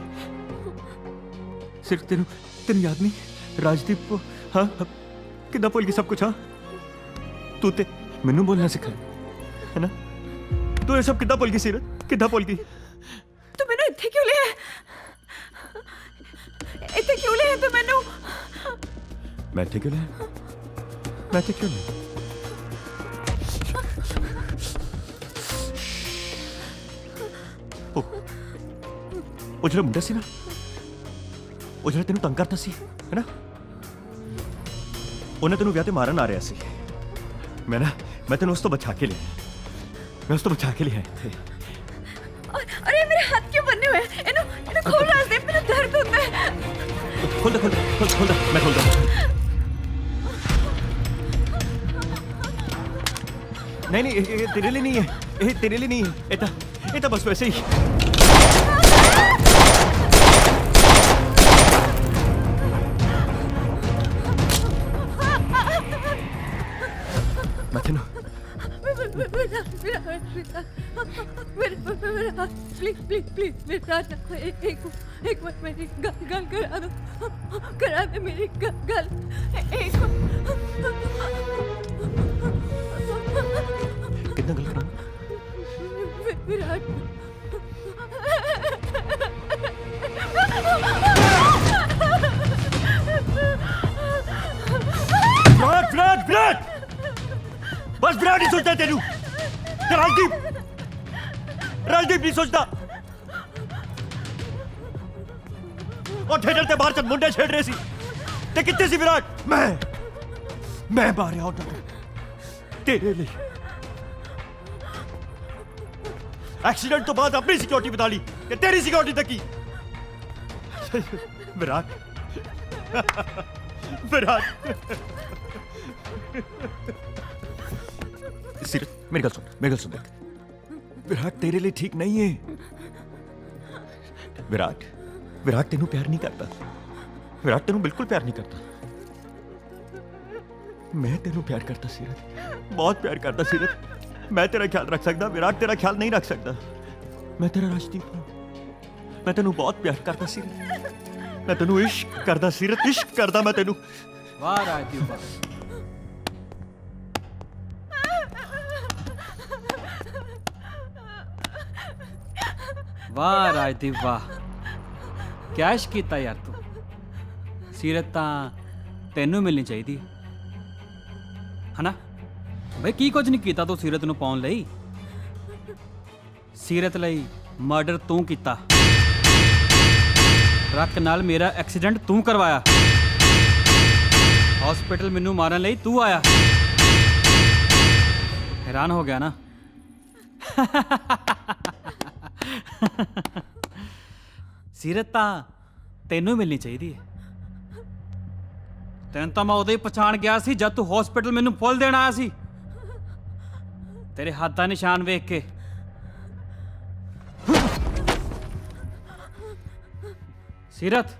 ਸਿਰਫ ਤੈਨੂੰ ਯਾਦ ਨਹੀਂ ਰਾਜਦੀਪ को हाँ कितना भूल गई सब कुछ हाँ तू ते मैनू बोलना सिखा है ना तू ये सब कितना भूल गई सीरत कितना भूल गई तू मैनू इत्थे क्यों ले तू मैनू मैं इत्थे क्यों ले ਉਹ ਜਿਹੜਾ ਮੁੰਡਾ ਸੀ ਨਾ ਉਹ ਜਿਹੜਾ ਤੈਨੂੰ ਤੰਗ ਕਰਦਾ ਸੀ ਹੈ ਨਾ ਉਹਨੇ ਤੈਨੂੰ ਵਿਆਹ ਤੇ ਮਾਰਨ ਆ ਰਿਹਾ ਸੀ ਮੈਂ ਤੈਨੂੰ ਉਸ ਤੋਂ ਬਚਾ ਕੇ ਲਿਆ ਇੱਥੇ अरे मेरे हाथ क्यों बन्ने हुए हैं इन्हों खोल राजदीप मेरा दर्द होता है खोल दे मैं खोल दूँ नहीं ये तेरे लिए नहीं है ये तो बस वैसे ही मैं तेनू प्लीज विराट एक बार मेरी गल करा दे मेरी गल एक कितना गल करा विराट बस विराट नहीं सोचता तेनू राजदीप नहीं सोचता और थिएटर के बाहर चंद मुंडे छेड़ रहे सी ते कितने सी विराट मैं मारिया होता तेरे लिए एक्सीडेंट तो बाद अपनी सिक्योरिटी बता ली कि तेरी सिक्योरिटी तक की विराट सीरत मेरी गल सुन देख विराट तेरे लिए ठीक नहीं है विराट तेनू प्यार नहीं करता विराट तेनू बिल्कुल प्यार नहीं करता मैं तेनू प्यार करता सीरत बहुत प्यार करता सीरत मैं तेरा ख्याल रख सकता विराट तेरा ख्याल नहीं रख सकता मैं तेरा राजदीप हूं मैं तेनू बहुत प्यार करता सीरत मैं तेनू इश्क करता सीरत इश्क करता मैं तेनू वाह राजदीप वाह वाह राजदीप वाह क्या इश्क कीता यार तू सीरत ਤਾਂ ਤੈਨੂੰ ਮਿਲਣੀ ਚਾਹੀਦੀ ਹਨਾ ਬਈ ਕੀ ਕੁਝ ਨਹੀਂ ਕੀਤਾ ਤੂੰ ਸੀਰਤ ਨੂੰ ਪਾਉਣ ਲਈ ਸੀਰਤ ਲਈ ਮਰਡਰ ਤੂੰ ਕੀਤਾ ਟਰੱਕ ਨਾਲ ਮੇਰਾ ਐਕਸੀਡੈਂਟ ਤੂੰ ਕਰਵਾਇਆ ਹਸਪੀਟਲ ਮੈਨੂੰ ਮਾਰਨ ਲਈ ਤੂੰ ਆਇਆ ਹੈਰਾਨ ਹੋ ਗਿਆ ਨਾ ਸੀਰਤ ਤਾਂ ਤੈਨੂੰ ਮਿਲਣੀ ਚਾਹੀਦੀ ਹੈ ਤੈਨੂੰ ਤਾਂ ਮੈਂ ਉਦੋਂ ਹੀ ਪਛਾਣ ਗਿਆ ਸੀ ਜਦ ਤੂੰ ਹਸਪੀਟਲ ਮੈਨੂੰ ਫੁੱਲ ਦੇਣ ਆਇਆ ਸੀ ਤੇਰੇ ਹੱਥ ਦਾ ਨਿਸ਼ਾਨ ਵੇਖ ਕੇ ਸੀਰਤ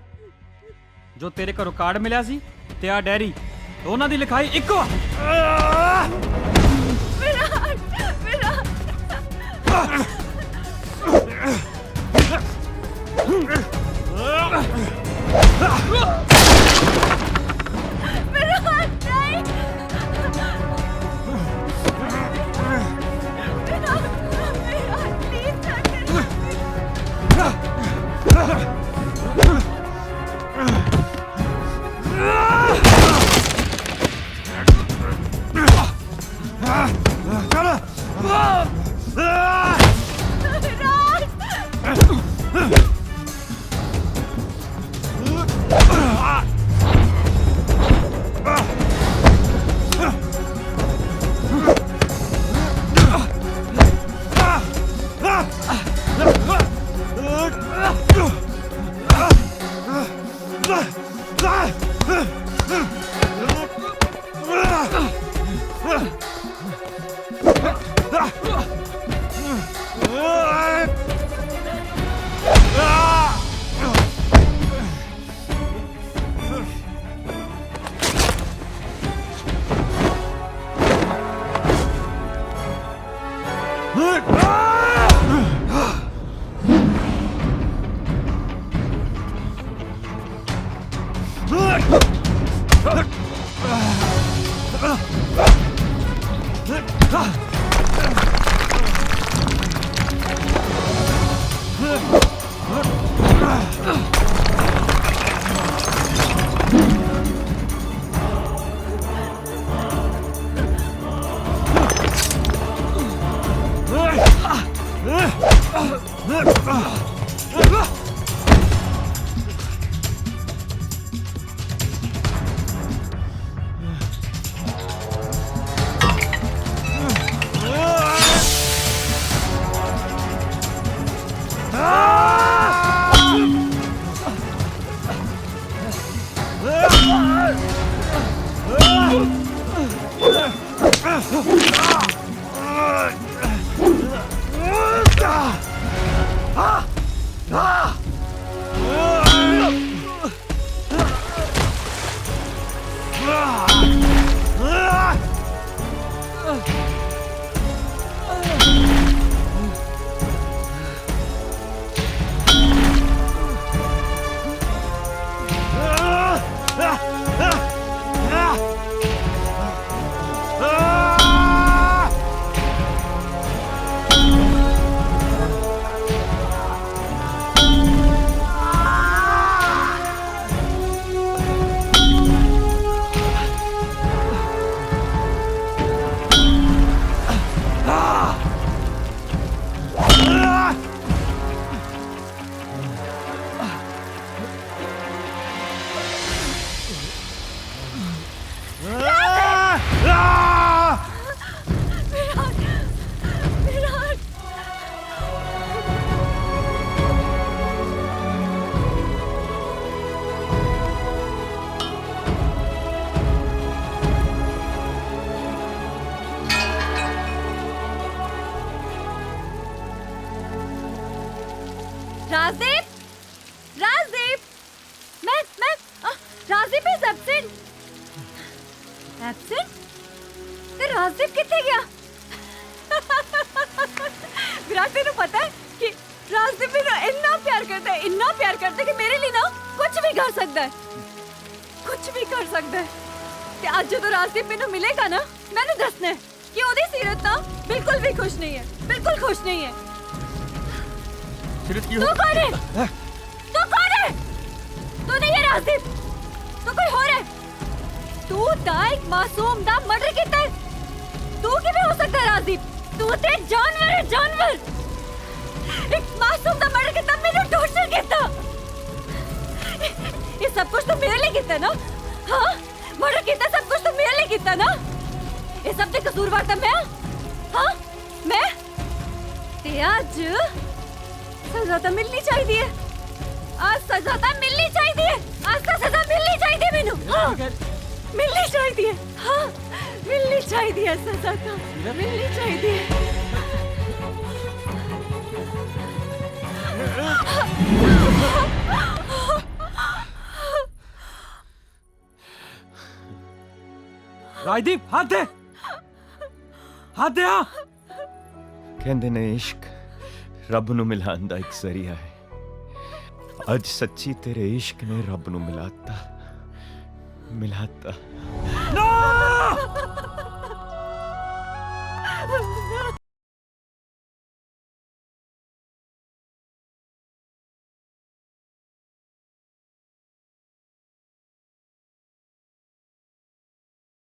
ਜੋ ਤੇਰੇ ਘਰੋਂ ਕਾਰਡ ਮਿਲਿਆ ਸੀ ਤੇ ਆ ਡੈਰੀ ਦੋਨਾਂ ਦੀ ਲਿਖਾਈ ਇੱਕੋ राजदीप राजदीप मैं राजदीप इज एब्सेंट एब्सेंट ते राजदीप किथे गया विराट तेनू पता है कि राजदीप मेरा इतना प्यार करता है कि मेरे लिए ना कुछ भी कर सकता है कुछ भी कर सकता है ते आज जो राजदीप मैनू मिलेगा ना मैंने दसना है कि ओदी सीरत ना बिल्कुल भी खुश नहीं है सीरत की तू कौन है? तू नहीं है राजदीप, तो कोई और है। तू दा एक मासूम दा मर्डर कीता है। तू किवें हो सकदा राजदीप? तू ते जानवर है, जानवर। एक मासूम दा मर्डर कीता, मैनू टॉर्चर कीता। ये सब कुछ तो मेरे लिए कीता ना? हाँ, मर्डर कीता सब कुछ तो मेरे लिए कीता ना? ये सब ते कसूरवार तो मैं? हाँ, मैं? ते आज सजा तो मिलनी चाहिए। आज सजा तो मिलनी चाहिए। आज तो सजा मिलनी चाहिए मैनू। हाँ, मिलनी चाहिए। हाँ, मिलनी चाहिए सजा तो मिलनी चाहिए। राजदीप हाथ दे, हाथ दे। आ कहंदे ने इश्क रब नू मिलान दा एक जरिया है। अज सच्ची तेरे इश्क ने रब नू मिलाता। ना